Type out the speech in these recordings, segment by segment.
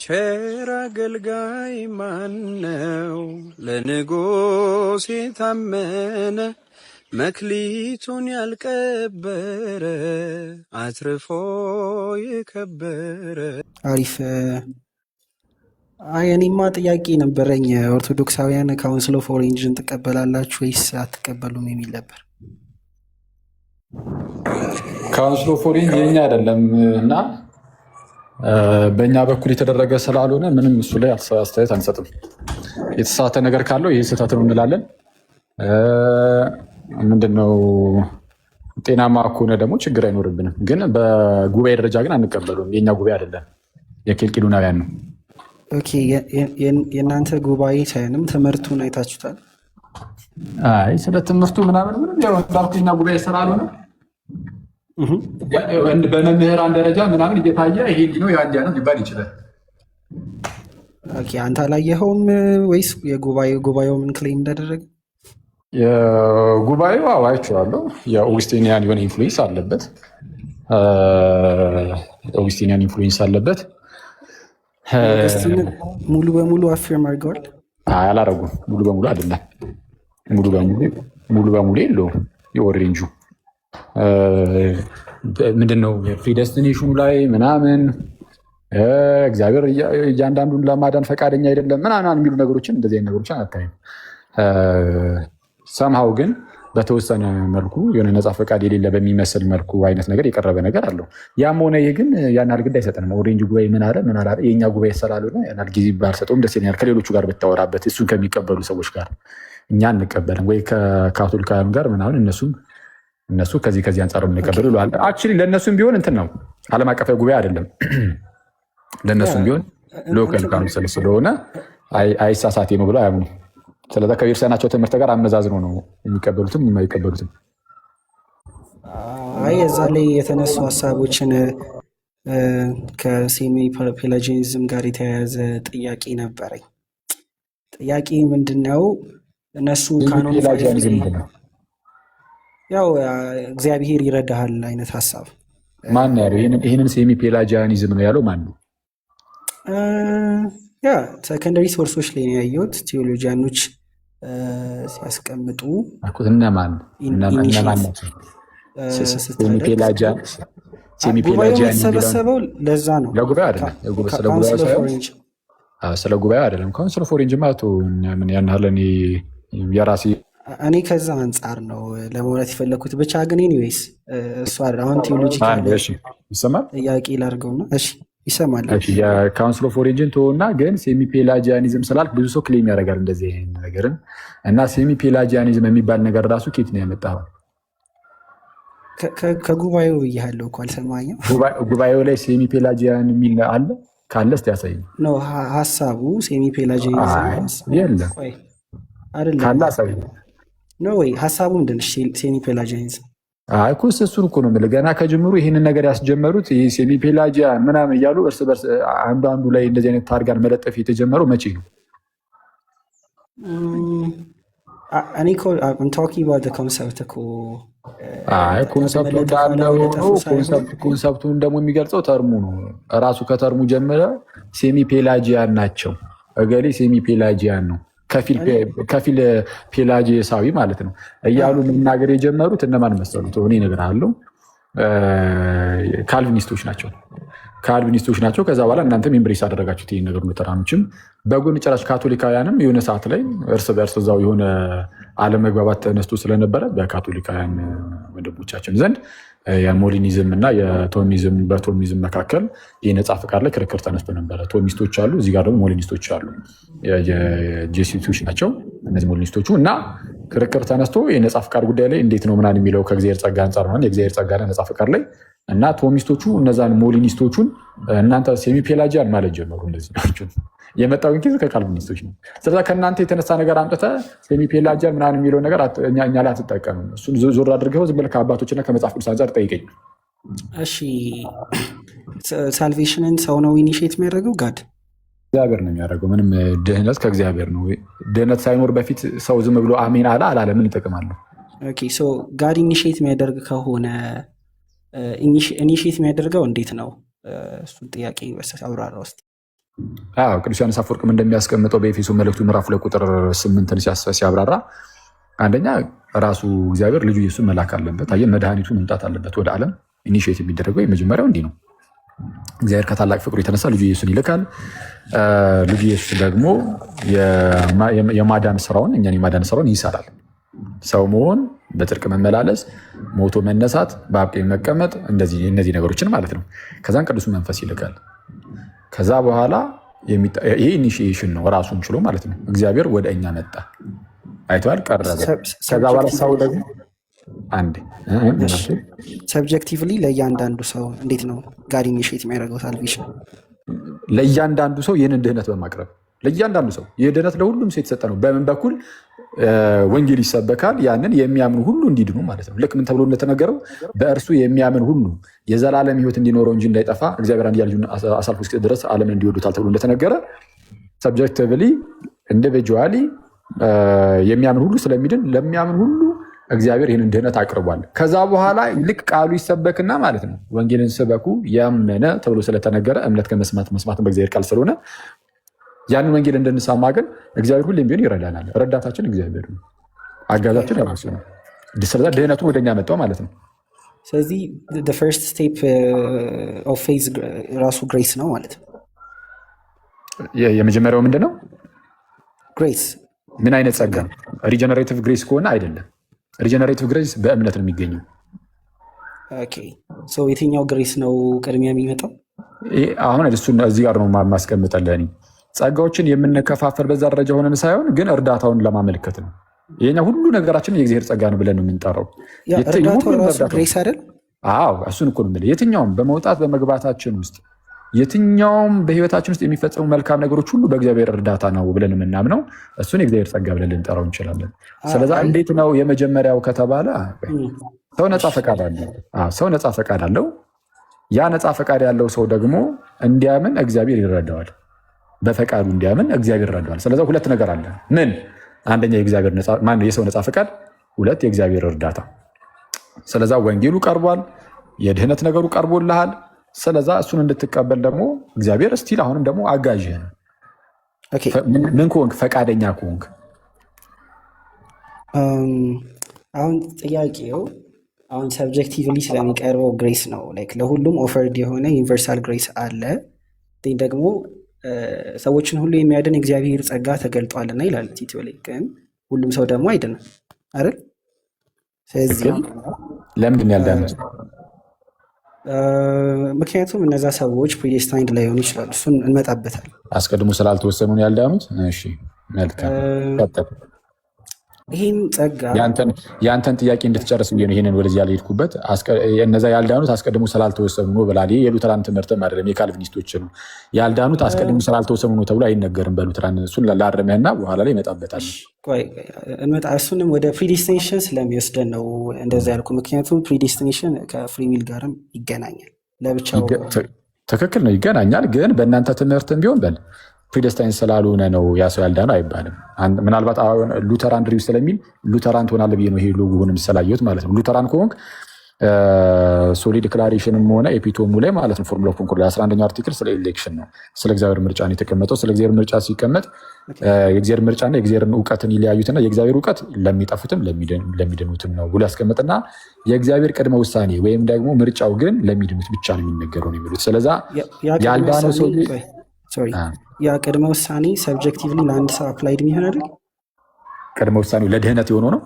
ቸር አገልጋይ ማነው? ለንጉሥ የታመነ መክሊቱን ያልቀበረ አትርፎ የከበረ። አሪፍ። እኔማ ጥያቄ ነበረኝ። ኦርቶዶክሳውያን ካውንስል ኦፍ ኦሬንጅን ትቀበላላችሁ ወይስ አትቀበሉም የሚል ነበር። ካውንስል ኦፍ ኦሬንጅ የኛ አይደለም እና በእኛ በኩል የተደረገ ስላልሆነ ምንም እሱ ላይ አስተያየት አንሰጥም። የተሳተ ነገር ካለው ይህ ስህተት ነው እንላለን። ምንድነው ጤናማ ከሆነ ደግሞ ችግር አይኖርብንም። ግን በጉባኤ ደረጃ ግን አንቀበሉም። የእኛ ጉባኤ አይደለም፣ የኬልቄዶናውያን ነው። ኦኬ፣ የእናንተ ጉባኤ ሳይሆንም ትምህርቱን አይታችሁታል? አይ ስለ ትምህርቱ ምናምን ምንም ያው እንዳልኩ የእኛ ጉባኤ ስላልሆነ በመምህራን ደረጃ ምናምን እየታየ ይሄ ነው የአንዲያ ነው ሊባል ይችላል። ኦኬ፣ አንተ አላየኸውም ወይስ ጉባኤው ምን ክሌም እንዳደረገ? የጉባኤው አይቼዋለሁ። የኦግስቲኒያን የሆነ ኢንፍሉዌንስ አለበት። ሙሉ በሙሉ አፊርም አድርገዋል? አላረጉም። ሙሉ በሙሉ አይደለም። ሙሉ በሙሉ የለውም። የኦሬንጁ ምንድነው የፕሪደስቲኔሽኑ ላይ ምናምን እግዚአብሔር እያንዳንዱን ለማዳን ፈቃደኛ አይደለም ምናምን የሚሉ ነገሮችን እንደዚህ አይነት ነገሮችን አታይም። ሰምሃው ግን በተወሰነ መልኩ የሆነ ነፃ ፈቃድ የሌለ በሚመስል መልኩ አይነት ነገር የቀረበ ነገር አለው። ያም ሆነ ይህ ግን ያን ያህል ግድ አይሰጠንም። ኦሬንጅ ጉባኤ ምን አለ የእኛ ጉባኤ ስላልሆነ ያን ያህል ጊዜ ባልሰጠውም ደስ ይለኛል። ከሌሎቹ ጋር ብታወራበት እሱን ከሚቀበሉ ሰዎች ጋር እኛ እንቀበልም ወይ ከካቶሊካውያን ጋር ምናምን እነሱ ከዚህ አንጻር የምንቀበሉ ይለዋል። አክቹዋሊ ለእነሱም ቢሆን እንትን ነው፣ ዓለም አቀፋዊ ጉባኤ አይደለም። ለእነሱም ቢሆን ሎካል ካውንስል ስለሆነ አይሳሳቴ ነው ብለው አያምኑ። ስለዛ ከቤተክርስቲያናቸው ትምህርት ጋር አመዛዝኖ ነው የሚቀበሉትም የማይቀበሉትም። እዛ ላይ የተነሱ ሀሳቦችን ከሴሚ ፔላጂያኒዝም ጋር የተያያዘ ጥያቄ ነበረኝ። ጥያቄ ምንድነው? እነሱ ካኖን ያው እግዚአብሔር ይረዳሃል አይነት ሀሳብ ማን ያለው? ይህንን ሴሚ ፔላጂያኒዝም ነው ያለው ማን ነው? ሰከንደሪ ሶርሶች ላይ ነው ያየሁት። ቴዎሎጂያኖች ሲያስቀምጡ እነማን ናቸው? ጉባኤው የተሰበሰበው ለዛ ነው፣ ለጉባኤ አይደለም። ስለ ጉባኤ አይደለም። ካውንስል ኦፍ ኦሬንጅ ማቶ ምን ያናለ የራሴ እኔ ከዛ አንጻር ነው ለመውራት የፈለግኩት። ብቻ ግን ኤኒዌይስ እሱ አሁን ቴዎሎጂካል ይሰማል ጥያቄ ላድርገውና እሺ ይሰማል። የካውንስል ኦፍ ኦሪጅን ተወና ግን ሴሚ ፔላጂያኒዝም ስላልክ ብዙ ሰው ክሌም ያደርጋል እንደዚህ ነገርን እና ሴሚ ፔላጂያኒዝም የሚባል ነገር ራሱ ኬት ነው ያመጣው? ከጉባኤው ብያለሁ እኮ አልሰማኝም። ጉባኤው ላይ ሴሚ ፔላጂያን የሚል አለ? ካለ እስኪ ያሳየኝ ነው ሀሳቡ። ሴሚ ፔላጂያኒዝም የለም አይደለም ካለ አሳየኝ ነው ወይ? ሀሳቡ ምንድን ነው ሴሚ ፔላጂያኒዝም? እኮ እሱን እኮ ነው የምልህ። ገና ከጅምሩ ይህንን ነገር ያስጀመሩት ይህ ሴሚ ፔላጂያን ምናምን እያሉ እርስ በርስ አንዱ ላይ እንደዚህ አይነት ታርጋን መለጠፍ የተጀመረው መቼ ነው? እኔ ታኪንግ አባውት ኮንሰፕት እኮ ኮንሰፕቱ እንዳለው ኮንሰፕቱን ደግሞ የሚገልጸው ተርሙ ነው እራሱ። ከተርሙ ጀምረ ሴሚ ፔላጂያን ናቸው እገሌ ሴሚ ፔላጂያን ነው ከፊል ፔላጂሳዊ ማለት ነው እያሉ መናገር የጀመሩት እነማን መሰሉት? እኔ እነግርሃለሁ፣ ካልቪኒስቶች ናቸው። ከዛ በኋላ እናንተም ኢምብሬስ አደረጋችሁት ይህን ነገር። ሉተራኖችም በጎን ጭራሽ ካቶሊካውያንም የሆነ ሰዓት ላይ እርስ በእርስ እዛው የሆነ አለመግባባት ተነስቶ ስለነበረ በካቶሊካውያን ወንድሞቻችን ዘንድ የሞሊኒዝም እና በቶሚዝም መካከል የነፃ ፈቃድ ላይ ክርክር ተነስቶ ነበረ። ቶሚስቶች አሉ፣ እዚህ ጋር ደግሞ ሞሊኒስቶች አሉ። የጄሱቶች ናቸው እነዚህ ሞሊኒስቶቹ እና ክርክር ተነስቶ የነፃ ፈቃድ ጉዳይ ላይ እንዴት ነው ምናምን የሚለው ከእግዚአብሔር ጸጋ አንጻር ሆነ የእግዚአብሔር ጸጋ ነፃ ፈቃድ ላይ እና ቶሚስቶቹ እነዛን ሞሊኒስቶቹን እናንተ ሴሚ ፔላጂያን ማለት ጀመሩ። እንደዚህ ናቸው የመጣው ጊዜ ከካልቪኒስቶች ነው። ስለዛ ከእናንተ የተነሳ ነገር አምጥተህ ሴሚ ፔላጂያን ምናምን የሚለው ነገር እኛ ላይ አትጠቀምም። እሱን ዞር አድርገው ዝም ብለህ ከአባቶችና ከመጽሐፍ ቅዱስ አንጻር ጠይቀኝ። እሺ፣ ሳልቬሽንን ሰው ነው ኢኒሺየት የሚያደርገው? ጋድ እግዚአብሔር ነው የሚያደርገው። ምንም ድህነት ከእግዚአብሔር ነው። ድህነት ሳይኖር በፊት ሰው ዝም ብሎ አሜን አለ ምን ይጠቅማለሁ? ጋድ ኢኒሺየት የሚያደርግ ከሆነ ኢኒሺየት የሚያደርገው እንዴት ነው? እሱን ጥያቄ አብራራ ውስጥ ቅዱስ ዮሐንስ አፈወርቅም እንደሚያስቀምጠው በኤፌሶ መልእክቱ ምዕራፍ 2 ቁጥር 8 ሲያብራራ አንደኛ ራሱ እግዚአብሔር ልጁ ኢየሱስን መላክ አለበት። አየህ፣ መድኃኒቱ መምጣት አለበት ወደ ዓለም። ኢኒሺየት የሚደረገው የመጀመሪያው እንዲህ ነው። እግዚአብሔር ከታላቅ ፍቅሩ የተነሳ ልጁ ኢየሱስን ይልካል። ልጁ ኢየሱስ ደግሞ የማዳን ስራውን እኛን የማዳን ስራውን ይሰራል። ሰው መሆን፣ በጽድቅ መመላለስ፣ ሞቶ መነሳት፣ በአብ ቀኝ መቀመጥ፣ እነዚህ ነገሮችን ማለት ነው። ከዛን ቅዱሱ መንፈስ ይልካል። ከዛ በኋላ ይሄ ኢኒሺዬሽን ነው ራሱን ችሎ ማለት ነው። እግዚአብሔር ወደ እኛ መጣ፣ አይተዋል፣ ቀረበ። ከዛ በኋላ ሰው ደግሞ አንድ ሰብጀክቲቭሊ ለእያንዳንዱ ሰው እንዴት ነው ጋር ኢኒሺዬት የሚያደርገው ሳልቬሽን? ለእያንዳንዱ ሰው ይህንን ድህነት በማቅረብ ለእያንዳንዱ ሰው ይህ ድህነት ለሁሉም ሰው የተሰጠ ነው። በምን በኩል ወንጌል ይሰበካል? ያንን የሚያምኑ ሁሉ እንዲድኑ ማለት ነው። ልክ ምን ተብሎ እንደተነገረው በእርሱ የሚያምን ሁሉ የዘላለም ሕይወት እንዲኖረው እንጂ እንዳይጠፋ እግዚአብሔር አንድያ ልጁን አሳልፎ እስኪሰጥ ድረስ ዓለምን እንዲወዱታል ተብሎ እንደተነገረ ሰብጀክቲቭሊ ኢንዲቪጁዋሊ የሚያምን ሁሉ ስለሚድን ለሚያምን ሁሉ እግዚአብሔር ይህንን ድህነት አቅርቧል። ከዛ በኋላ ልክ ቃሉ ይሰበክና ማለት ነው ወንጌልን ስበኩ ያመነ ተብሎ ስለተነገረ እምነት ከመስማት መስማትን በእግዚአብሔር ቃል ስለሆነ ያንን ወንጌል እንድንሰማ ግን እግዚአብሔር ሁሌም ቢሆን ይረዳናል። ረዳታችን እግዚአብሔር ነው፣ አጋዛችን ራሱ ነው። ስለዛ ድህነቱን ወደኛ መጣው ማለት ነው። ስለዚህ ፈርስት ስቴፕ ኦፍ ፌዝ ራሱ ግሬስ ነው ማለት ነው። የመጀመሪያው ምንድን ነው? ግሬስ ምን አይነት ጸጋ? ሪጀነሬቲቭ ግሬስ ከሆነ አይደለም። ሪጀነሬቲቭ ግሬስ በእምነት ነው የሚገኘው። የትኛው ግሬስ ነው ቅድሚያ የሚመጣው? አሁን እሱን እዚህ ጋር ነው ማስቀምጠልህ። ጸጋዎችን የምንከፋፈል በዛ ደረጃ ሆነን ሳይሆን ግን እርዳታውን ለማመልከት ነው። የኛ ሁሉ ነገራችን የእግዚአብሔር ጸጋ ነው ብለን ነው የምንጠራው። ግሬስ አይደል? አዎ፣ እሱን እኮ ነው የምልህ። የትኛውም በመውጣት በመግባታችን ውስጥ የትኛውም በህይወታችን ውስጥ የሚፈጸሙ መልካም ነገሮች ሁሉ በእግዚአብሔር እርዳታ ነው ብለን የምናምነው እሱን የእግዚአብሔር ጸጋ ብለን ልንጠራው እንችላለን። ስለዛ እንዴት ነው የመጀመሪያው ከተባለ ሰው ነፃ ፈቃድ አለው። ሰው ነፃ ፈቃድ አለው። ያ ነፃ ፈቃድ ያለው ሰው ደግሞ እንዲያምን እግዚአብሔር ይረዳዋል። በፈቃዱ እንዲያምን እግዚአብሔር ይረዳዋል። ስለዛ ሁለት ነገር አለ። ምን? አንደኛ የሰው ነፃ ፈቃድ፣ ሁለት የእግዚአብሔር እርዳታ። ስለዛ ወንጌሉ ቀርቧል፣ የድህነት ነገሩ ቀርቦልሃል። ስለዛ እሱን እንድትቀበል ደግሞ እግዚአብሔር እስቲል አሁንም ደግሞ አጋዥህ ነው። ምን ከሆንክ? ፈቃደኛ ከሆንክ። አሁን ጥያቄው አሁን ሰብጀክቲቭሊ ስለሚቀርበው ግሬስ ነው። ለሁሉም ኦፈርድ የሆነ ዩኒቨርሳል ግሬስ አለ። ደግሞ ሰዎችን ሁሉ የሚያድን እግዚአብሔር ጸጋ ተገልጧልና ይላል ቲቶ ላይ። ግን ሁሉም ሰው ደግሞ አይድንም አይደል? ስለዚህ ለምንድን ያልዳኑት? ምክንያቱም እነዛ ሰዎች ፕሪዴስታይንድ ላይሆኑ ይችላሉ። እሱን እንመጣበታል። አስቀድሞ ስላልተወሰኑ ነው ያልዳኑት። እሺ፣ መልካም። ይህን ጸጋ የአንተን ጥያቄ እንድትጨርስ ብዬ ነው ይህንን ወደዚህ ያልሄድኩበት። እነዛ ያልዳኑት አስቀድሞ ስላልተወሰኑ ነው ብላል። የሉተራን ትምህርትም አይደለም፣ የካልቪኒስቶች ነው። ያልዳኑት አስቀድሞ ስላልተወሰኑ ነው ተብሎ አይነገርም በሉተራን። እሱን ላረመህና በኋላ ላይ ይመጣበታል። እሱንም ወደ ፕሪዴስቲኔሽን ስለሚወስደን ነው እንደዛ ያልኩ። ምክንያቱም ፕሪዴስቲኔሽን ከፍሪዊል ጋርም ይገናኛል ለብቻው። ትክክል ነው፣ ይገናኛል። ግን በእናንተ ትምህርትም ቢሆን በል ፕሪደስታይን ስላልሆነ ነው ያ ሰው ያልዳነው አይባልም። ምናልባት ሉተራን ድሪው ስለሚል ሉተራን ትሆናለህ ብዬ ነው ይሄ ሎጎንም ስላየሁት ማለት ነው። ሉተራን ከሆንክ ሶሊ ዲክላሬሽንም ሆነ ኤፒቶሙ ላይ ማለት ነው ፎርሙላ ኮንኮርድ 11ኛው አርቲክል ስለ ኤሌክሽን ነው፣ ስለ እግዚአብሔር ምርጫ ነው የተቀመጠው። ስለ እግዚአብሔር ምርጫ ሲቀመጥ የእግዚአብሔር ምርጫና የእግዚአብሔርን እውቀትን ይለያዩትና የእግዚአብሔር እውቀት ለሚጠፉትም ለሚድኑትም ነው ብሎ ያስቀምጥና የእግዚአብሔር ቅድመ ውሳኔ ወይም ደግሞ ምርጫው ግን ለሚድኑት ብቻ ነው የሚነገረው ነው የሚሉት። ስለዛ ያልዳነው ሰው ያ ቅድመ ውሳኔ ሰብጀክቲቭሊ ለአንድ ሰው አፕላይድ የሚሆን አይደል? ቅድመ ውሳኔው ለድህነት የሆነው ነው።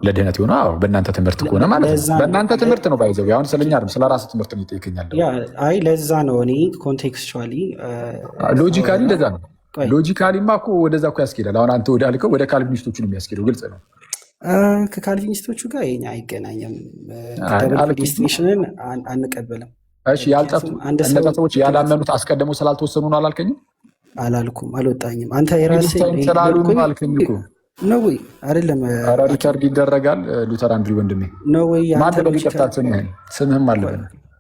ለድህነት የሆነው አዎ፣ በእናንተ ትምህርት ከሆነ ማለት ነው። በእናንተ ትምህርት ነው ባይዘው። አሁን ስለኛ አይደለም ስለ ራስህ ትምህርት ነው ይጠይቀኛል። አይ ለዛ ነው እኔ ኮንቴክስቹዋሊ ሎጂካሊ ለዛ ነው። ሎጂካሊማ እኮ ወደዛ እኮ ያስኬዳል። አሁን አንተ ወደ አልከው ወደ ካልቪኒስቶቹ ነው የሚያስኬደው። ግልጽ ነው። ከካልቪኒስቶቹ ጋር የኛ አይገናኝም። ፕሪዴስቲኔሽንን አንቀበልም። እሺ፣ ያልጠፉ እነዛ ሰዎች ያላመኑት አስቀድመው ስላልተወሰኑ ነው አላልከኝም? አላልኩም፣ አልወጣኝም። አንተ የራስህ ስላሉ ነው አልከኝ እኮ ነው ወይ? አይደለም። ኧረ ሪቻርድ ይደረጋል። ሉተር አንድሪው ወንድሜ ነው ወይ? ማደረግ ይቀርታል። ስምህም አለ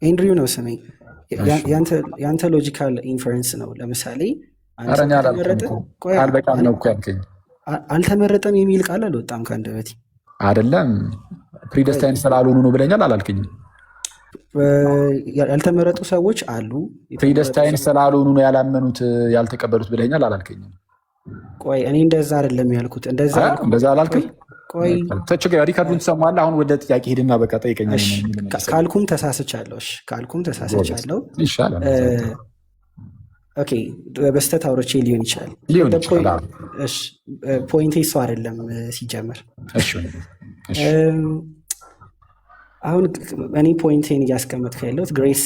ኤንድሪው ነው ስሜ። ያንተ ሎጂካል ኢንፈረንስ ነው። ለምሳሌ አልበቃም ነው እኮ ያልከኝ። አልተመረጠም የሚል ቃል አልወጣም ከአንደበቴ። አይደለም ፕሪደስታይን ስላልሆኑ ነው ብለኛል አላልከኝም? ያልተመረጡ ሰዎች አሉ። ፕሪደስታይን ስላልሆኑ ነው ያላመኑት ያልተቀበሉት ብለኛል አላልከኝም? ቆይ እኔ እንደዛ አይደለም ያልኩት። እንደዛ አላልክም? ቆይ ሪካርዱን ትሰማለህ። አሁን ወደ ጥያቄ ሄድና በቃ ጠይቀኝ። ካልኩም ተሳስቻለሁ። ካልኩም ተሳስቻለሁ። ይሻላል። ኦኬ በስተት አውርቼ ሊሆን ይችላል። ፖይንቴ እሱ አይደለም ሲጀምር። አሁን እኔ ፖይንቴን እያስቀመጥኩ ያለሁት ግሬስ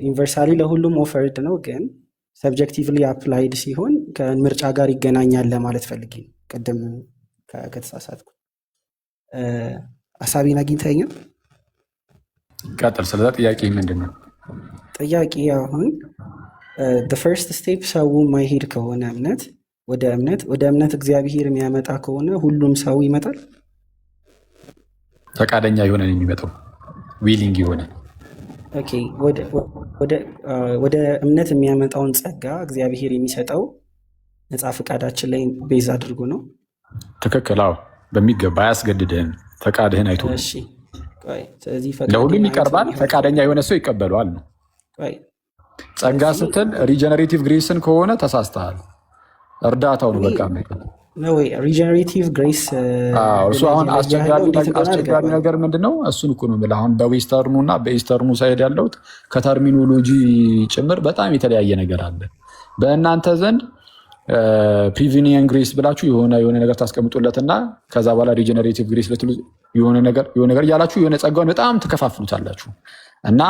ዩኒቨርሳሊ ለሁሉም ኦፈርድ ነው፣ ግን ሰብጀክቲቭሊ አፕላይድ ሲሆን ከምርጫ ጋር ይገናኛል ለማለት ፈልጌ ነው። ቅድም ከተሳሳትኩ ሀሳቤን አግኝተኸኛል? ቀጥል። ስለዛ ጥያቄ ምንድን ነው? ጥያቄ አሁን ፈርስት ስቴፕ ሰው ማይሄድ ከሆነ ወደ እምነት እግዚአብሔር የሚያመጣ ከሆነ ሁሉም ሰው ይመጣል? ፈቃደኛ የሆነ የሚመጣው ዊሊንግ የሆነ ኦኬ። ወደ እምነት የሚያመጣውን ጸጋ እግዚአብሔር የሚሰጠው ነፃ ፈቃዳችን ላይ ቤዝ አድርጎ ነው። ትክክል። አዎ በሚገባ አያስገድድህም። ፈቃድህን አይቶ ስለዚህ ለሁሉም ይቀርባል። ፈቃደኛ የሆነ ሰው ይቀበለዋል ነው። ጸጋ ስትል ሪጀነሬቲቭ ግሬስን ከሆነ ተሳስተሃል። እርዳታው ነው በቃ ሪጀነሬቲቭ ግሬስ። እሱ አሁን አስቸጋሪ ነገር ምንድን ነው? እሱን እኮ ነው የምልህ። አሁን በዌስተርኑ እና በኢስተርኑ ሳይድ ያለው ከተርሚኖሎጂ ጭምር በጣም የተለያየ ነገር አለ። በእናንተ ዘንድ ፕሪቪኒየን ግሬስ ብላችሁ የሆነ ነገር ታስቀምጡለትና ከዛ በኋላ ሪጀነሬቲቭ ግሬስ ልትሉ የሆነ ነገር እያላችሁ የሆነ ጸጋውን በጣም ትከፋፍሉታላችሁ። እና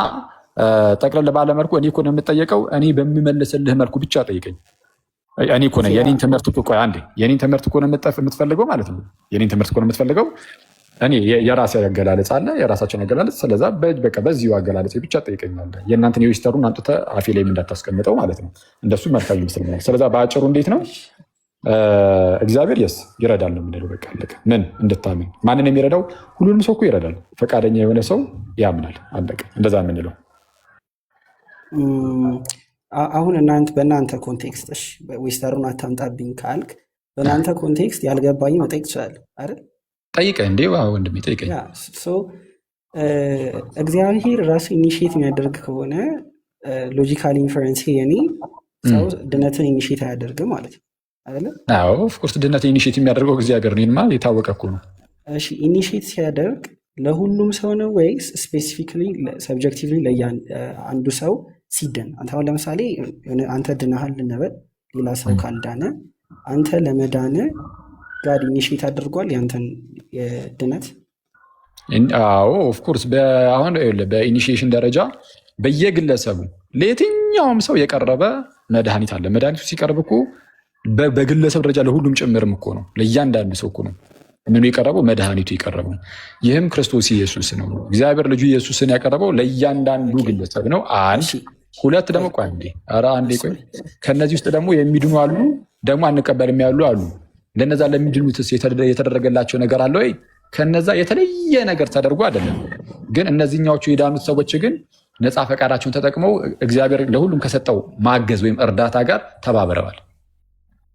ጠቅለል ባለመልኩ እኔ እኮ ነው የምጠየቀው። እኔ በምመልስልህ መልኩ ብቻ ጠይቀኝ። እኔ እኮ ነኝ የኔን ትምህርት እኮ ቆይ አንዴ የኔን ትምህርት እኮ ነው የምትፈልገው ማለት ነው። የኔን ትምህርት እኮ ነው የምትፈልገው። እኔ የራሴ አገላለጽ አለ፣ የራሳችን አገላለጽ። ስለዛ በቃ በዚሁ አገላለጽ ብቻ ጠይቀኛለህ። የእናንተን የዌስተሩን አምጥተህ አፌ ላይ እንዳታስቀምጠው ማለት ነው። እንደሱ መልካም ይመስለኛል። ስለዛ በአጭሩ እንዴት ነው እግዚአብሔር ይረዳል ነው የምንለው። በቃ አለቀ። ምን እንድታምን ማንን የሚረዳው? ሁሉንም ሰው እኮ ይረዳል። ፈቃደኛ የሆነ ሰው ያምናል። አለቀ። እንደዛ የምንለው አሁን በእናንተ ኮንቴክስት ዌስተሩን አታምጣብኝ ካልክ በእናንተ ኮንቴክስት ያልገባኝ መጠየቅ ትችላለህ አይደል? ጠይቀህ እንዴ ወንድሜ ጠይቀኝ። እግዚአብሔር ራሱ ኢኒሺየት የሚያደርግ ከሆነ ሎጂካል ኢንፈረንስ የኔ ሰው ድነትን ኢኒሺየት አያደርግም ማለት ነው አይደለ? አዎ ኦፍኮርስ ድነትን ኢኒሺየት የሚያደርገው እግዚአብሔር ነው። የታወቀ እኮ ነው። እሺ ኢኒሺየት ሲያደርግ ለሁሉም ሰው ነው ወይስ ስፔሲፊክሊ ሰብጀክቲቭሊ ለአንዱ ሰው ሲድን? አንተ አሁን ለምሳሌ አንተ ድናሃል ልንበል፣ ሌላ ሰው ካልዳነ አንተ ለመዳነ ጋር ኢኒሺየት አድርጓል ያንተን ድነት? አዎ ኦፍኮርስ። አሁን በኢኒሺዬሽን ደረጃ በየግለሰቡ ለየትኛውም ሰው የቀረበ መድኃኒት አለ። መድኃኒቱ ሲቀርብ እኮ በግለሰብ ደረጃ ለሁሉም ጭምርም እኮ ነው። ለእያንዳንዱ ሰው እኮ ነው ምኑ የቀረበው? መድኃኒቱ የቀረበው። ይህም ክርስቶስ ኢየሱስ ነው። እግዚአብሔር ልጁ ኢየሱስን ያቀረበው ለእያንዳንዱ ግለሰብ ነው። አንድ ሁለት ደግሞ አንዴ ቆይ ከነዚህ ውስጥ ደግሞ የሚድኑ አሉ፣ ደግሞ አንቀበልም ያሉ አሉ። ለነዛ ለሚድኑትስ የተደረገላቸው ነገር አለ ወይ? ከነዛ የተለየ ነገር ተደርጎ አይደለም። ግን እነዚህኛዎቹ የዳኑት ሰዎች ግን ነፃ ፈቃዳቸውን ተጠቅመው እግዚአብሔር ለሁሉም ከሰጠው ማገዝ ወይም እርዳታ ጋር ተባብረዋል።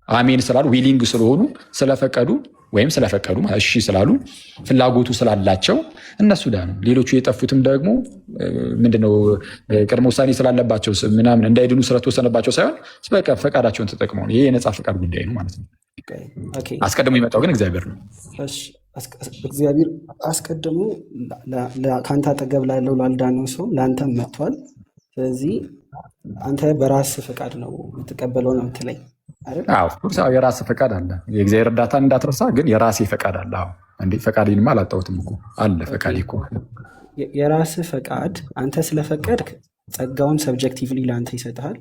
አሜን ስላሉ ዊሊንግ ስለሆኑ ስለፈቀዱ ወይም ስለፈቀዱ እሺ ስላሉ ፍላጎቱ ስላላቸው እነሱ ዳኑ። ሌሎቹ የጠፉትም ደግሞ ምንድነው ቅድመ ውሳኔ ስላለባቸው ምናምን እንዳይድኑ ስለተወሰነባቸው ሳይሆን በቃ ፈቃዳቸውን ተጠቅመው፣ ይሄ የነፃ ፈቃድ ጉዳይ ነው ማለት ነው። አስቀድሞ የመጣው ግን እግዚአብሔር ነው። እግዚአብሔር አስቀድሞ ከአንተ አጠገብ ላለው ላልዳነው ሰው ለአንተም መጥቷል። ስለዚህ አንተ በራስ ፈቃድ ነው የምትቀበለው ነው የምትለኝ አይደል? የራስ ፈቃድ አለ። የእግዚአብሔር እርዳታን እንዳትረሳ፣ ግን የራሴ ፈቃድ አለ። እንዴ ፈቃዴንማ አላጣሁትም እኮ አለ። ፈቃዴ እኮ የራስ ፈቃድ አንተ ስለፈቀድክ ጸጋውን ሰብጀክቲቭሊ ለአንተ ይሰጥሃል።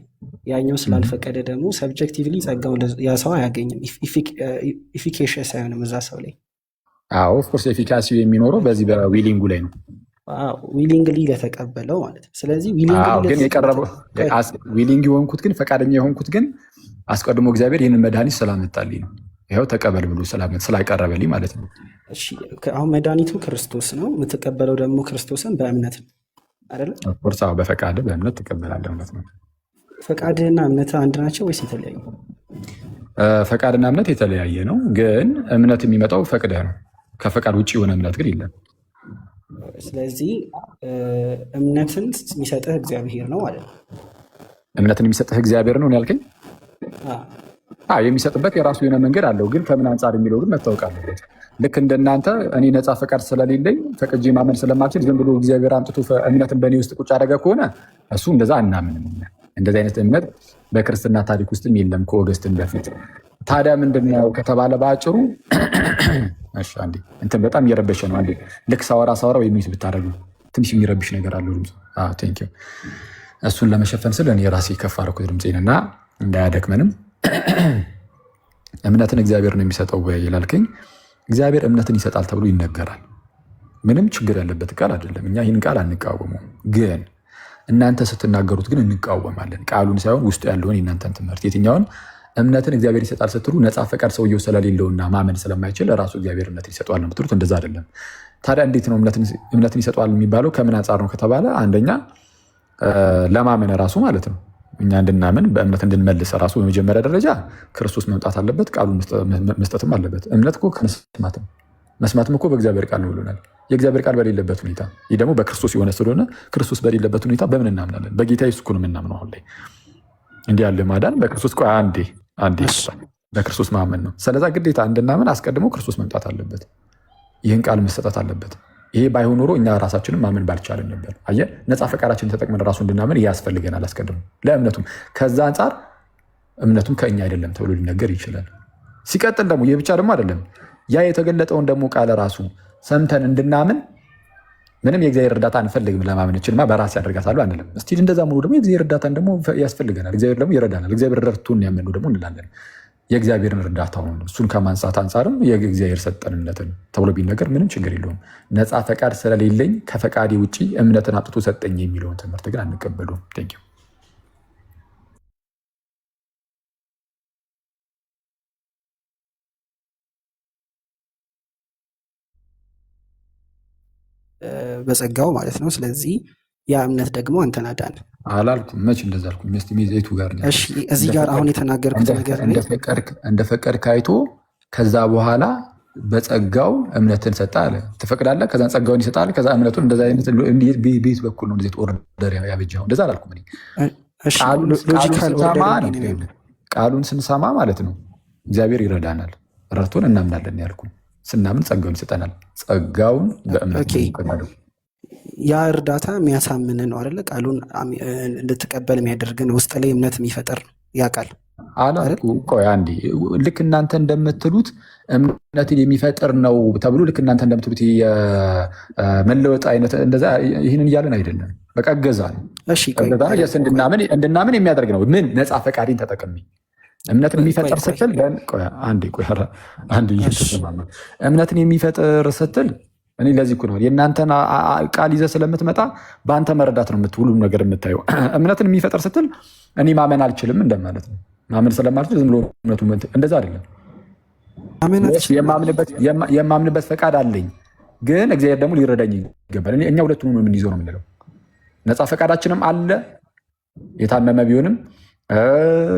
ያኛው ስላልፈቀደ ደግሞ ሰብጀክቲቭሊ ጸጋውን ያ ሰው አያገኝም። ኢፊኬሽስ አይሆንም እዛ ሰው ላይ። ኦፍኮርስ ኤፊካሲ የሚኖረው በዚህ በዊሊንጉ ላይ ነው። ዊሊንግሊ ለተቀበለው ማለት ነው። ስለዚህ ግን የቀረበው ዊሊንግ የሆንኩት ግን ፈቃደኛ የሆንኩት ግን አስቀድሞ እግዚአብሔር ይህንን መድኃኒት ስላመጣልኝ ነው። ይኸው ተቀበል ብሎ ስላቀረበልኝ ማለት ነው። አሁን መድኃኒቱ ክርስቶስ ነው። የምትቀበለው ደግሞ ክርስቶስን በእምነት ነው አይደለ? በፈቃድ በእምነት ትቀበላለህ እውነት ነው። ፈቃድህና እምነት አንድ ናቸው ወይስ የተለያዩ? ፈቃድና እምነት የተለያየ ነው። ግን እምነት የሚመጣው ፈቅደህ ነው። ከፈቃድ ውጭ የሆነ እምነት ግን የለም። ስለዚህ እምነትን የሚሰጥህ እግዚአብሔር ነው ማለት ነው። እምነትን የሚሰጥህ እግዚአብሔር ነው ያልከኝ? የሚሰጥበት የራሱ የሆነ መንገድ አለው፣ ግን ከምን አንጻር የሚለው ግን መታወቅ አለበት። ልክ እንደናንተ እኔ ነፃ ፈቃድ ስለሌለኝ ፈቅጄ ማመን ስለማልችል ዝም ብሎ እግዚአብሔር አምጥቶ እምነትን በእኔ ውስጥ ቁጭ አደረገ ከሆነ እሱ እንደዛ አናምንም። እንደዚህ አይነት እምነት በክርስትና ታሪክ ውስጥም የለም ከኦገስትን በፊት። ታዲያ ምንድነው ከተባለ በአጭሩ አንዴ እንትን በጣም እየረበሸ ነው። አንዴ ልክ ሳወራ ወይ ሚዩት ብታደርጉ ትንሽ የሚረብሽ ነገር አለው ድምፁ። ቴንኪው። እሱን ለመሸፈን ስል እኔ ራሴ ከፍ አደረኩት ድምፄን እና እንዳያደክመንም እምነትን እግዚአብሔር ነው የሚሰጠው ይላልከኝ። እግዚአብሔር እምነትን ይሰጣል ተብሎ ይነገራል። ምንም ችግር ያለበት ቃል አይደለም። እኛ ይህን ቃል አንቃወመው፣ ግን እናንተ ስትናገሩት ግን እንቃወማለን። ቃሉን ሳይሆን ውስጡ ያለውን የእናንተን ትምህርት። የትኛውን እምነትን እግዚአብሔር ይሰጣል ስትሉ ነፃ ፈቃድ ሰውየው ስለሌለውና ማመን ስለማይችል ራሱ እግዚአብሔር እምነትን ይሰጠዋል ነው የምትሉት። እንደዛ አይደለም። ታዲያ እንዴት ነው እምነትን ይሰጠዋል የሚባለው? ከምን አንጻር ነው ከተባለ አንደኛ ለማመን ራሱ ማለት ነው። እኛ እንድናምን በእምነት እንድንመልስ ራሱ በመጀመሪያ ደረጃ ክርስቶስ መምጣት አለበት፣ ቃሉን መስጠትም አለበት። እምነት እኮ ከመስማት ነው፣ መስማትም እኮ በእግዚአብሔር ቃል ነው ብሎናል። የእግዚአብሔር ቃል በሌለበት ሁኔታ፣ ይህ ደግሞ በክርስቶስ የሆነ ስለሆነ ክርስቶስ በሌለበት ሁኔታ በምን እናምናለን? በጌታ ኢየሱስ እኮ ነው የምናምነው። አሁን ላይ እንዲህ ያለ ማዳን በክርስቶስ አንዴ በክርስቶስ ማመን ነው። ስለዛ ግዴታ እንድናምን አስቀድሞ ክርስቶስ መምጣት አለበት፣ ይህን ቃል መሰጠት አለበት። ይሄ ባይሆን ኖሮ እኛ ራሳችንን ማመን ባልቻለን ነበር። አየህ፣ ነፃ ፈቃዳችንን ተጠቅመን ራሱ እንድናምን ያስፈልገናል አስቀድሞ ለእምነቱም። ከዛ አንጻር እምነቱም ከእኛ አይደለም ተብሎ ሊነገር ይችላል። ሲቀጥል ደግሞ ይህ ብቻ ደግሞ አይደለም። ያ የተገለጠውን ደግሞ ቃል ራሱ ሰምተን እንድናምን ምንም የእግዚአብሔር እርዳታ አንፈልግም። ለማመን እችልማ በራሴ ያደርጋታለሁ አንልም። እስቲል እንደዛ ሙሉ ደግሞ የእግዚአብሔር እርዳታን ደግሞ ያስፈልገናል። እግዚአብሔር ደግሞ ይረዳናል። እግዚአብሔር ረድቶን ያመኑ ደግሞ እንላለን። የእግዚአብሔርን እርዳታውን እሱን ከማንሳት አንጻርም የእግዚአብሔር ሰጠንነትን ተብሎ ቢነገር ምንም ችግር የለውም። ነፃ ፈቃድ ስለሌለኝ ከፈቃዴ ውጭ እምነትን አምጥቶ ሰጠኝ የሚለውን ትምህርት ግን አንቀበሉም። ቴንኪው። በጸጋው ማለት ነው። ስለዚህ ያ እምነት ደግሞ አንተን አዳን አላልኩም። መች እንደዛ አልኩኝ? ቱ ጋር እዚህ ጋር አሁን የተናገርኩት ነገር እንደፈቀድክ አይቶ ከዛ በኋላ በጸጋው እምነትን ሰጠ አለ። ትፈቅዳለህ፣ ከዛ ጸጋውን ይሰጣል፣ ከዛ እምነቱን እንደዛ አይነት ቤት በኩል ነው እንደዚህ ኦርደር ያበጃው። እንደዛ አላልኩም እኔ። ቃሉን ስንሰማ ማለት ነው እግዚአብሔር ይረዳናል፣ ረድቶን እናምናለን ያልኩኝ። ስናምን ጸጋውን ይሰጠናል። ጸጋውን በእምነት ነው። ያ እርዳታ የሚያሳምን ነው አይደለ? ቃሉን እንድትቀበል የሚያደርግን ውስጥ ላይ እምነት የሚፈጠር ያ ቃል አላልኩ። ቆይ አንዴ፣ ልክ እናንተ እንደምትሉት እምነትን የሚፈጥር ነው ተብሎ ልክ እናንተ እንደምትሉት የመለወጥ አይነት እንደዛ ይህንን እያለን አይደለም። በቃ እገዛ ነው። እንድናምን የሚያደርግ ነው። ምን ነፃ ፈቃዴን ተጠቅሜ እምነትን የሚፈጥር ስትል እምነትን የሚፈጥር ስትል እኔ ለዚህ እኮ ነው የእናንተን ቃል ይዘህ ስለምትመጣ በአንተ መረዳት ነው ሁሉም ነገር የምታየው። እምነትን የሚፈጥር ስትል እኔ ማመን አልችልም እንደማለት ነው። ማመን ስለማልችል ዝም ብሎ እምነቱ እንደዛ አይደለም። የማምንበት ፈቃድ አለኝ፣ ግን እግዚአብሔር ደግሞ ሊረዳኝ ይገባል። እኛ ሁለቱም ነው የምንይዘው ነው የምንለው። ነፃ ፈቃዳችንም አለ የታመመ ቢሆንም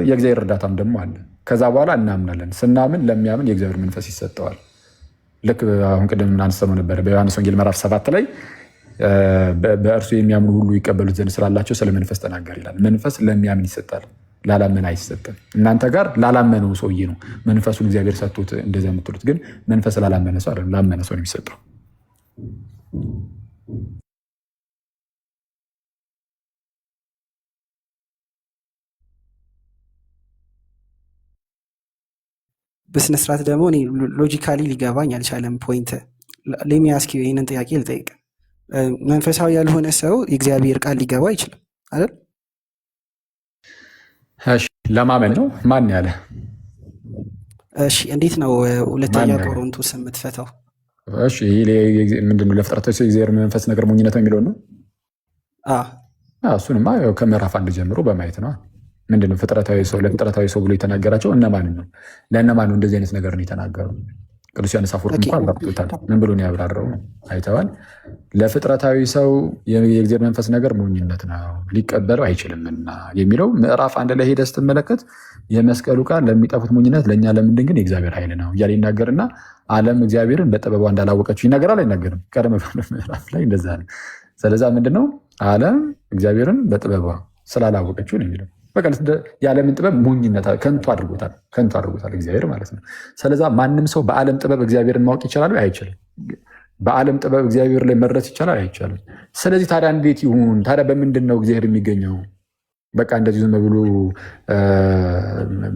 የእግዚአብሔር እርዳታም ደግሞ አለ። ከዛ በኋላ እናምናለን። ስናምን ለሚያምን የእግዚአብሔር መንፈስ ይሰጠዋል። ልክ አሁን ቅድም እናንሰሙ ነበር በዮሐንስ ወንጌል ምዕራፍ 7 ላይ በእርሱ የሚያምኑ ሁሉ ይቀበሉት ዘንድ ስላላቸው ስለ መንፈስ ተናገር ይላል። መንፈስ ለሚያምን ይሰጣል፣ ላላመን አይሰጥም። እናንተ ጋር ላላመነው ሰውዬ ነው መንፈሱን እግዚአብሔር ሰጥቶት እንደዚያ የምትሉት፣ ግን መንፈስ ላላመነ ሰው አይደለም፣ ላመነ ሰው ነው የሚሰጠው። በስነስርዓት ደግሞ እኔ ሎጂካሊ ሊገባኝ አልቻለም። ፖይንት ለሚያስኪ ይህንን ጥያቄ ልጠይቅ። መንፈሳዊ ያልሆነ ሰው የእግዚአብሔር ቃል ሊገባ አይችልም አይደል? ለማመን ነው። ማን ያለ? እሺ፣ እንዴት ነው ሁለተኛ ቆሮንቶስ የምትፈታው? እሺ፣ ምንድነው? ለፍጥረታዊ ሰው የእግዚአብሔር መንፈስ ነገር ሞኝነት ነው የሚለው ነው። እሱንማ ከምዕራፍ 1 ጀምሮ በማየት ነው። ምንድነው ፍጥረታዊ ሰው ለፍጥረታዊ ሰው ብሎ የተናገራቸው እነማንን ነው? ለእነማን ነው እንደዚህ አይነት ነገር ነው የተናገረው? ቅዱስ ዮሐንስ አፈወርቅ እንኳን አብራርቶታል። ምን ብሎ ነው ያብራራው? አይተዋል። ለፍጥረታዊ ሰው የእግዚአብሔር መንፈስ ነገር ሞኝነት ነው ሊቀበለው አይችልምና የሚለው ምዕራፍ 1 ላይ ሄደህ ስትመለከት የመስቀሉ ቃል ለሚጠፉት ሞኝነት፣ ለእኛ ለምንድን ግን የእግዚአብሔር ኃይል ነው እያለ ይናገርና ዓለም እግዚአብሔርን በጥበቧ እንዳላወቀችው ይናገራል። አይናገርም? ቀደም ባለ ምዕራፍ ላይ እንደዛ ነው። ስለዛ ምንድነው ዓለም እግዚአብሔርን በጥበቧ ስላላወቀችው ነው የሚለው። በቃ የዓለምን ጥበብ ሞኝነት ከንቱ አድርጎታል እግዚአብሔር ማለት ነው። ስለዛ ማንም ሰው በዓለም ጥበብ እግዚአብሔርን ማወቅ ይችላል? አይችልም። በዓለም ጥበብ እግዚአብሔር ላይ መድረስ ይቻላል? አይቻልም። ስለዚህ ታዲያ እንዴት ይሁን? ታዲያ በምንድን ነው እግዚአብሔር የሚገኘው? በቃ እንደዚህ ዝም ብሎ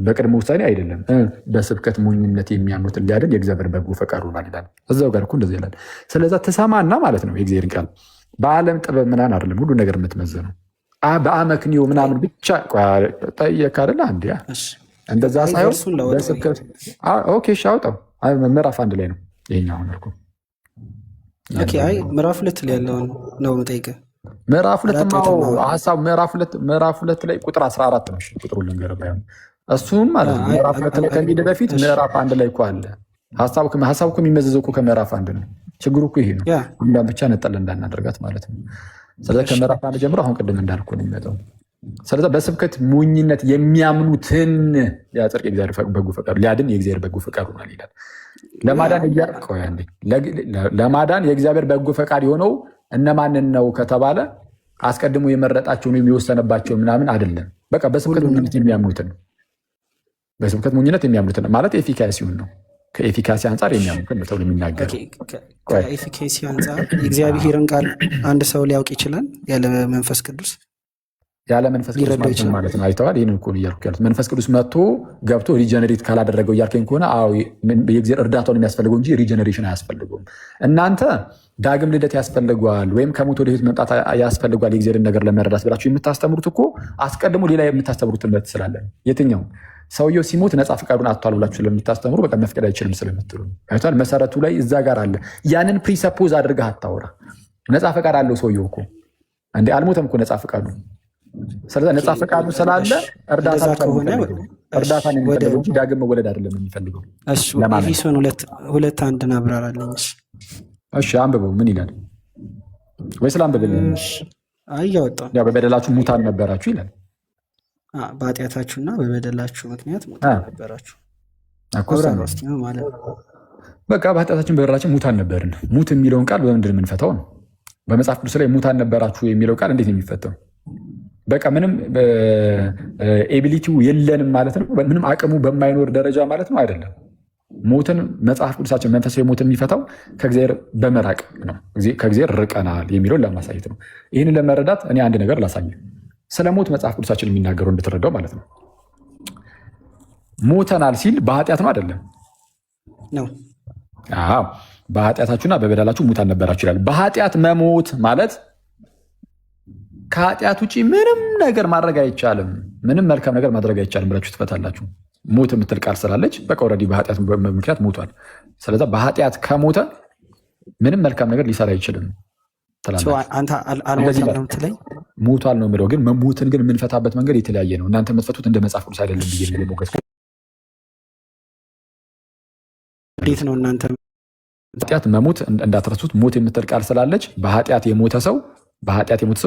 በቅድመ ውሳኔ አይደለም። በስብከት ሞኝነት የሚያምኑትን ሊያድን የእግዚአብሔር በጎ ፈቃዱ ሆኗል ይላል። እዛው ጋር እኮ እንደዚህ ይላል። ስለዛ ትሰማና ማለት ነው የእግዚአብሔርን ቃል በዓለም ጥበብ ምናምን አይደለም ሁሉ ነገር የምትመዘነው በአመክንዮ ምናምን ብቻ ጠየቅ አይደለ? አንድ እንደዛ ሳይሆን በስብከት አውጣው። ምዕራፍ 1 ላይ ነው ይሄኛው አልኩ። ምዕራፍ 2 ላይ ያለውን ነው የምጠይቅህ። ምዕራፍ 2 ሀሳብ ምዕራፍ 2 ላይ ቁጥር 14 ነው። ቁጥሩ ልንገርህ ባይሆን እሱም ማለት ነው ምዕራፍ 2 ላይ ከሚሄድ በፊት ምዕራፍ 1 ላይ እኮ አለ ሀሳቡ እኮ የሚመዘዘው እኮ ከምዕራፍ 1 ነው። ችግሩ እኮ ይሄ ነው። ሁላም ብቻ ነጠል እንዳናደርጋት ማለት ነው። ስለዚህ ከምዕራፍ 1 ጀምሮ አሁን ቅድም እንዳልኩ ነው የሚመጣው። ስለዚህ በስብከት ሞኝነት የሚያምኑትን ያጸድቅ የእግዚአብሔር በጎ ፈቃዱ ሊያድን የእግዚአብሔር በጎ ፈቃዱ ነው ይላል። ለማዳን የእግዚአብሔር በጎ ፈቃድ የሆነው እነማንን ነው ከተባለ አስቀድሞ የመረጣቸውን የሚወሰነባቸው ምናምን አይደለም። በቃ በስብከት ሞኝነት የሚያምኑትን ነው። በስብከት ሞኝነት የሚያምኑትን ማለት ኤፊካሲውን ነው። ከኤፊካሲ አንጻር የሚያምኑትን ነው ተብሎ የሚናገር። ከኤፊካሲ አንጻር የእግዚአብሔርን ቃል አንድ ሰው ሊያውቅ ይችላል ያለ መንፈስ ቅዱስ? ያለ መንፈስ ቅዱስ ማለት ነው። አይተዋል። ይህን እኮ እያልኩ ያሉት መንፈስ ቅዱስ መጥቶ ገብቶ ሪጀነሬት ካላደረገው እያልከኝ ከሆነ የእግዚአብሔር እርዳታውን የሚያስፈልገው እንጂ ሪጀነሬሽን አያስፈልገውም። እናንተ ዳግም ልደት ያስፈልገዋል ወይም ከሞት ወደ ሕይወት መምጣት ያስፈልጓል የእግዚአብሔርን ነገር ለመረዳት ብላችሁ የምታስተምሩት እኮ አስቀድሞ ሌላ የምታስተምሩት እምነት ስላለን የትኛው ሰውየው ሲሞት ነፃ ፈቃዱን አጥቷል ብላችሁ ስለምታስተምሩ በቃ መፍቀድ አይችልም ስለምትሉ አይቷል። መሰረቱ ላይ እዛ ጋር አለ። ያንን ፕሪሰፖዝ አድርገህ አታውራ። ነፃ ፈቃድ አለው ሰውየው እኮ እንዴ አልሞተም እኮ ነፃ ፈቃዱ። ስለዚህ ነፃ ፈቃዱ ስላለ እርዳታ ነው የሚፈልገው እንጂ ዳግም መወለድ አይደለም የሚፈልገው። ኤፌሶን 2:1 አብራራለኝ። እሺ አንብበው። ምን ይላል? ወይስ ላንብብልህ? ያው በበደላችሁ ሙታን ነበራችሁ ይላል። በኃጢአታችሁና በበደላችሁ ምክንያት ሙታን ነበራችሁ ማለት ነው። በቃ በኃጢአታችን በበደላችን ሙታን ነበርን። ሙት የሚለውን ቃል በምንድን የምንፈታው ነው? በመጽሐፍ ቅዱስ ላይ ሙታን ነበራችሁ የሚለው ቃል እንዴት ነው የሚፈታው? በቃ ምንም ኤቢሊቲው የለንም ማለት ነው። ምንም አቅሙ በማይኖር ደረጃ ማለት ነው አይደለም። ሞትን መጽሐፍ ቅዱሳችን መንፈሳዊ ሞትን የሚፈታው ከእግዚአብሔር በመራቅ ነው። ከእግዚአብሔር ርቀናል የሚለውን ለማሳየት ነው። ይህንን ለመረዳት እኔ አንድ ነገር ላሳየ። ስለ ሞት መጽሐፍ ቅዱሳችን የሚናገረው እንድትረዳው ማለት ነው። ሞተናል ሲል በኃጢአት ነው አይደለም ነው? አዎ በኃጢአታችሁና በበደላችሁ ሙታን ነበራችሁ ይላል። በኃጢአት መሞት ማለት ከኃጢአት ውጭ ምንም ነገር ማድረግ አይቻልም፣ ምንም መልካም ነገር ማድረግ አይቻልም ብላችሁ ትፈታላችሁ። ሞት የምትል ቃል ስላለች በቃ ኦልሬዲ በኃጢአት ምክንያት ሞቷል። ስለዚህ በኃጢአት ከሞተ ምንም መልካም ነገር ሊሰራ አይችልም ሞቷል ነው የምለው። ግን መሞትን ግን የምንፈታበት መንገድ የተለያየ ነው። እናንተ የምትፈቱት እንደ መጽሐፍ ቅዱስ አይደለም ብዬ ሞገስ እንዴት ነው እናንተ ኃጢአት መሞት እንዳትረሱት። ሞት የምትል ቃል ስላለች በኃጢአት የሞተ ሰው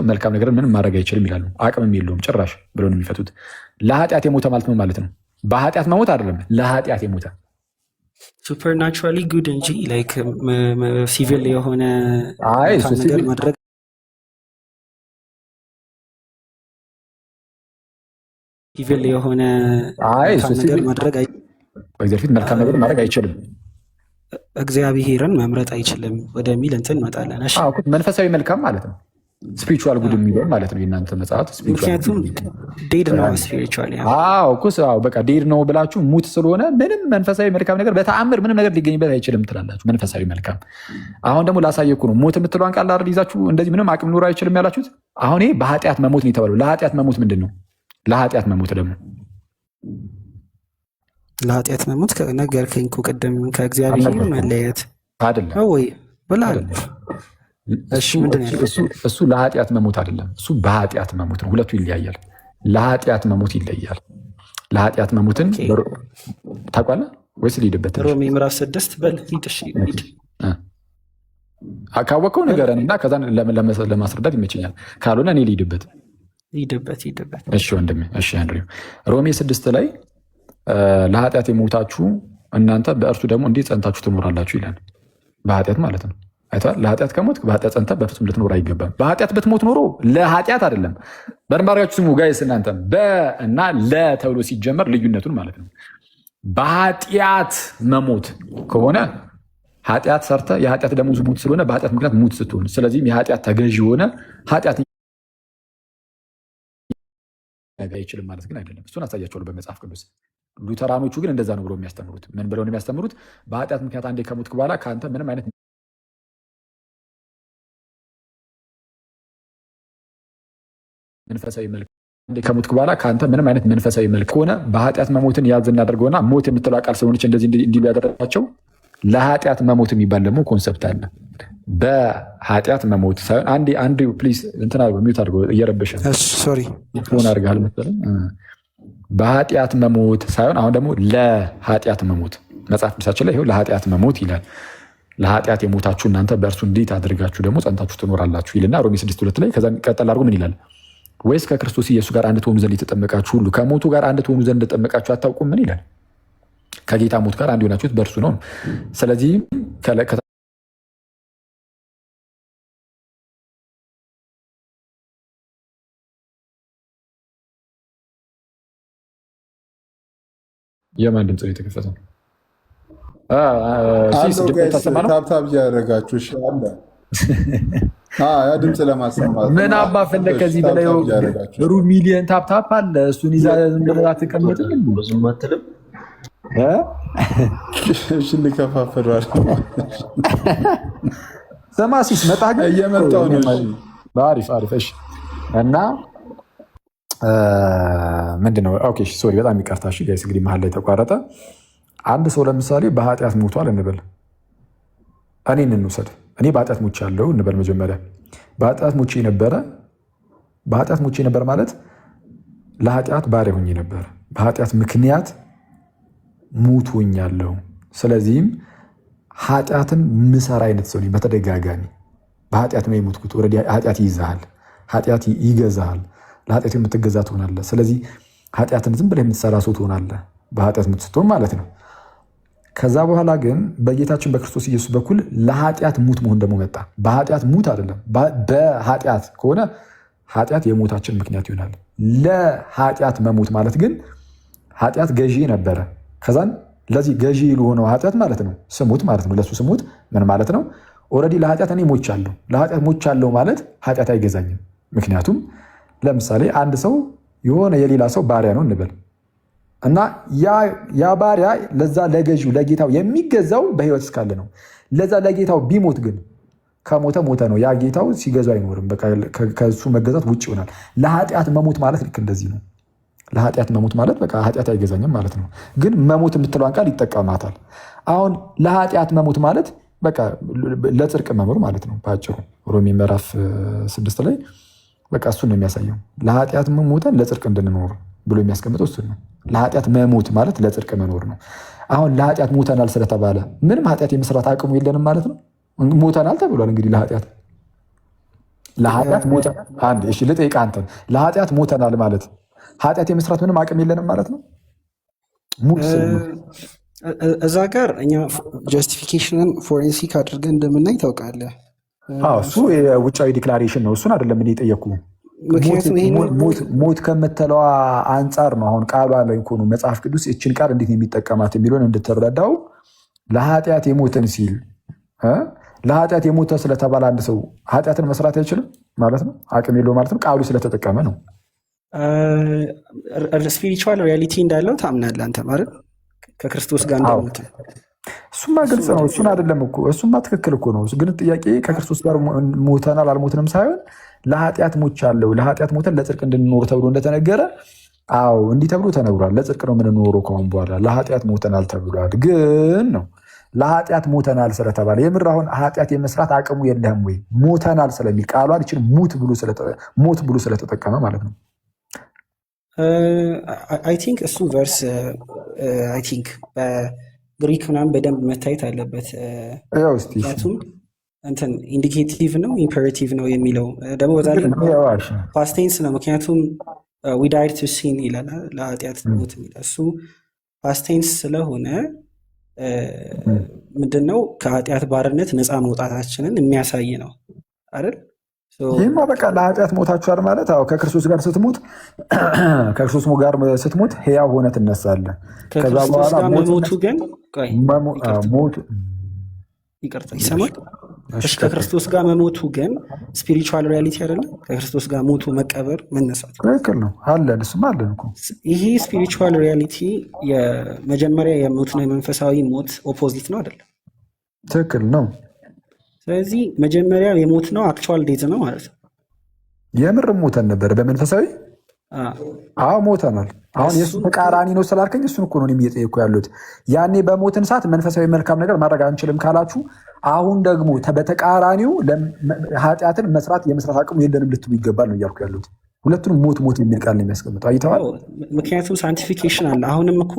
መልካም ነገር ምንም ማድረግ አይችልም ይላሉ። አቅምም የለውም ጭራሽ ብለው ነው የሚፈቱት። ለኃጢአት የሞተ ማለት ነው ማለት ነው። በኃጢአት መሞት አይደለም፣ ለኃጢአት የሞተ ሱፐርናቹራሊ ጉድ እንጂ ላይክ ሲቪል የሆነ ነገር ማድረግ ሲቪል የሆነ ነገር ማድረግ በእግዚአብሔር ፊት መልካም ነገር ማድረግ አይችልም። እግዚአብሔርን መምረጥ አይችልም ወደሚል እንትን እንመጣለን። መንፈሳዊ መልካም ማለት ነው። ስፒሪቹዋል ጉድ የሚለው ማለት ነው የእናንተ መጽሐፍ። ምክንያቱም ዴድ ነው ስፒሪቹዋል። በቃ ዴድ ነው ብላችሁ ሙት ስለሆነ ምንም መንፈሳዊ መልካም ነገር በተአምር ምንም ነገር ሊገኝበት አይችልም ትላላችሁ። መንፈሳዊ መልካም አሁን ደግሞ ላሳየኩ ነው። ሞት የምትለዋን ቃል አይደል ይዛችሁ እንደዚህ ምንም አቅም ሊኖር አይችልም ያላችሁት። አሁን ይሄ በኃጢአት መሞት ነው የተባለው። ለኃጢአት መሞት ምንድን ነው? ለኃጢአት መሞት ደግሞ ለኃጢአት መሞት ነገርከኝ እኮ ቅድም ከእግዚአብሔር መለየት አይደለም ወይ ብለሃል። እሱ ለኃጢአት መሞት አይደለም፣ እሱ በኃጢአት መሞት ነው። ሁለቱ ይለያያል። ለኃጢአት መሞት ይለያል። ለኃጢአት መሞትን ታውቃለህ ወይስ ልሂድበት? ሮሜ ምዕራፍ 6 በል ሂድ። እሺ ሂድ። ካወቀው ንገረን እና ከዛ ለማስረዳት ይመቸኛል። ካልሆነ እኔ ልሂድበት። ሂድበት። እሺ ወንድሜ። እሺ አንድሬው ሮሜ 6 ላይ ለኃጢአት የሞታችሁ እናንተ በእርሱ ደግሞ እንዴት ጸንታችሁ ትኖራላችሁ ይላል። በኃጢአት ማለት ነው። አይተዋል። ለኃጢአት ከሞት በኃጢአት ጸንተህ በፍጹም ልትኖር አይገባም። በኃጢአት ብትሞት ኖሮ ለኃጢአት አይደለም። በደንባሪያችሁ ስሙ ጋይስ፣ እናንተ በእና ለ ተብሎ ሲጀመር ልዩነቱን ማለት ነው። በኃጢአት መሞት ከሆነ ኃጢአት ሰርተ የኃጢአት ደሞዝ ሞት ስለሆነ በኃጢአት ምክንያት ሙት ስትሆን፣ ስለዚህም የኃጢአት ተገዥ የሆነ ኃጢአት አይችልም ማለት ግን አይደለም። እሱን አሳያቸዋለሁ በመጽሐፍ ቅዱስ። ሉተራኖቹ ግን እንደዛ ነው ብሎ የሚያስተምሩት። ምን ብለው ነው የሚያስተምሩት? በኃጢአት ምክንያት አንዴ ከሞትክ በኋላ ከአንተ ምንም አይነት መንፈሳዊ መልክ ከሞትክ በኋላ ከአንተ ምንም አይነት መንፈሳዊ መልክ ከሆነ በኃጢአት መሞትን ያዝ እናደርገውና ሞት የምትለው ቃል ስለሆነች እንደዚህ እንዲሉ ያደረጋቸው። ለኃጢአት መሞት የሚባል ደግሞ ኮንሰፕት አለ። በኃጢአት መሞት ሳይሆን አንድ ፕሊዝ እንትን አድርጎ ሚዩት አድርጎ እየረበሸ ሶሪ ሆን አድርገሃል መሰለኝ። በኃጢአት መሞት ሳይሆን አሁን ደግሞ ለኃጢአት መሞት መጽሐፍ ቅዱሳችን ላይ ይኸው ለኃጢአት መሞት ይላል። ለኃጢአት የሞታችሁ እናንተ በእርሱ እንዴት አድርጋችሁ ደግሞ ጸንታችሁ ትኖራላችሁ ይልና ሮሜ 6:2 ላይ ከዛ ቀጠል አድርጎ ምን ይላል? ወይስ ከክርስቶስ ኢየሱስ ጋር አንድ ትሆኑ ዘንድ የተጠመቃችሁ ሁሉ ከሞቱ ጋር አንድ ትሆኑ ዘንድ እንደተጠመቃችሁ አታውቁም? ምን ይላል? ከጌታ ሞት ጋር አንድ የሆናችሁት በእርሱ ነው። ስለዚህ የማን ድምፅ ነው የተከፈተው? ታብታብ እያደረጋችሁ ያ ድምፅ ለማሰማት ምን አባ ፈለግ? ከዚህ በላይ ሩብ ሚሊዮን ታፕታፕ አለ። እሱን ይዛ ዝም ብለህ አትቀመጥም? ብዙም አትልም? እሺ እንከፋፈለዋል። ሰማሲስ መጣ ግን እየመጣሁ ነው። አሪፍ አሪፍ። እሺ እና ምንድነው? ኦኬ ሶሪ፣ በጣም ይቅርታ። እሺ ጋይስ እንግዲህ መሀል ላይ ተቋረጠ። አንድ ሰው ለምሳሌ በኃጢአት ሞቷል እንበል። እኔን እንውሰድ። እኔ በኃጢአት ሞቼ ያለው እንበል። መጀመሪያ በኃጢአት ሞቼ ነበር ማለት ለኃጢአት ባሪያ ሆኜ ነበር። በኃጢአት ምክንያት ሙት ሆኛለሁ። ስለዚህም ኃጢአትን ምሰራ አይነት ሰው ነኝ። በተደጋጋሚ በኃጢአት ነው የሞትኩት። ኦልሬዲ ኃጢአት ይይዝሃል፣ ኃጢአት ይገዛሃል። ለኃጢአት የምትገዛ ትሆናለህ። ስለዚህ ኃጢአትን ዝም ብለህ የምትሰራ ሰው ትሆናለህ፣ በኃጢአት የምትስትሆን ማለት ነው። ከዛ በኋላ ግን በጌታችን በክርስቶስ ኢየሱስ በኩል ለኃጢአት ሙት መሆን ደግሞ መጣ። በኃጢአት ሙት አይደለም፣ በኃጢአት ከሆነ ኃጢአት የሞታችን ምክንያት ይሆናል። ለኃጢአት መሞት ማለት ግን ኃጢአት ገዢ ነበረ። ከዛን ለዚህ ገዢ ለሆነው ኃጢአት ማለት ነው ስሙት ማለት ነው። ለሱ ስሙት ምን ማለት ነው? ኦልሬዲ ለኃጢአት እኔ ሞቻለሁ። ለኃጢአት ሞቻለሁ ማለት ኃጢአት አይገዛኝም። ምክንያቱም ለምሳሌ አንድ ሰው የሆነ የሌላ ሰው ባሪያ ነው እንበል እና ያ ባሪያ ለዛ ለገዢው ለጌታው የሚገዛው በህይወት እስካለ ነው። ለዛ ለጌታው ቢሞት ግን ከሞተ ሞተ ነው። ያ ጌታው ሲገዛው አይኖርም። በቃ ከሱ መገዛት ውጭ ይሆናል። ለኃጢአት መሞት ማለት ልክ እንደዚህ ነው። ለኃጢአት መሞት ማለት በቃ ኃጢአት አይገዛኝም ማለት ነው። ግን መሞት የምትለዋን ቃል ይጠቀማታል። አሁን ለኃጢአት መሞት ማለት በቃ ለጽድቅ መኖር ማለት ነው በአጭሩ። ሮሜ ምዕራፍ 6 ላይ በቃ እሱን ነው የሚያሳየው። ለኃጢአት ሞተን ለጽድቅ እንድንኖር ብሎ የሚያስቀምጠው እሱን ነው። ለኃጢአት መሞት ማለት ለጽድቅ መኖር ነው። አሁን ለኃጢአት ሞተናል ስለተባለ ምንም ኃጢአት የመስራት አቅሙ የለንም ማለት ነው። ሞተናል ተብሏል። እንግዲህ ለኃጢአት ሞተናል። አንድ እሺ ልጠይቅህ አንተን፣ ለኃጢአት ሞተናል ማለት ኃጢአት የመስራት ምንም አቅም የለንም ማለት ነው። እዛ ጋር እኛ ጀስቲፊኬሽንን ፎሬንሲክ አድርገን እንደምናይ ታውቃለህ። እሱ የውጫዊ ዲክላሬሽን ነው። እሱን አይደለም እኔ የጠየኩህ። ሞት ከምትለዋ አንጻር ነው። አሁን ቃሏ ላይ እኮ ነው መጽሐፍ ቅዱስ እችን ቃል እንዴት ነው የሚጠቀማት የሚለውን እንድትረዳው። ለኃጢአት የሞትን ሲል ለኃጢአት የሞተ ስለተባለ አንድ ሰው ኃጢአትን መስራት አይችልም ማለት ነው፣ አቅም የለው ማለት ነው። ቃሉ ስለተጠቀመ ነው። ስፒሪቹዋል ሪያሊቲ እንዳለው ታምናለህ አንተ ማለት ከክርስቶስ ጋር እንደሞተ። እሱማ ግልጽ ነው። እሱን አይደለም እኮ እሱማ ትክክል እኮ ነው። ግን ጥያቄ ከክርስቶስ ጋር ሞተናል አልሞትንም ሳይሆን ለኃጢአት ሞቻለሁ፣ ለኃጢአት ሞተን ለጽድቅ እንድንኖር ተብሎ እንደተነገረ፣ አዎ እንዲህ ተብሎ ተነግሯል። ለጽድቅ ነው የምንኖረው ከአሁን በኋላ። ለኃጢአት ሞተናል ተብሏል። ግን ነው ለኃጢአት ሞተናል ስለተባለ የምር አሁን ኃጢአት የመስራት አቅሙ የለህም ወይ? ሞተናል ስለሚል ቃሏን ይችን ሞት ብሎ ስለተጠቀመ ማለት ነው። አይ ቲንክ እሱ ቨርስ አይ ቲንክ ግሪክ ምናምን በደንብ መታየት አለበት። ምክንያቱም እንትን ኢንዲኬቲቭ ነው ኢምፐሬቲቭ ነው የሚለው ደግሞ በዛ ላይ ፓስቴንስ ነው። ምክንያቱም ዊ ዳይድ ቱ ሲን ይላል ለኃጢአት ሞት የሚለው እሱ ፓስቴንስ ስለሆነ ምንድነው ከኃጢአት ባርነት ነፃ መውጣታችንን የሚያሳይ ነው አይደል? ይህማ በቃ ለኃጢአት ሞታችኋል ማለት ከክርስቶስ ጋር ስትሞት ከክርስቶስ ጋር ስትሞት ሕያው ሆነ ትነሳለህ። ከዛ በኋላ መሞቱ ግን ይቅርታ ይሰማል። ከክርስቶስ ጋር መሞቱ ግን ስፒሪቹዋል ሪያሊቲ አይደለም። ከክርስቶስ ጋር ሞቱ መቀበር መነሳት ትክክል ነው አለን። እሱማ አለን እኮ ይሄ ስፒሪቹዋል ሪያሊቲ የመጀመሪያ የሞትና የመንፈሳዊ ሞት ኦፖዚት ነው አይደለም? ትክክል ነው። ስለዚህ መጀመሪያ የሞት ነው አክቹዋል ዴዝ ነው ማለት ነው። የምር ሞተን ነበር በመንፈሳዊ ሞተናል። አሁን የእሱ ተቃራኒ ነው ስላልከኝ እሱን እኮ ነው እየጠየኩ ያሉት። ያኔ በሞትን ሰዓት መንፈሳዊ መልካም ነገር ማድረግ አንችልም ካላችሁ፣ አሁን ደግሞ በተቃራኒው ኃጢአትን የመስራት አቅሙ የለንም ልትሉ ይገባል ነው እያልኩ ያሉት። ሁለቱንም ሞት የሚል ቃል ነው የሚያስቀምጠው። አይተዋል። ምክንያቱም ሳንቲፊኬሽን አለ። አሁንም እኮ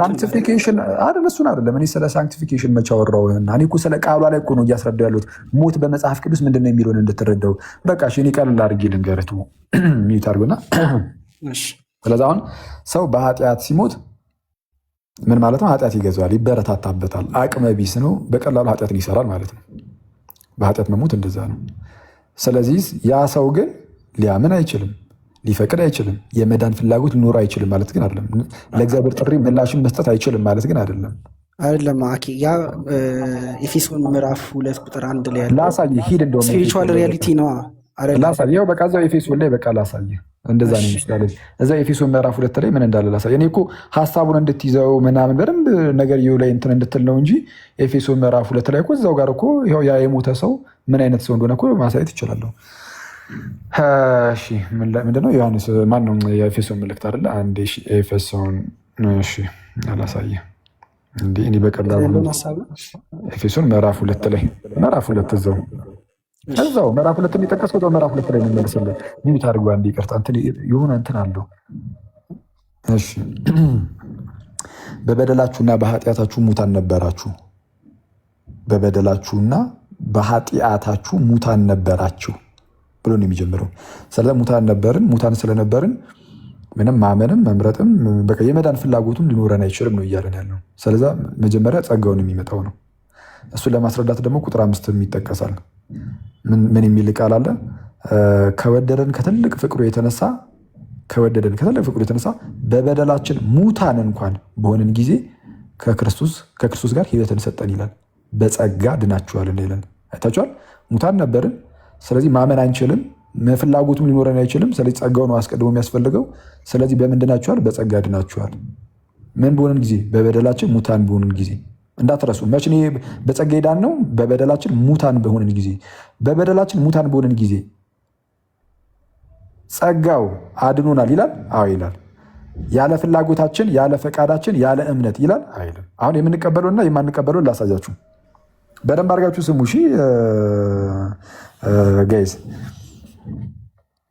ሳንቲፊኬሽን አይደል? እሱን አይደለም እኔ ስለ ሳንቲፊኬሽን መቼ አወራሁና? እኔ እኮ ስለ ቃሏ ላይ እኮ ነው እያስረዳሁ ያሉት። ሞት በመጽሐፍ ቅዱስ ምንድን ነው የሚለውን እንድትረዳው። በቃ እኔ ቀልል አድርጌ ልንገርህ ሚዩት አድርጎና። ስለዚህ አሁን ሰው በኃጢአት ሲሞት ምን ማለት ነው? ኃጢአት ይገዛዋል፣ ይበረታታበታል፣ አቅመ ቢስ ነው፣ በቀላሉ ኃጢአትን ይሰራል ማለት ነው። በኃጢአት መሞት እንደዛ ነው። ስለዚህ ያ ሰው ግን ሊያምን አይችልም፣ ሊፈቅድ አይችልም፣ የመዳን ፍላጎት ሊኖር አይችልም ማለት ግን አይደለም። ለእግዚአብሔር ጥሪ ምላሽን መስጠት አይችልም ማለት ግን አይደለም። ያ ኤፌሶን ምዕራፍ 2 ቁጥር 1 ላይ ያለው ላሳየህ፣ ሂድ እንደውም ስፒሪቹዋል ሪያሊቲ ነው ላሳየው። በቃ እዛው ኤፌሶን ላይ በቃ ላሳየህ፣ እንደዛ ነው ይመስላል። እዛ ኤፌሶን ምዕራፍ 2 ላይ ምን እንዳለ ላሳየህ። እኔ እኮ ሀሳቡን እንድትይዘው ምናምን በደንብ ነገር ይኸው ላይ እንትን እንድትል ነው እንጂ ኤፌሶን ምዕራፍ 2 ላይ እኮ እዛው ጋር እኮ ይኸው ያ የሞተ ሰው ምን አይነት ሰው እንደሆነ እኮ ማሳየት ይችላለሁ። እሺ ምንድነው? ዮሐንስ ማነው? የኤፌሶን መልእክት አይደለ? አንዴ ኤፌሶን አላሳየህ እንዴ? እኔ በቀላሉ ኤፌሶን ምዕራፍ 2 ላይ ምዕራፍ 2 እዛው ምዕራፍ 2 የሚጠቀሰው ምዕራፍ 2 ላይ እንመልስልን። ሚዩት አድርጎ አንዴ ይቅርታ፣ እንትን የሆነ እንትን አለው። እሺ በበደላችሁና በኃጢአታችሁ ሙታን ነበራችሁ። በበደላችሁና በኃጢአታችሁ ሙታን ነበራችሁ ብሎ ነው የሚጀምረው። ስለዚህ ሙታን ስለነበርን ምንም ማመንም መምረጥም በቃ የመዳን ፍላጎቱም ሊኖረን አይችልም ነው እያለን ያለው። ስለዚህ መጀመሪያ ጸጋውን የሚመጣው ነው። እሱን ለማስረዳት ደግሞ ቁጥር 5 ይጠቀሳል። ምን የሚል ቃል አለ? ከወደደን ከትልቅ ፍቅሩ የተነሳ በበደላችን ሙታን እንኳን በሆንን ጊዜ ከክርስቶስ ጋር ሕይወትን ሰጠን ይላል። በጸጋ ድናችኋልና ይላል። አይታችኋል። ሙታን ነበርን። ስለዚህ ማመን አንችልም፣ ፍላጎቱም ሊኖረን አይችልም። ስለዚህ ጸጋው ነው አስቀድሞ የሚያስፈልገው። ስለዚህ በምን ድናችኋል? በጸጋ ድናችኋል። ምን በሆንን ጊዜ? በበደላችን ሙታን በሆንን ጊዜ። እንዳትረሱ። መቼ በጸጋ ዳን ነው? በበደላችን ሙታን በሆንን ጊዜ። በበደላችን ሙታን በሆንን ጊዜ ጸጋው አድኖናል ይላል። አዎ ይላል። ያለ ፍላጎታችን፣ ያለ ፈቃዳችን፣ ያለ እምነት ይላል አይልም። አሁን የምንቀበለውና የማንቀበለውን ላሳያችሁ። በደንብ አድርጋችሁ ስሙ እሺ ጋይዝ።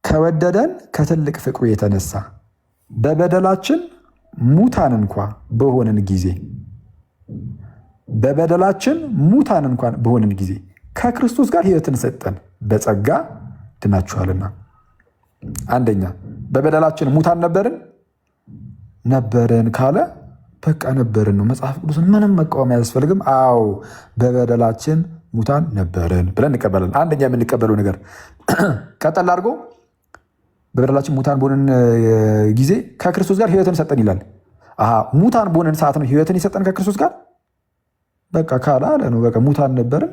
ከወደደን ከትልቅ ፍቅሩ የተነሳ በበደላችን ሙታን እንኳ በሆንን ጊዜ ከክርስቶስ ጋር ሕይወትን ሰጠን፣ በጸጋ ድናችኋልና። አንደኛ በበደላችን ሙታን ነበርን ካለ በቃ ነበርን ነው። መጽሐፍ ቅዱስን ምንም መቃወም አያስፈልግም። አዎ በበደላችን ሙታን ነበርን ብለን እንቀበላለን። አንደኛ የምንቀበለው ነገር ቀጠል አድርጎ በበደላችን ሙታን በሆንን ጊዜ ከክርስቶስ ጋር ሕይወትን ሰጠን ይላል። ሙታን በሆንን ሰዓት ነው ሕይወትን የሰጠን ከክርስቶስ ጋር በቃ ካለ አለ ነው። በቃ ሙታን ነበርን፣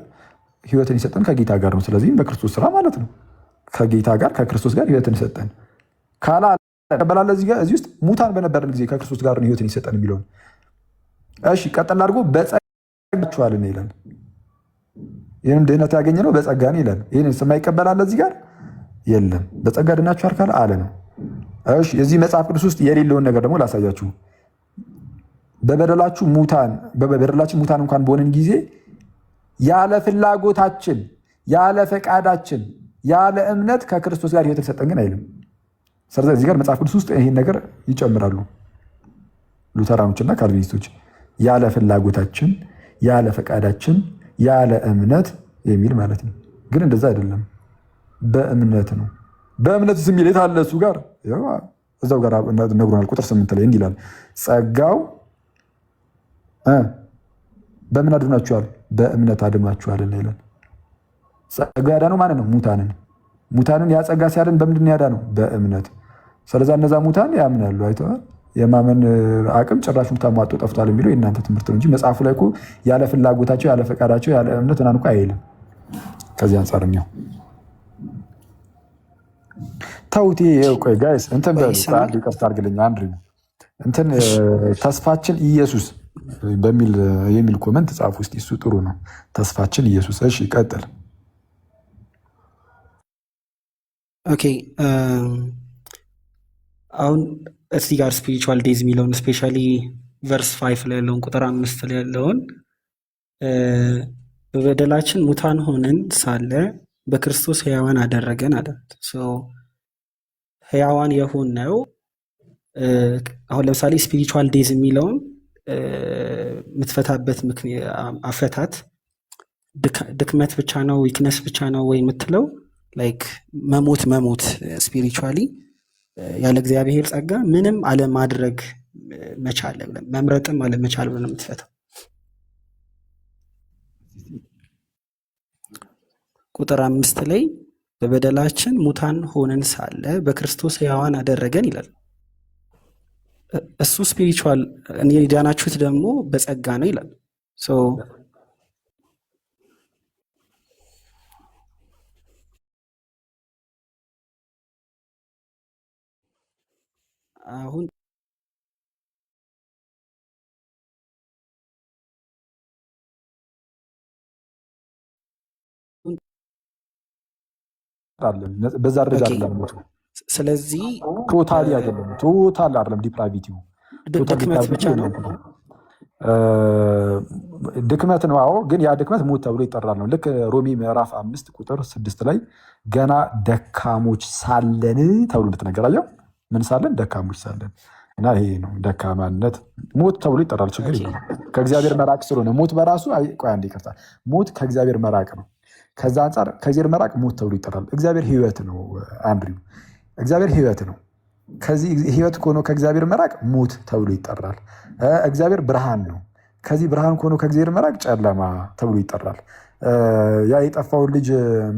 ሕይወትን የሰጠን ከጌታ ጋር ነው። ስለዚህም በክርስቶስ ስራ ማለት ነው። ከጌታ ጋር ከክርስቶስ ጋር ሕይወትን ሰጠን ካለ ቀበላለ። እዚህ ውስጥ ሙታን በነበረን ጊዜ ከክርስቶስ ጋር ነው ሕይወትን የሰጠን የሚለውን። እሺ ቀጠል አድርጎ በጸጋችኋልና ይላል። ይህንም ድህነት ያገኘነው በጸጋ ነው ይላል። ይህን የማይቀበላለ እዚህ ጋር የለም። በጸጋ ድናችኋል ካለ አለ ነው። እሺ የዚህ መጽሐፍ ቅዱስ ውስጥ የሌለውን ነገር ደግሞ ላሳያችሁ። በበደላችን ሙታን እንኳን በሆንን ጊዜ ያለ ፍላጎታችን፣ ያለ ፈቃዳችን፣ ያለ እምነት ከክርስቶስ ጋር ሕይወትን ሰጠን ግን አይልም። ስለዚህ እዚህ ጋር መጽሐፍ ቅዱስ ውስጥ ይህን ነገር ይጨምራሉ ሉተራኖችና ካልቪኒስቶች። ያለ ፍላጎታችን፣ ያለ ፈቃዳችን፣ ያለ እምነት የሚል ማለት ነው። ግን እንደዛ አይደለም፣ በእምነት ነው። በእምነት የሚል የት አለ? እሱ ጋር እዛው ጋር ነግሮናል። ቁጥር 8 ላይ እንዲህ ይላል፣ ጸጋው በምን አድናችኋል? በእምነት አድናችኋል ይላል። ጸጋ ያዳነው ማለት ነው ሙታንን ያ ጸጋ ሲያድን በምንድን ያዳነው? በእምነት። ስለዛ እነዛ ሙታን ያምናሉ። አይተዋል። የማመን አቅም ጭራሹን ተሟጦ ጠፍቷል የሚለው የእናንተ ትምህርት ነው እንጂ መጽሐፉ ላይ እኮ ያለ ፍላጎታቸው፣ ያለ ፈቃዳቸው፣ ያለ እምነት ምናምን እኮ አይልም። ከዚህ አንጻር ነው ተውት። ቆይ ጋይስ እንትን በሉ ይቅርታ አድርግልኝ። አንድ እንትን ተስፋችን ኢየሱስ የሚል ኮመንት ጻፉ ውስጥ እሱ ጥሩ ነው። ተስፋችን ኢየሱስ። እሺ ቀጥል። ኦኬ አሁን እዚህ ጋር ስፒሪቹዋል ዴዝ የሚለውን ስፔሻሊ ቨርስ 5 ላይ ያለውን ቁጥር 5 ላይ ያለውን በበደላችን ሙታን ሆነን ሳለ በክርስቶስ ሕያዋን አደረገን አለ። ሕያዋን የሆነው አሁን ለምሳሌ ስፒሪቹዋል ዴዝ የሚለውን የምትፈታበት አፈታት ድክመት ብቻ ነው ዊክነስ ብቻ ነው ወይ የምትለው ላይክ መሞት ስፒሪቹዋሊ ያለ እግዚአብሔር ጸጋ ምንም አለማድረግ መቻል ብለን መምረጥም አለመቻል ብለን የምትፈታው። ቁጥር 5 ላይ በበደላችን ሙታን ሆነን ሳለ በክርስቶስ ሕያዋን አደረገን ይላል። እሱ ስፒሪቹዋል የዳናችሁት ደግሞ በጸጋ ነው ይላል። አሁን በዛ ደረጃ አይደለም ሞቱ። ስለዚህ ቶታሊ አይደለም፣ ቶታል አይደለም። ዲፕራቪቲው ድክመት ብቻ ነው፣ ድክመት ነው። አዎ፣ ግን ያ ድክመት ሞት ተብሎ ይጠራል ነው። ልክ ሮሜ ምዕራፍ 5 ቁጥር 6 ላይ ገና ደካሞች ሳለን ተብሎ እንደተነገራየው ምን ሳለን? ደካሞች ሳለን። እና ይሄ ነው ደካማነት ሞት ተብሎ ይጠራል። ችግር የለም። ከእግዚአብሔር መራቅ ስለሆነ ሞት በራሱ ቆይ አንዴ ይቅርታ፣ ሞት ከእግዚአብሔር መራቅ ነው። ከዛ አንጻር ከእግዚአብሔር መራቅ ሞት ተብሎ ይጠራል። እግዚአብሔር ሕይወት ነው። አንድሪው እግዚአብሔር ሕይወት ነው። ከዚህ ሕይወት ከሆነ ከእግዚአብሔር መራቅ ሞት ተብሎ ይጠራል። እግዚአብሔር ብርሃን ነው። ከዚህ ብርሃን ከሆነ ከእግዚአብሔር መራቅ ጨለማ ተብሎ ይጠራል። ያ የጠፋውን ልጅ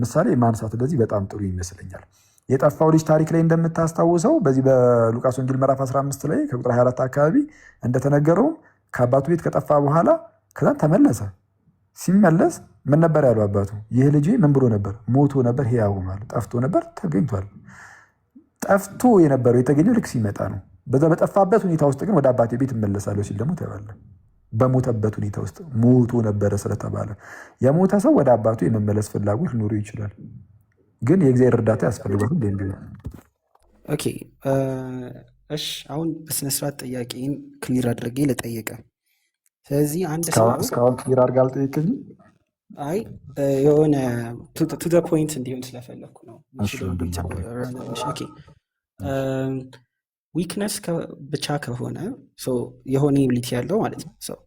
ምሳሌ ማንሳት እንደዚህ በጣም ጥሩ ይመስለኛል። የጠፋው ልጅ ታሪክ ላይ እንደምታስታውሰው በዚህ በሉቃስ ወንጌል ምዕራፍ 15 ላይ ከቁጥር 24 አካባቢ እንደተነገረው ከአባቱ ቤት ከጠፋ በኋላ ከዛ ተመለሰ። ሲመለስ ምን ነበር ያለው አባቱ? ይህ ልጅ ምን ብሎ ነበር? ሞቶ ነበር፣ ሕያው ሆኗል። ጠፍቶ ነበር፣ ተገኝቷል። ጠፍቶ የነበረው የተገኘው ልክ ሲመጣ ነው። በዛ በጠፋበት ሁኔታ ውስጥ ግን ወደ አባቴ ቤት እመለሳለሁ ሲል ደግሞ ተባለ። በሞተበት ሁኔታ ውስጥ ሞቶ ነበረ ስለተባለ የሞተ ሰው ወደ አባቱ የመመለስ ፍላጎት ሊኖረው ይችላል። ግን የእግዚአብሔር እርዳታ ያስፈልጋል። ኦኬ እሺ፣ አሁን በስነስርዓት ጥያቄን ክሊር አድርጌ ልጠይቀ። ስለዚህ አንድ ሰው እስካሁን ክሊር አድርጋ አልጠየቀኝ። አይ የሆነ ቱ ዘ ፖይንት እንዲሆን ስለፈለግኩ ነው። ዊክነስ ብቻ ከሆነ የሆነ ኤቢሊቲ ያለው ማለት ነው ሰው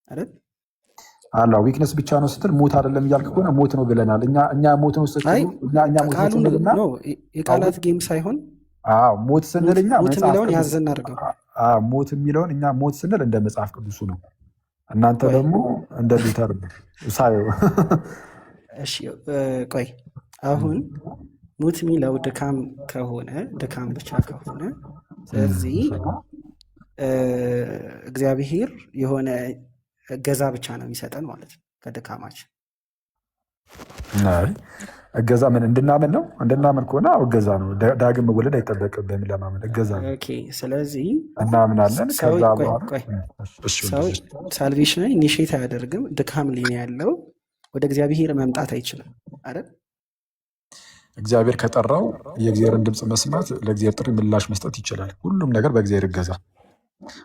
አይደል? አላ ዊክነስ ብቻ ነው ስትል ሞት አይደለም እያልክ ከሆነ ሞት ነው ብለናል። እኛ ሞት ነው ስንልና የቃላት ጌም ሳይሆን ሞት ስንል እኛ ሞት የሚለውን ያዘን አድርገው ሞት የሚለውን እኛ ሞት ስንል እንደ መጽሐፍ ቅዱሱ ነው። እናንተ ደግሞ እንደ ሉተር ሳየው። እሺ ቆይ አሁን ሞት የሚለው ድካም ከሆነ ድካም ብቻ ከሆነ ስለዚህ እግዚአብሔር የሆነ እገዛ ብቻ ነው የሚሰጠን ማለት ነው ከድካማችን። እገዛ ምን እንድናምን ነው? እንድናምን ከሆነ እገዛ ነው። ዳግም መወለድ አይጠበቅብህም ለማመን እገዛ ነው። ስለዚህ እናምናለን። ከዛ ሰው ሳልቬሽን ኢኒሼት አያደርግም። ድካም ላይ ያለው ወደ እግዚአብሔር መምጣት አይችልም አይደል? እግዚአብሔር ከጠራው የእግዚአብሔርን ድምፅ መስማት፣ ለእግዚአብሔር ጥሪ ምላሽ መስጠት ይችላል። ሁሉም ነገር በእግዚአብሔር እገዛ።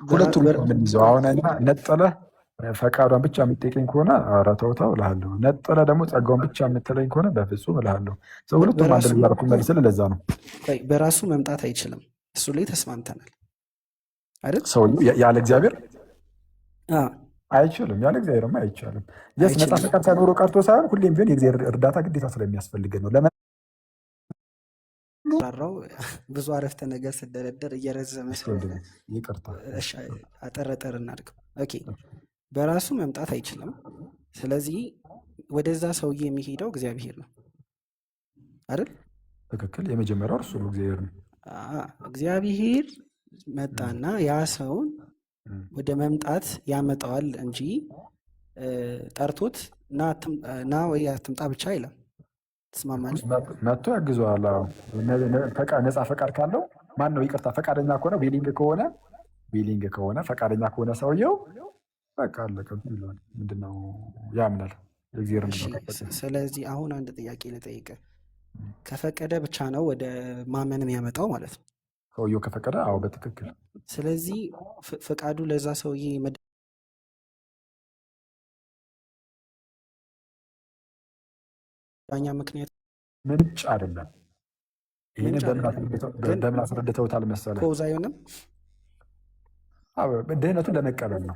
ሁለቱም የምንይዘው አሁን ነጠለህ ፈቃዷን ብቻ የምትጠይቀኝ ከሆነ ኧረ ተው ተው እልሃለሁ። ነጠለህ ደግሞ ጸጋውን ብቻ የምትለኝ ከሆነ በፍጹም እልሃለሁ። ሁለቱም አንድ ላርኩ መልስል። ለዛ ነው በራሱ መምጣት አይችልም። እሱ ላይ ተስማምተናል አይደል? ሰው ያለ እግዚአብሔር አይችልም። ያለ እግዚአብሔርማ አይቻልም። ነፃ አይችልም። ፈቃድ ሳይኖሮ ቀርቶ ሳይሆን ሁሌም ቢሆን የእግዚአብሔር እርዳታ ግዴታ ስለሚያስፈልገን ነው። ራራው ብዙ አረፍተ ነገር ስደረደር እየረዘመ ስለሆነ ይቅርታ፣ አጠረጠር እናድርገው። ኦኬ፣ በራሱ መምጣት አይችልም። ስለዚህ ወደዛ ሰውዬ የሚሄደው እግዚአብሔር ነው አይደል? ትክክል። የመጀመሪያው እርሱ ነው፣ እግዚአብሔር ነው። እግዚአብሔር መጣና ያ ሰውን ወደ መምጣት ያመጣዋል እንጂ ጠርቶት ና ወይ አትምጣ ብቻ አይለም። ትስማማለህ? መጥቶ ያግዘዋል። ነፃ ፈቃድ ካለው ማን ነው? ይቅርታ፣ ፈቃደኛ ከሆነ ዊሊንግ ከሆነ ፈቃደኛ ከሆነ ሰውየው በቃ አለቀ። ምንድነው ያምናል እግዚአብሔር። ስለዚህ አሁን አንድ ጥያቄ ልጠይቅህ። ከፈቀደ ብቻ ነው ወደ ማመን የሚያመጣው ማለት ነው? ሰውየው ከፈቀደ፣ አዎ በትክክል። ስለዚህ ፈቃዱ ለዛ ሰውዬ ዳኛ ምክንያት ምንጭ አይደለም። ይህን በምን አስረድተውታል መሰለህ? ኮዝ አይሆንም። ድህነቱን ለመቀበል ነው።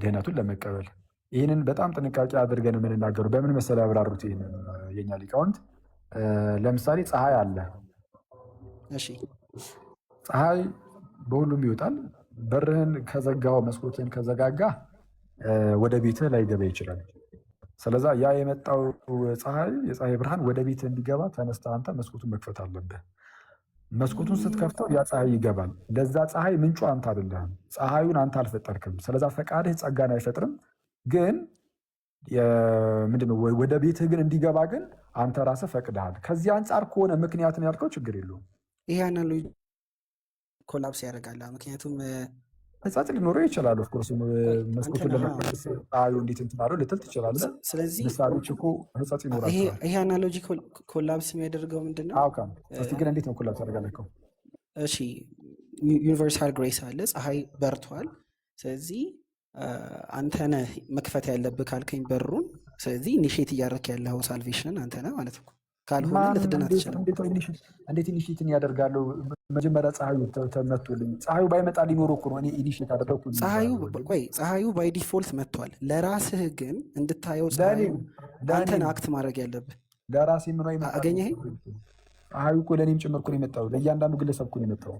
ድህነቱን ለመቀበል ይህንን በጣም ጥንቃቄ አድርገን የምንናገሩ በምን መሰለህ ያብራሩት ይህን የኛ ሊቃውንት። ለምሳሌ ፀሐይ አለ። እሺ፣ ፀሐይ በሁሉም ይወጣል። በርህን ከዘጋው መስኮትን ከዘጋጋ ወደ ቤትህ ላይገባ ይችላል። ስለዛ ያ የመጣው የፀሐይ ብርሃን ወደ ቤትህ እንዲገባ ተነስተህ አንተ መስኮቱን መክፈት አለብህ። መስኮቱን ስትከፍተው ያ ፀሐይ ይገባል። ለዛ ፀሐይ ምንጩ አንተ አይደለህም። ፀሐዩን አንተ አልፈጠርክም። ስለዛ ፈቃድህ ጸጋን አይፈጥርም። ግን ምንድነው ወደ ቤትህ ግን እንዲገባ ግን አንተ ራስህ ፈቅደሃል። ከዚህ አንጻር ከሆነ ምክንያትን ያልከው ችግር የለውም። ይሄ አናሎጂ ኮላፕስ ያደርጋል። ምክንያቱም ህጻጽ ሊኖረው ይችላል። ኦፍኮርስ መስኮቱን ለመክፈት ፀሐዩ እንዴት እንትን አለው ልትል ትችላለህ። ስለዚህ ምሳሌዎች እኮ ህጻጽ ይኖራቸዋል። ይሄ አናሎጂ ኮላፕስ የሚያደርገው ምንድን ነው? አውቃም። እስቲ ግን እንዴት ነው ኮላፕስ ያደርጋለከው? እሺ፣ ዩኒቨርሳል ግሬስ አለ። ፀሐይ በርቷል። ስለዚህ አንተ ነህ መክፈት ያለብህ ካልከኝ በሩን። ስለዚህ ኢኒሼት እያደረክ ያለው ሳልቬሽንን አንተ ነህ ማለት ነው። ካልሆነ ልትድን አትችልም። እንዴት ኢኒሼትን ያደርጋለሁ? መጀመሪያ ፀሐዩ ተመቶልኝ። ፀሐዩ ባይመጣ ሊኖረው እኮ ነው እኔ ኢኒሼት አደረኩ። ፀሐዩ ባይ ዲፎልት መጥቷል። ለራስህ ግን እንድታየው አንተን አክት ማድረግ ያለብህ ለራሴ ምን አገኘህ? ፀሐዩ እኮ ለእኔም ጭምር እኮ ነው የመጣው። ለእያንዳንዱ ግለሰብ እኮ ነው የመጣው።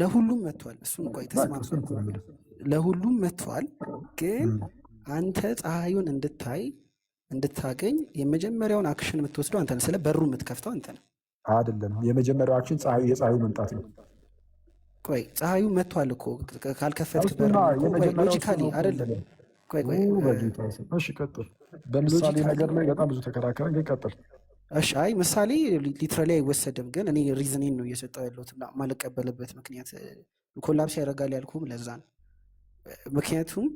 ለሁሉም መጥቷል። እሱን ቆይ ተስማማ። ለሁሉም መጥቷል። ግን አንተ ፀሐዩን እንድታገኝ የመጀመሪያውን አክሽን የምትወስደው አንተ ነህ። ስለ በሩ የምትከፍተው አንተ ነህ አይደለም። የመጀመሪያው አክሽን የፀሐዩ መምጣት ነው። ቆይ ፀሐዩ መጥቷል እኮ ካልከፈትክ በሩ ሎጂካሊ አይደለም። ቆይ እሺ፣ ቀጥል። በምሳሌ ነገር ላይ በጣም ብዙ ተከራከረን፣ ግን ቀጥል። እሺ፣ አይ ምሳሌ ሊትራሊ አይወሰድም፣ ግን እኔ ሪዝኔን ነው እየሰጠው ያለሁት እና ማልቀበልበት ምክንያት ኮላፕስ ያደርጋል ያልኩም ለዛ ነው። ምክንያቱም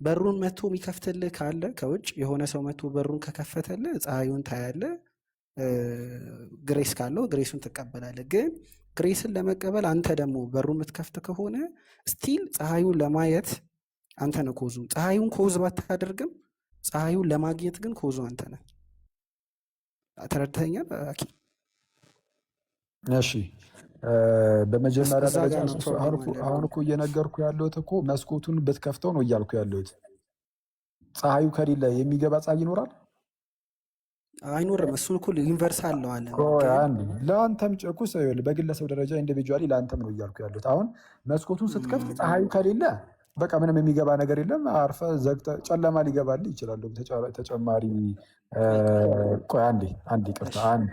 በሩን መቶ የሚከፍትልህ ካለ ከውጭ የሆነ ሰው መቶ በሩን ከከፈተልህ ፀሐዩን ታያለህ። ግሬስ ካለው ግሬሱን ትቀበላለህ። ግን ግሬስን ለመቀበል አንተ ደግሞ በሩን የምትከፍት ከሆነ ስቲል ፀሐዩን ለማየት አንተ ነህ ኮዙ። ፀሐዩን ኮዝ ባታደርግም ፀሐዩን ለማግኘት ግን ኮዙ አንተ ነህ። ተረድተኛል? እሺ፣ በመጀመሪያ ደረጃ አሁን እኮ እየነገርኩ ያለሁት እኮ መስኮቱን ብትከፍተው ነው እያልኩ ያለሁት። ፀሐዩ ከሌለ የሚገባ ፀሐይ ይኖራል? አይኖርም። እሱን እኮ ዩኒቨርሳል ነው አለ። ለአንተም ጨኩስ በግለሰብ ደረጃ ኢንዲቪጁዋሊ ለአንተም ነው እያልኩ ያለሁት። አሁን መስኮቱን ስትከፍት ፀሐዩ ከሌለ በቃ ምንም የሚገባ ነገር የለም። አርፈህ ዘግተህ ጨለማ ሊገባልህ ይችላል። ተጨማሪ ቆይ አንዴ ይቅርታ፣ አንዴ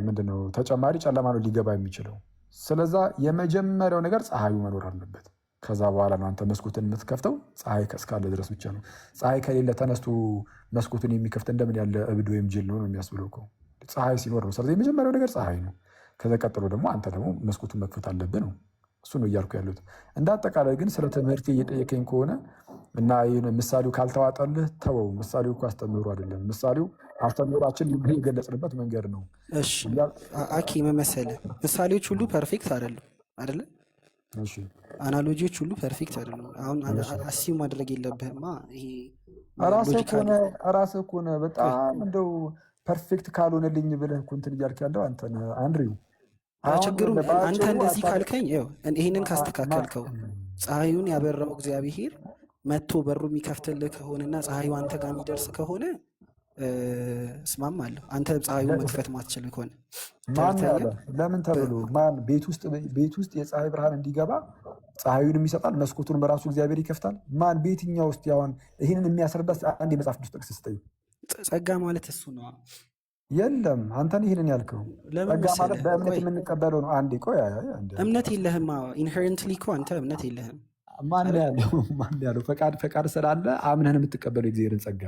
ምንድነው ተጨማሪ ጨለማ ነው ሊገባ የሚችለው። ስለዛ የመጀመሪያው ነገር ፀሐዩ መኖር አለበት። ከዛ በኋላ ነው አንተ መስኮትን የምትከፍተው። ፀሐይ እስካለ ድረስ ብቻ ነው። ፀሐይ ከሌለ ተነስቶ መስኮቱን የሚከፍት እንደምን ያለ እብድ ወይም ጅል ነው የሚያስብለው እኮ። ፀሐይ ሲኖር ነው። ስለዚህ የመጀመሪያው ነገር ፀሐይ ነው። ከዛ ቀጥሎ ደግሞ አንተ ደግሞ መስኮቱን መክፈት አለብህ ነው። እሱ ነው እያልኩ ያሉት። እንደ አጠቃላይ ግን ስለ ትምህርት እየጠየቀኝ ከሆነ እና ምሳሌው ካልተዋጠልህ ተወው። ምሳሌው እኮ አስተምህሮ አይደለም። ምሳሌው አስተምህሯችን የገለጽንበት መንገድ ነው። እሺ አኪ መመሰልህ ምሳሌዎች ሁሉ ፐርፌክት አይደሉም አይደለ? እሺ አናሎጂዎች ሁሉ ፐርፌክት አይደሉም። አሁን አሲም ማድረግ የለብህማ። ይሄ ራስህ እኮ ነህ በጣም እንደው ፐርፌክት ካልሆነልኝ ብለህ እኮ እንትን እያልክ ያለው አንተ ነህ አንድሪው። ችግሩ አንተ እንደዚህ ካልከኝ ይሄንን ካስተካከልከው ፀሐዩን ያበራው እግዚአብሔር መጥቶ በሩ የሚከፍትልህ ከሆነና ፀሐዩ አንተ ጋር የሚደርስ ከሆነ እስማማለሁ። አንተ ፀሐዩን መክፈት ማትችል ከሆነ ማን ያለ ለምን ተብሎ ማን ቤት ውስጥ የፀሐይ ብርሃን እንዲገባ ፀሐዩንም ይሰጣል፣ መስኮቱን በራሱ እግዚአብሔር ይከፍታል። ማን በየትኛው ውስጥ ያውን ይህንን የሚያስረዳ አንድ የመጽሐፍ ቅዱስ ጥቅስ ስጠኝ። ጸጋ ማለት እሱ ነው። የለም አንተን ይህንን ያልከው ጸጋ ማለት በእምነት የምንቀበለው ነው። አንዴ ቆይ፣ እምነት የለህም። ኢንሄረንትሊ እኮ አንተ እምነት የለህም። ማን ያለው ፈቃድ ስላለ አምነህን የምትቀበለው የእግዚአብሔርን ጸጋ።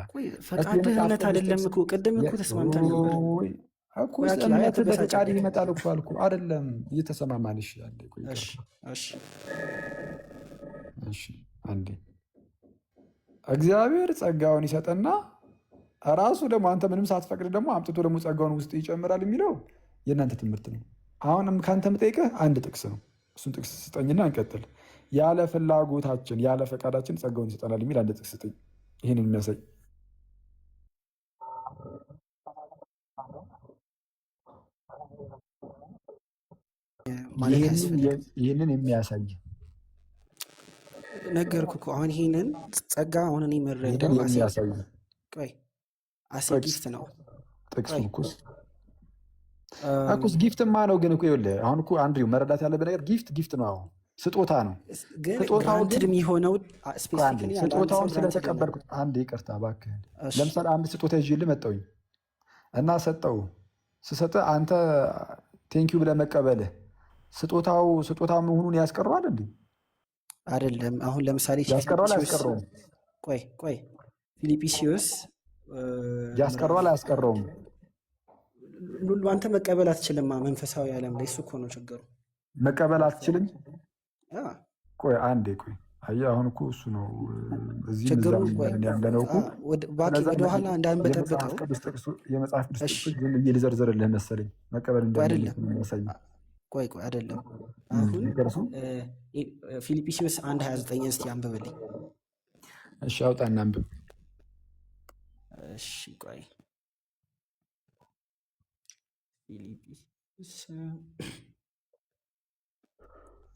ፈቃድህ እምነት አይደለም እኮ ቅድም እኮ ተስማምተን ነበር እኮ። እምነት በፈቃድ ይመጣል እኮ አልኩ አይደለም? እየተሰማማን እሺ። አንዴ እግዚአብሔር ጸጋውን ይሰጠና ራሱ ደግሞ አንተ ምንም ሳትፈቅድ ደግሞ አምጥቶ ደግሞ ጸጋውን ውስጥ ይጨምራል የሚለው የእናንተ ትምህርት ነው። አሁንም ከአንተ የምጠይቅህ አንድ ጥቅስ ነው። እሱን ጥቅስ ስጠኝና እንቀጥል። ያለ ፍላጎታችን ያለ ፈቃዳችን ጸጋውን ይሰጠናል የሚል አንድ ጥቅስ ስጠኝ፣ ይህንን የሚያሳይ ይህንን የሚያሳይ ነገርኩ እኮ አሁን ይህንን ጸጋ አሁን እኔ የምረዳው የሚያሳይ አሴ ጊፍት ነው ጥቅሱ እኩስ ጊፍትማ ነው። ግን እኮ ይኸውልህ አሁን እኮ አንድ መረዳት ያለብህ ነገር ጊፍት ነው። አሁን ስጦታ ነው። ስጦታውን ስለተቀበልኩት አንድ ይቅርታ እባክህን። ለምሳሌ አንድ ስጦታ ይዤልህ መጣሁኝ እና ሰጠው ስሰጥህ አንተ ቴንኪው ብለህ መቀበልህ ስጦታ መሆኑን ያስቀረዋል እንዴ? አይደለም። አሁን ለምሳሌ ያስቀረዋል አያስቀረውም? ቆይ ፊልጵስዩስ ያስቀረዋል አያስቀረውም? ሁሉ አንተ መቀበል አትችልም። መንፈሳዊ ዓለም ላይ እሱ እኮ ነው ችግሩ። መቀበል አትችልም። ቆይ አንዴ ቆይ። አየህ አሁን እኮ እሱ ነው እዚህ ያለነው እኮ ወደኋላ እንዳንበጠብጠው የመጽሐፍ ቅዱስ ዝም ብዬ ልዘርዘርልህ መሰለኝ መቀበል እንደሚያሳይ። ቆይ አይደለም። አሁን ፊልጵስዩስ 1:29 እስቲ አንብብልኝ። እሺ አውጣና አንብብ። እሺ ቆይ ፊልጵስዩስ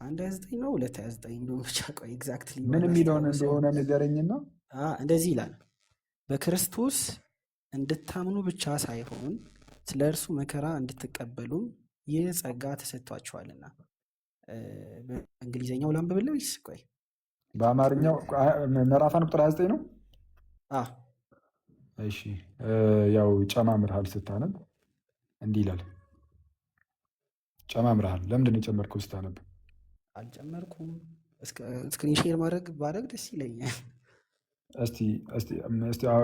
1:29 ነው 2:29 ነው ብቻ። ቆይ ኤግዛክትሊ ምን የሚለውን እንደሆነ ንገረኝና። እንደዚህ ይላል፣ በክርስቶስ እንድታምኑ ብቻ ሳይሆን ስለ እርሱ መከራ እንድትቀበሉም ይህ ጸጋ ተሰጥቷችኋልና። በእንግሊዝኛው ላንብብልህ ወይስ? ቆይ በአማርኛው ምዕራፍ 1 ቁጥር 29 ነው። እሺ ያው ጨማምርሃል ስታነብ እንዲህ ይላል። ጨማምርሃል። ለምንድን ነው የጨመርከው ስታነብ? አልጨመርኩም። ስክሪን ሼር ባደርግ ደስ ይለኛል። እስቲ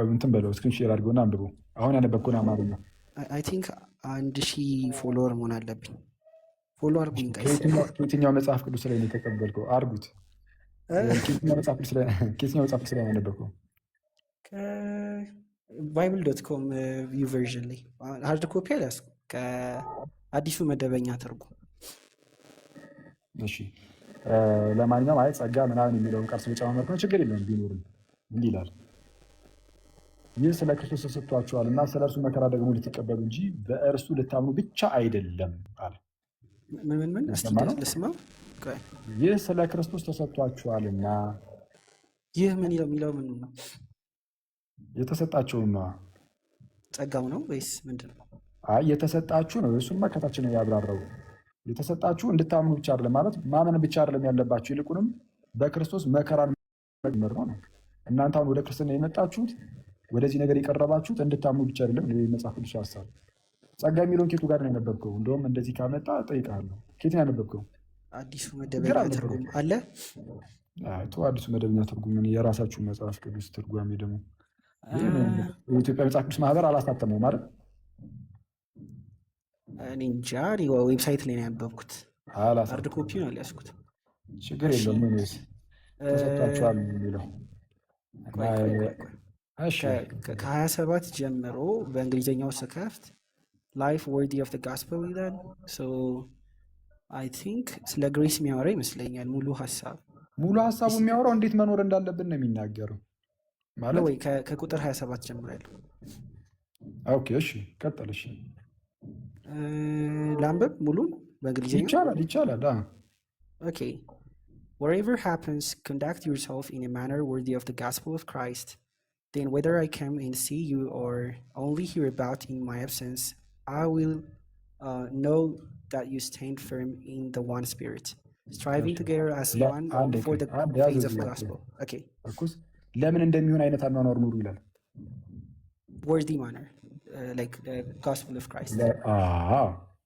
እንትን በለው ስክሪን ሼር አድርገውና አንብበው። አሁን ያነበብኩን አማርኛ አይ ቲንክ 1000 ፎሎወር መሆን አለብኝ። ፎሎ አድርጉኝ። ከየትኛው መጽሐፍ ቅዱስ ላይ ነው የተቀበልከው? አድርጉት። ከየትኛው መጽሐፍ ቅዱስ ላይ ነው ያነበብከው? ባይብል.ኮም ቪው ቨርዥን ላይ ሃርድ ኮፒ አልያዝኩም። ከአዲሱ መደበኛ ትርጉም። እሺ ለማንኛውም አይ ጸጋ ምናምን የሚለውን ቃል ስለጨማመርክ ነው። ችግር የለውም ቢኖርም እንዲህ ይላል፣ ይህ ስለ ክርስቶስ ተሰጥቷችኋል እና ስለ እርሱ መከራ ደግሞ ልትቀበሉ እንጂ በእርሱ ልታምኑ ብቻ አይደለም አለ። ምን ልስማ። ይህ ስለ ክርስቶስ ተሰጥቷችኋልና። ይህ ምን የሚለው ምን ነው? የተሰጣችሁን ነው። ጸጋው ነው ወይስ ምንድን ነው? አይ የተሰጣችሁ ነው። እሱን መከታችን ነው ያብራራው። የተሰጣችሁ እንድታምኑ ብቻ አይደለም ማለት ማመን ብቻ አይደለም ያለባችሁ፣ ይልቁንም በክርስቶስ መከራን መመር ነው። እናንተ አሁን ወደ ክርስትና የመጣችሁት ወደዚህ ነገር የቀረባችሁት እንድታምኑ ብቻ አይደለም። መጽሐፍ ቅዱስ ሐሳብ ጸጋ የሚለውን ኬቱ ጋር ነው ያነበብከው? እንደውም እንደዚህ ካመጣ እጠይቅሃለሁ። ኬት ነው ያነበብከው? አዲሱ መደበኛ ትርጉም አለ። አዲሱ መደበኛ ትርጉም የራሳችሁ መጽሐፍ ቅዱስ ትርጓሜ ደግሞ የኢትዮጵያ መጽሐፍ ቅዱስ ማህበር አላሳተመው ማለት እኔ እንጃ። ዌብሳይት ላይ ነው ያነበብኩት። ሃርድ ኮፒ ነው ያልያዝኩት። ችግር የለውም። ተሰጥቷችኋል የሚለው ከ27 ጀምሮ በእንግሊዝኛው ስከፍት ላይፍ ወርዲ ኦፍ ጋስፐል ይላል። አይ ቲንክ ስለ ግሬስ የሚያወራ ይመስለኛል። ሙሉ ሀሳቡ የሚያወራው እንዴት መኖር እንዳለብን ነው የሚናገረው ማለት ወይ ከቁጥር 27 ጀምሮ ያለው። ኦኬ እሺ ቀጥል። እሺ ላንብብ ሙሉ በእንግሊዝኛ ይቻላል። ኦኬ whatever happens, conduct yourself in a manner worthy of the gospel of Christ. Then whether I come and see you or only hear about in my absence, I will know that you stand firm in the one spirit, striving together as one for the faith of the gospel. Okay. ለምን እንደሚሆን አይነት አኗኗር ኑሩ ይላል። Worthy manner, like the gospel of Christ.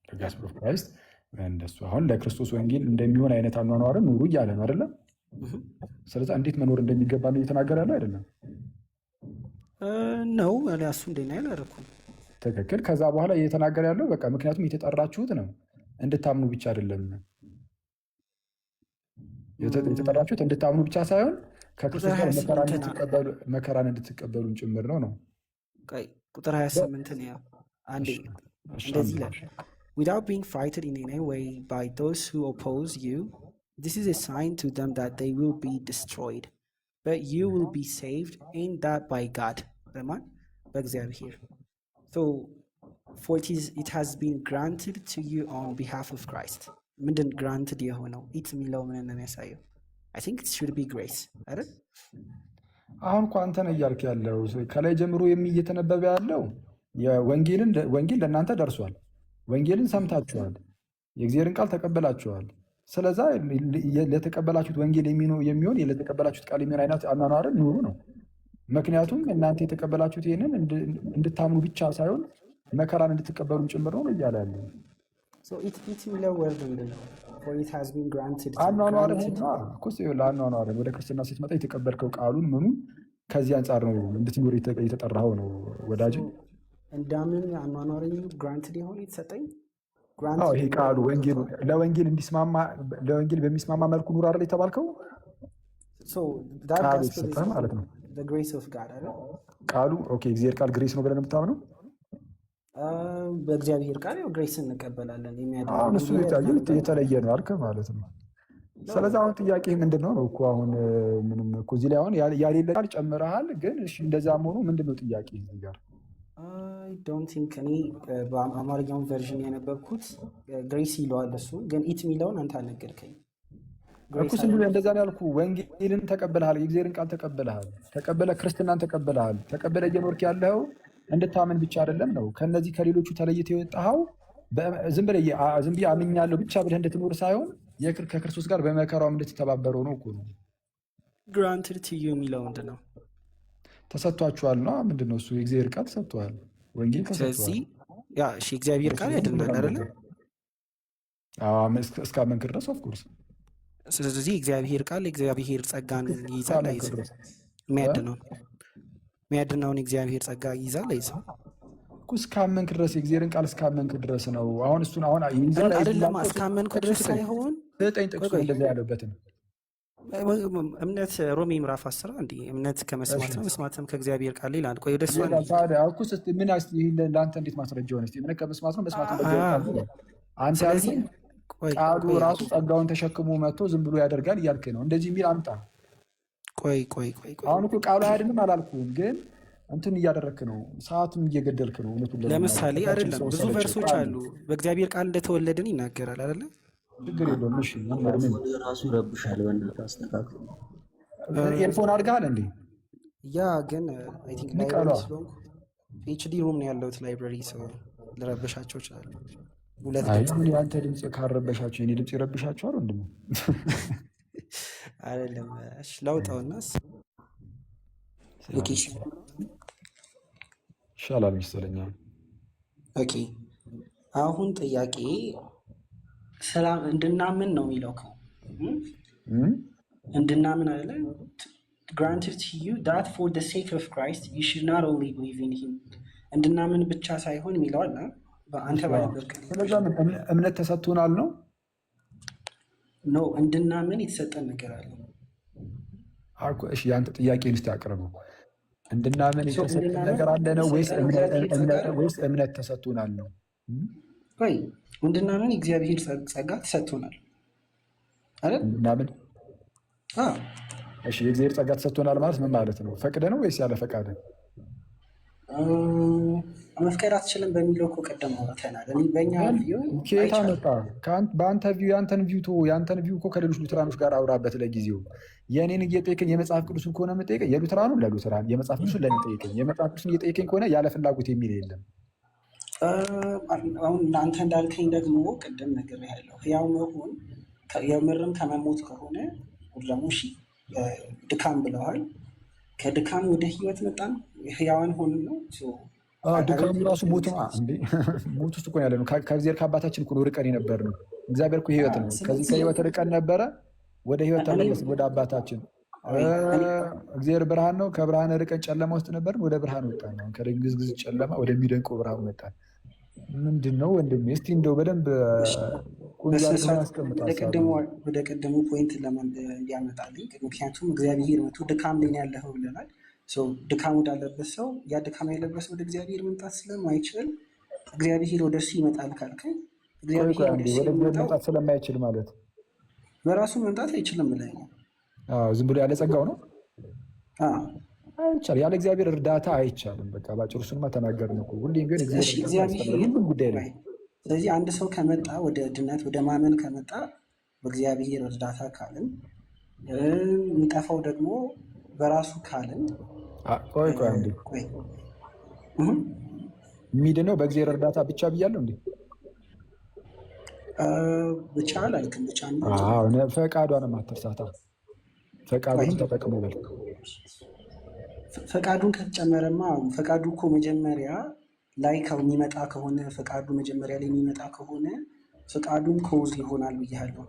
the gospel of Christ. እንደሱ አሁን ለክርስቶስ ወንጌል እንደሚሆን አይነት አኗኗር ኑሩ እያለ ነው አይደለም? ስለዚህ እንዴት መኖር እንደሚገባ ነው እየተናገረ ያለው አይደለም? ነው እሱ እንደና ያላረኩም ትክክል። ከዛ በኋላ እየተናገረ ያለው በቃ ምክንያቱም የተጠራችሁት ነው እንድታምኑ ብቻ አይደለም። የተጠራችሁት እንድታምኑ ብቻ ሳይሆን ከክርስቶስ ጋር መከራን እንድትቀበሉን ጭምር ነው። ቁጥር 28 ነው አንዴ እንደዚህ ይላል without being frightened in any way by those who oppose you, this is a sign to them that they will be destroyed, but you will be saved, and that by God. በእግዚአብሔር. So for it has been granted to you on behalf of Christ. ምንድን granted የሆነው it የሚለው ምን ነው የሚያሳየው? I think it should be grace አይደል? አሁን እኮ አንተ ነህ እያልክ ያለው ከላይ ጀምሮ እየተነበበ ያለው ወንጌል ለእናንተ ደርሷል። ወንጌልን ሰምታችኋል፣ የእግዚአብሔርን ቃል ተቀበላችኋል። ስለዛ ለተቀበላችሁት ወንጌል የሚሆን ለተቀበላችሁት ቃል የሚሆን አይነት አኗኗርን ኑሩ ነው። ምክንያቱም እናንተ የተቀበላችሁት ይህንን እንድታምኑ ብቻ ሳይሆን መከራን እንድትቀበሉም ጭምር ነው እያለ ያለ። አኗኗርን ወደ ክርስትና ስትመጣ የተቀበልከው ቃሉን ምኑን ከዚህ አንጻር ነው እንድትኖር የተጠራኸው ነው ወዳጅ። እንዳምን አኗኗሪ ግራንትድ የሆነ የተሰጠኝ ይሄ ቃሉ ለወንጌል በሚስማማ መልኩ ኑር አይደል የተባልከው? ቃሉ የተሰጠህ ማለት ነው። ቃሉ እግዚአብሔር ቃል ግሬስ ነው ብለን የምታምነው? በእግዚአብሔር ቃል ግሬስ እንቀበላለን። እሱ የተለየ ነው አልከ ማለት ነው። ስለዚህ አሁን ጥያቄ ምንድን ነው እኮ አሁን ምንም እኮ እዚህ ላይ አሁን ያሌለ ቃል ጨምረሃል። ግን እሺ እንደዛም ሆኖ ምንድን ነው ጥያቄ እዚህ ጋር? አይ ዶንት ቲንክ እኔ በአማርኛውን ቨርዥን ያነበብኩት ግሬስ ይለዋል እሱ። ግን ኢት የሚለውን አንተ አልነገርከኝ እኮ። እንደዛ ነው ያልኩህ። ወንጌልን ተቀበልሃል፣ የእግዚአብሔርን ቃል ተቀበለህ፣ ክርስትናን ተቀበለህ እየኖርክ ያለው እንድታምን ብቻ አይደለም ነው። ከነዚህ ከሌሎቹ ተለይተህ የወጣኸው ዝም ብዬ አምኛለሁ ብቻ ብለህ እንድትኖር ሳይሆን ከክርስቶስ ጋር በመከራው እንድትተባበረው ነው እኮ ነው። ግራንትድ ቱ ዩ የሚለው ምንድን ነው? ተሰጥቷችኋል ነው። ምንድን ነው እሱ? የእግዚአብሔር ቃል ተሰጥቷል፣ ወንጌል ተሰጥቷል። ስለዚህ እግዚአብሔር ቃል ያድናል አይደለ? እስካመንክ ድረስ ኦፍኮርስ። ስለዚህ እግዚአብሔር ቃል እግዚአብሔር ጸጋን ይይዛል አይዝም? የሚያድነውን እግዚአብሔር ጸጋ ይይዛል አይዝም? እስካመንክ ድረስ የእግዚአብሔርን ቃል እስካመንክ ድረስ ነው። አሁን እሱን አይደለም እስካመንኩ ድረስ ሳይሆን ጥቅሱ እንደዛ ያለበትን እምነት ሮሜ ምዕራፍ 10 እንዲህ እምነት ከመስማት ነው፣ መስማትም ከእግዚአብሔር ቃል ይላል። ቆይ ወደሱ ለአንተ እንዴት ማስረጃ ሆነ? እምነት ከመስማት ነው፣ መስማት አንተ ያልከኝ ቃሉ ራሱ ጸጋውን ተሸክሞ መጥቶ ዝም ብሎ ያደርጋል እያልክ ነው። እንደዚህ የሚል አምጣ። ቆይ አሁን እኮ ቃሉ አያድንም አላልኩም፣ ግን እንትን እያደረክ ነው፣ ሰዓቱን እየገደልክ ነው። ለምሳሌ አይደለም ብዙ ቨርሶች አሉ በእግዚአብሔር ቃል እንደተወለድን ይናገራል አይደለ? ችግር የለውም። እሺ ራሱ ረብሻል። በእናትህ አስተካክል። ኤርፎን አድርገሃል እንዴ? ያ ግን አይ ቲንክ ላይብረሪ ስለሆንኩ ፒኤችዲ ሩም ነው ያለሁት ላይብረሪ ሰው ልረብሻቸው ይችላል። አንተ ድምፅ ካረበሻቸው የኔ ድምፅ ይረብሻቸዋል ወንድም? አይደለም። እሺ ላውጣውና ይሻላል መሰለኝ። ኦኬ አሁን ጥያቄ ሰላም እንድናምን ነው የሚለው እንድናምን አይደለ? granted to you that for the sake of Christ you should not only believe in him እንድናምን ብቻ ሳይሆን የሚለው አለ በአንተ ባይበርክ። ስለዚህ እምነት ተሰጥቶናል ነው እንድናምን የተሰጠን ነገር አለ። እሺ ያንተ ጥያቄ ልስጥ ያቀርበው እንድናምን የተሰጠን ነገር አለ ነው ወይስ እምነት ተሰጥቶናል ነው? ቆይ እንድናምን እግዚአብሔር ጸጋ ተሰጥቶናል አይደል? እንድናምን እሺ የእግዚአብሔር ጸጋ ተሰጥቶናል ማለት ምን ማለት ነው? ፈቅደ ነው ወይስ ያለ ፈቃደ? መፍቀር አትችልም በሚለው እኮ ቀደም አውርተናል። እኔ በእኛ ቪው ኬታ መጣ በአንተ ቪው ያንተን ቪው እኮ ከሌሎች ሉትራኖች ጋር አውራበት ለጊዜው። የእኔን እየጠየቀኝ የመጽሐፍ ቅዱስን ከሆነ የምጠይቀኝ የሉትራኑን ለሉትራን የመጽሐፍ ቅዱስን ለእኔ ጠይቀኝ። የመጽሐፍ ቅዱስን እየጠየቀኝ ከሆነ ያለ ፍላጎት የሚል የለም። አሁን እናንተ እንዳልከኝ ደግሞ ቅድም ነግሬሃለሁ። ሕያው መሆን የምርም ከመሞት ከሆነ ደግሞ ድካም ብለዋል። ከድካም ወደ ህይወት መጣን ሕያዋን ሆንን ነው። ድካሙ ራሱ ሞት ነው እንዴ? ሞት ውስጥ እኮ ያለ ነው። ከእግዚአብሔር ከአባታችን እኮ ርቀን የነበር ነው። እግዚአብሔር እኮ ህይወት ነው። ከዚህ ከህይወት ርቀን ነበረ፣ ወደ ህይወት ተመለስን፣ ወደ አባታችን። እግዚአብሔር ብርሃን ነው። ከብርሃን ርቀን ጨለማ ውስጥ ነበርን፣ ወደ ብርሃን ወጣን። ነው ከድንግዝግዝ ጨለማ ወደሚደንቀው ብርሃን መጣን። ምንድን ነው ወንድሜ? እስቲ እንደው በደንብ ወደ ቀደሙ ፖይንት እንዲያመጣልኝ፣ ምክንያቱም እግዚአብሔር መቶ ድካም ላይ ያለኸው ብለናል። ድካም ወዳለበት ሰው ያ ድካም ያለበት ወደ እግዚአብሔር መምጣት ስለማይችል እግዚአብሔር ወደ እሱ ይመጣል ካልከኝ፣ እግዚአብሔር መምጣት ስለማይችል ማለት በራሱ መምጣት አይችልም ብለኸኛል። ዝም ብሎ ያለ ጸጋው ነው አይቻልም። ያለ እግዚአብሔር እርዳታ አይቻልም። በቃ ባጭሩ እሱንማ ተናገርን እኮ። ሁሌም ቢሆን ሁሉም ጉዳይ ነው። ስለዚህ አንድ ሰው ከመጣ ወደ ድነት ወደ ማመን ከመጣ በእግዚአብሔር እርዳታ ካልን፣ የሚጠፋው ደግሞ በራሱ ካልን፣ ቆይ አንዴ የሚድነው በእግዚአብሔር እርዳታ ብቻ ብያለሁ እንዴ? ብቻ አላልክም። ብቻ ፈቃዷንም አትርሳታ። ፈቃዱንም ተጠቅሞ በል። ፈቃዱን ከተጨመረማ ፈቃዱ እኮ መጀመሪያ ላይ የሚመጣ ከሆነ ፈቃዱ መጀመሪያ ላይ የሚመጣ ከሆነ ፈቃዱን ኮዝ ይሆናል ብያለሁ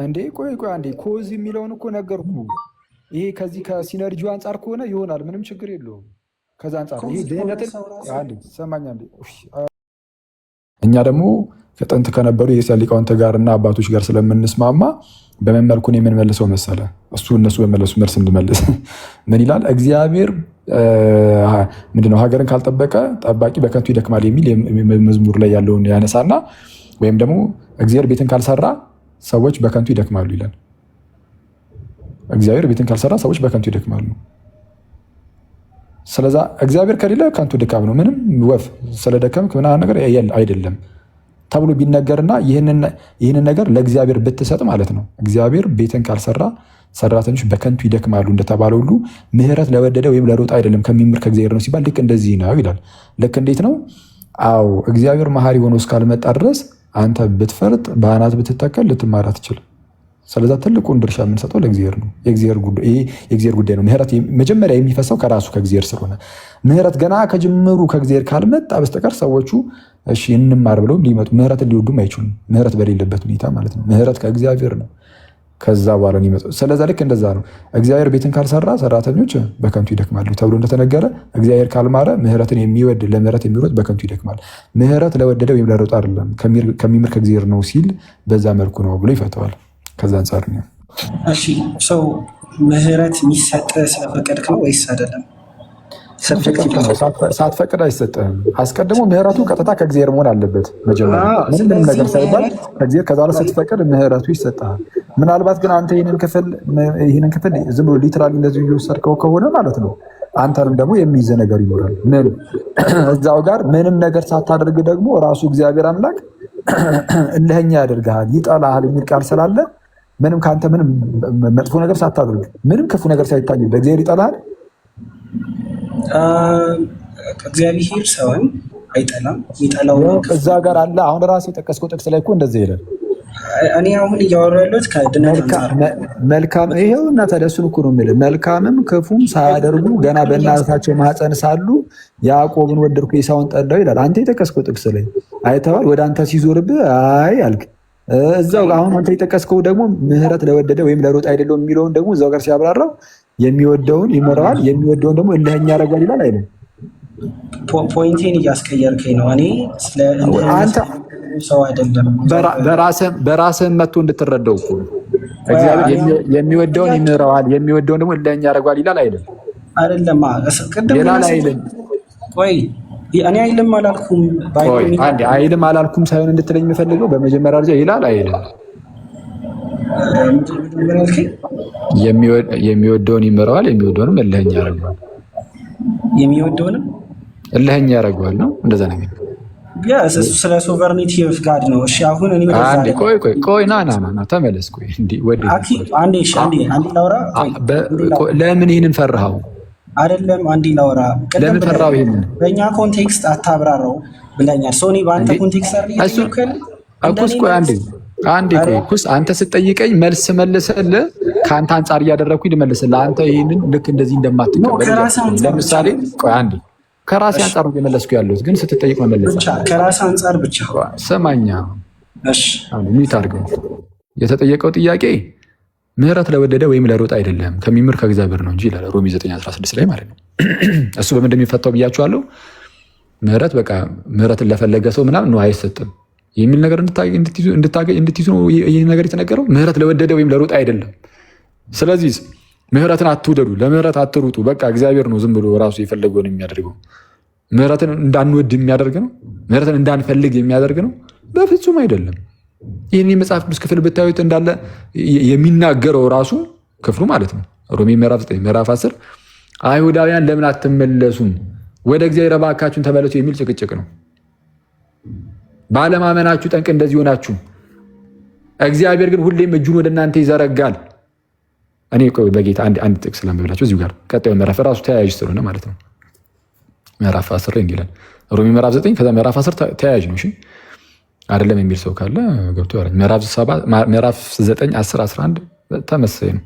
እንዴ? ቆይ አንዴ ኮዝ የሚለውን እኮ ነገርኩ። ይሄ ከዚህ ከሲነርጂው አንጻር ከሆነ ይሆናል፣ ምንም ችግር የለውም። ከዛ አንጻር ይሄ ድህነትን ሰማኛ። እኛ ደግሞ ከጥንት ከነበሩ የእስያ ሊቃውንት ጋር እና አባቶች ጋር ስለምንስማማ በምን መልኩ ነው የምንመልሰው መሰለ? እነሱ በመለሱ መልስ እንድመልስ ምን ይላል እግዚአብሔር? ምንድነው ሀገርን ካልጠበቀ ጠባቂ በከንቱ ይደክማል የሚል መዝሙር ላይ ያለውን ያነሳና፣ ወይም ደግሞ እግዚአብሔር ቤትን ካልሰራ ሰዎች በከንቱ ይደክማሉ ይላል። እግዚአብሔር ቤትን ካልሰራ ሰዎች በከንቱ ይደክማሉ። ስለዛ እግዚአብሔር ከሌለ ከንቱ ድካም ነው። ምንም ወፍ ስለደከምክ ምናምን ነገር አይደለም ተብሎ ቢነገርና ይህንን ነገር ለእግዚአብሔር ብትሰጥ ማለት ነው። እግዚአብሔር ቤትን ካልሰራ ሰራተኞች በከንቱ ይደክማሉ እንደተባለ ሁሉ ምሕረት ለወደደ ወይም ለሮጠ አይደለም ከሚምር ከእግዚአብሔር ነው ሲባል ልክ እንደዚህ ነው ይላል። ልክ እንዴት ነው? አዎ እግዚአብሔር መሐሪ ሆኖ እስካልመጣ ድረስ አንተ ብትፈርጥ በአናት ብትተከል ልትማር አትችልም። ስለዛ ትልቁን ድርሻ የምንሰጠው ለእግዚአብሔር ነው። የእግዚአብሔር ጉዳይ ነው። ምሕረት መጀመሪያ የሚፈሰው ከራሱ ከእግዚአብሔር ስለሆነ ምሕረት ገና ከጅምሩ ከእግዚአብሔር ካልመጣ በስተቀር ሰዎቹ እሺ እንማር ብለው ሊመጡ ምሕረትን ሊወዱም አይችሉም። ምሕረት በሌለበት ሁኔታ ማለት ነው። ምሕረት ከእግዚአብሔር ነው። ከዛ በኋላ ነው የሚመጣው። ስለዛ ልክ እንደዛ ነው። እግዚአብሔር ቤትን ካልሰራ ሰራተኞች በከንቱ ይደክማሉ ተብሎ እንደተነገረ እግዚአብሔር ካልማረ ምሕረትን የሚወድ ለምሕረት የሚሮጥ በከንቱ ይደክማል። ምሕረት ለወደደ ወይም ለሮጠ አይደለም ከሚምር ከእግዚአብሔር ነው ሲል በዛ መልኩ ነው ብሎ ይፈተዋል። ከዛ አንጻር ነው። እሺ ሰው ምሕረት የሚሰጥ ስለፈቀድክ ነው ወይስ አይደለም? ሳትፈቅድ አይሰጥህም። አስቀድሞ ምሕረቱ ቀጥታ ከእግዚአብሔር መሆን አለበት። መጀመሪያ ምንም ነገር ሳይባል ከእግዚአብሔር ከዛ በኋላ ስትፈቅድ ምሕረቱ ይሰጥሃል። ምናልባት ግን አንተ ይህንን ክፍል ዝም ብሎ ሊትራሊ እንደዚህ እየወሰድከው ከሆነ ማለት ነው አንተንም ደግሞ የሚይዘ ነገር ይኖራል። ምን እዛው ጋር ምንም ነገር ሳታደርግ ደግሞ ራሱ እግዚአብሔር አምላክ እልኸኛ ያደርግሃል፣ ይጠላሃል የሚል ቃል ስላለ ምንም ከአንተ ምንም መጥፎ ነገር ሳታደርግ ምንም ክፉ ነገር ሳይታይ በእግዚአብሔር ይጠላሃል። እግዚአብሔር ሰውን አይጠላም። የሚጠላው እዛ ጋር አለ። አሁን ራሱ የጠቀስከው ጥቅስ ላይ እኮ እንደዚህ ይላል። እኔ አሁን እያወራሁ ያለሁት ከድነት መልካም ይሄው እና ታዲያ እሱን እኮ ነው የምልህ። መልካምም ክፉም ሳያደርጉ ገና በእናታቸው ማህፀን ሳሉ ያዕቆብን ወደድኩ ኤሳውን ጠላሁ ይላል። አንተ የጠቀስከው ጥቅስ ላይ አይተዋል። ወደ አንተ ሲዞርብህ አይ አልክ። እዛው አሁን አንተ የጠቀስከው ደግሞ ምሕረት ለወደደ ወይም ለሮጥ አይደለም የሚለውን ደግሞ እዛው ጋር ሲያብራራው የሚወደውን ይመራዋል፣ የሚወደውን ደግሞ እልኸኛ ያደርጋል ይላል አይደል? ፖይንቴን እያስቀየርከኝ ነው። እኔ ስለ አንተ ሰው አይደለም በራስህም መጥቶ እንድትረዳው እኮ እግዚአብሔር የሚወደውን ይመራዋል፣ የሚወደውን ደግሞ እልኸኛ ያደርጋል ይላል አይደል? አይደለም ቅድም ይላል አይደል? ቆይ እኔ አይልም አላልኩም። አንዴ አይልም አላልኩም ሳይሆን እንድትለኝ የምፈልገው በመጀመሪያ ደረጃ ይላል አይልም? የሚወደውን ይመራዋል፣ የሚወደውንም እልኸኛ ያደርገዋል። የሚወደውንም እልኸኛ ያደርገዋል ነው እንደዛ ነው የሚለው። እሱ ስለ ሶቨርኒቲ ኦፍ ጋድ ነው። እሺ አሁን እኔ ቆይ ና ተመለስ። ቆይ አንዴ ላውራ። ለምን ይህንን ፈራኸው? አይደለም አንዴ ላውራ። ለምን ፈራኸው? ይህንን በእኛ ኮንቴክስት አታብራራው ብለኛል። ሶኒ በአንተ ኮንቴክስት እኮስ ቆይ አንዴ ቆይ እኮስ አንተ ስትጠይቀኝ መልስ መልሰልህ ከአንተ አንጻር እያደረግኩኝ ልመልስልህ። አንተ ይህንን ልክ እንደዚህ እንደማትቀበል ለምሳሌ ቆይ አንዴ ከራሴ አንጻር ነው የመለስኩ ያለሁት፣ ግን ስትጠይቅ መመለስ ከራሴ አንጻር ብቻ ሰማኛ። ሚት አድርገው የተጠየቀው ጥያቄ ምህረት ለወደደ ወይም ለሮጥ አይደለም ከሚምር ከእግዚአብሔር ነው እንጂ ይላል ሮሜ 9:16 ላይ ማለት ነው። እሱ በምን እንደሚፈታው ብያቸዋለሁ። ምህረት በቃ ምህረትን ለፈለገ ሰው ምናምን ነው አይሰጥም የሚል ነገር እንድትይዙ ነው ይህ ነገር የተነገረው። ምህረት ለወደደ ወይም ለሮጥ አይደለም። ስለዚህ ምህረትን አትውደዱ፣ ለምህረት አትሩጡ። በቃ እግዚአብሔር ነው ዝም ብሎ ራሱ የፈለገውን የሚያደርገው። ምህረትን እንዳንወድ የሚያደርግ ነው? ምህረትን እንዳንፈልግ የሚያደርግ ነው? በፍጹም አይደለም። ይህን የመጽሐፍ ቅዱስ ክፍል ብታዩት እንዳለ የሚናገረው ራሱ ክፍሉ ማለት ነው። ሮሜ ምዕራፍ 9 ምዕራፍ 10 አይሁዳውያን ለምን አትመለሱም ወደ እግዚአብሔር እባካችሁን ተመለሱ የሚል ጭቅጭቅ ነው። ባለማመናችሁ ጠንቅ እንደዚህ ሆናችሁ፣ እግዚአብሔር ግን ሁሌም እጁን ወደ እናንተ ይዘረጋል። እኔ በጌታ አንድ ጥቅስ ላንብብላችሁ እዚሁ ጋር ቀጣዩ ምዕራፍ ራሱ ተያያዥ ስለሆነ ማለት ነው። ምዕራፍ 10 ላይ እንዲላል ሮሜ ምዕራፍ 9 ከዛ ምዕራፍ 10 ተያያዥ ነው። እሺ አይደለም የሚል ሰው ካለ ገብቶ ያወራል። ምዕራፍ 9 10 11 ተመሳሳይ ነው።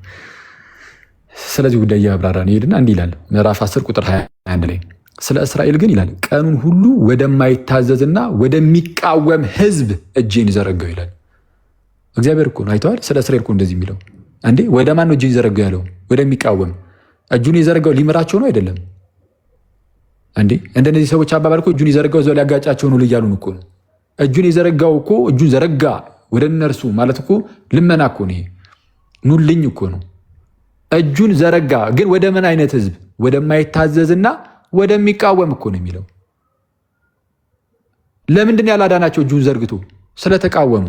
ስለዚህ ጉዳይ እያብራራን ይሄድና እንዲህ ይላል ምዕራፍ 10 ቁጥር 21 ላይ ስለ እስራኤል ግን ይላል ቀኑን ሁሉ ወደማይታዘዝና ወደሚቃወም ሕዝብ እጄን ዘረጋው ይላል። እግዚአብሔር እኮ ነው አይተዋል። ስለ እስራኤል እኮ እንደዚህ የሚለው እንዴ ወደ ማን ነው እጁን የዘረጋው ያለው? ወደሚቃወም። እጁን የዘረጋው ሊምራቸው ነው አይደለም እንዴ? እንደነዚህ ሰዎች አባባል እኮ እጁን የዘረጋው እዛው ሊያጋጫቸው ነው እያሉን እኮ ነው። እጁን የዘረጋው እኮ እጁን ዘረጋ ወደ እነርሱ ማለት እኮ ልመና እኮ ነው። ኑልኝ እኮ ነው። እጁን ዘረጋ ግን ወደ ምን አይነት ህዝብ? ወደማይታዘዝና ወደሚቃወም እኮ ነው የሚለው። ለምንድን ያላዳናቸው? እጁን ዘርግቶ ስለተቃወሙ።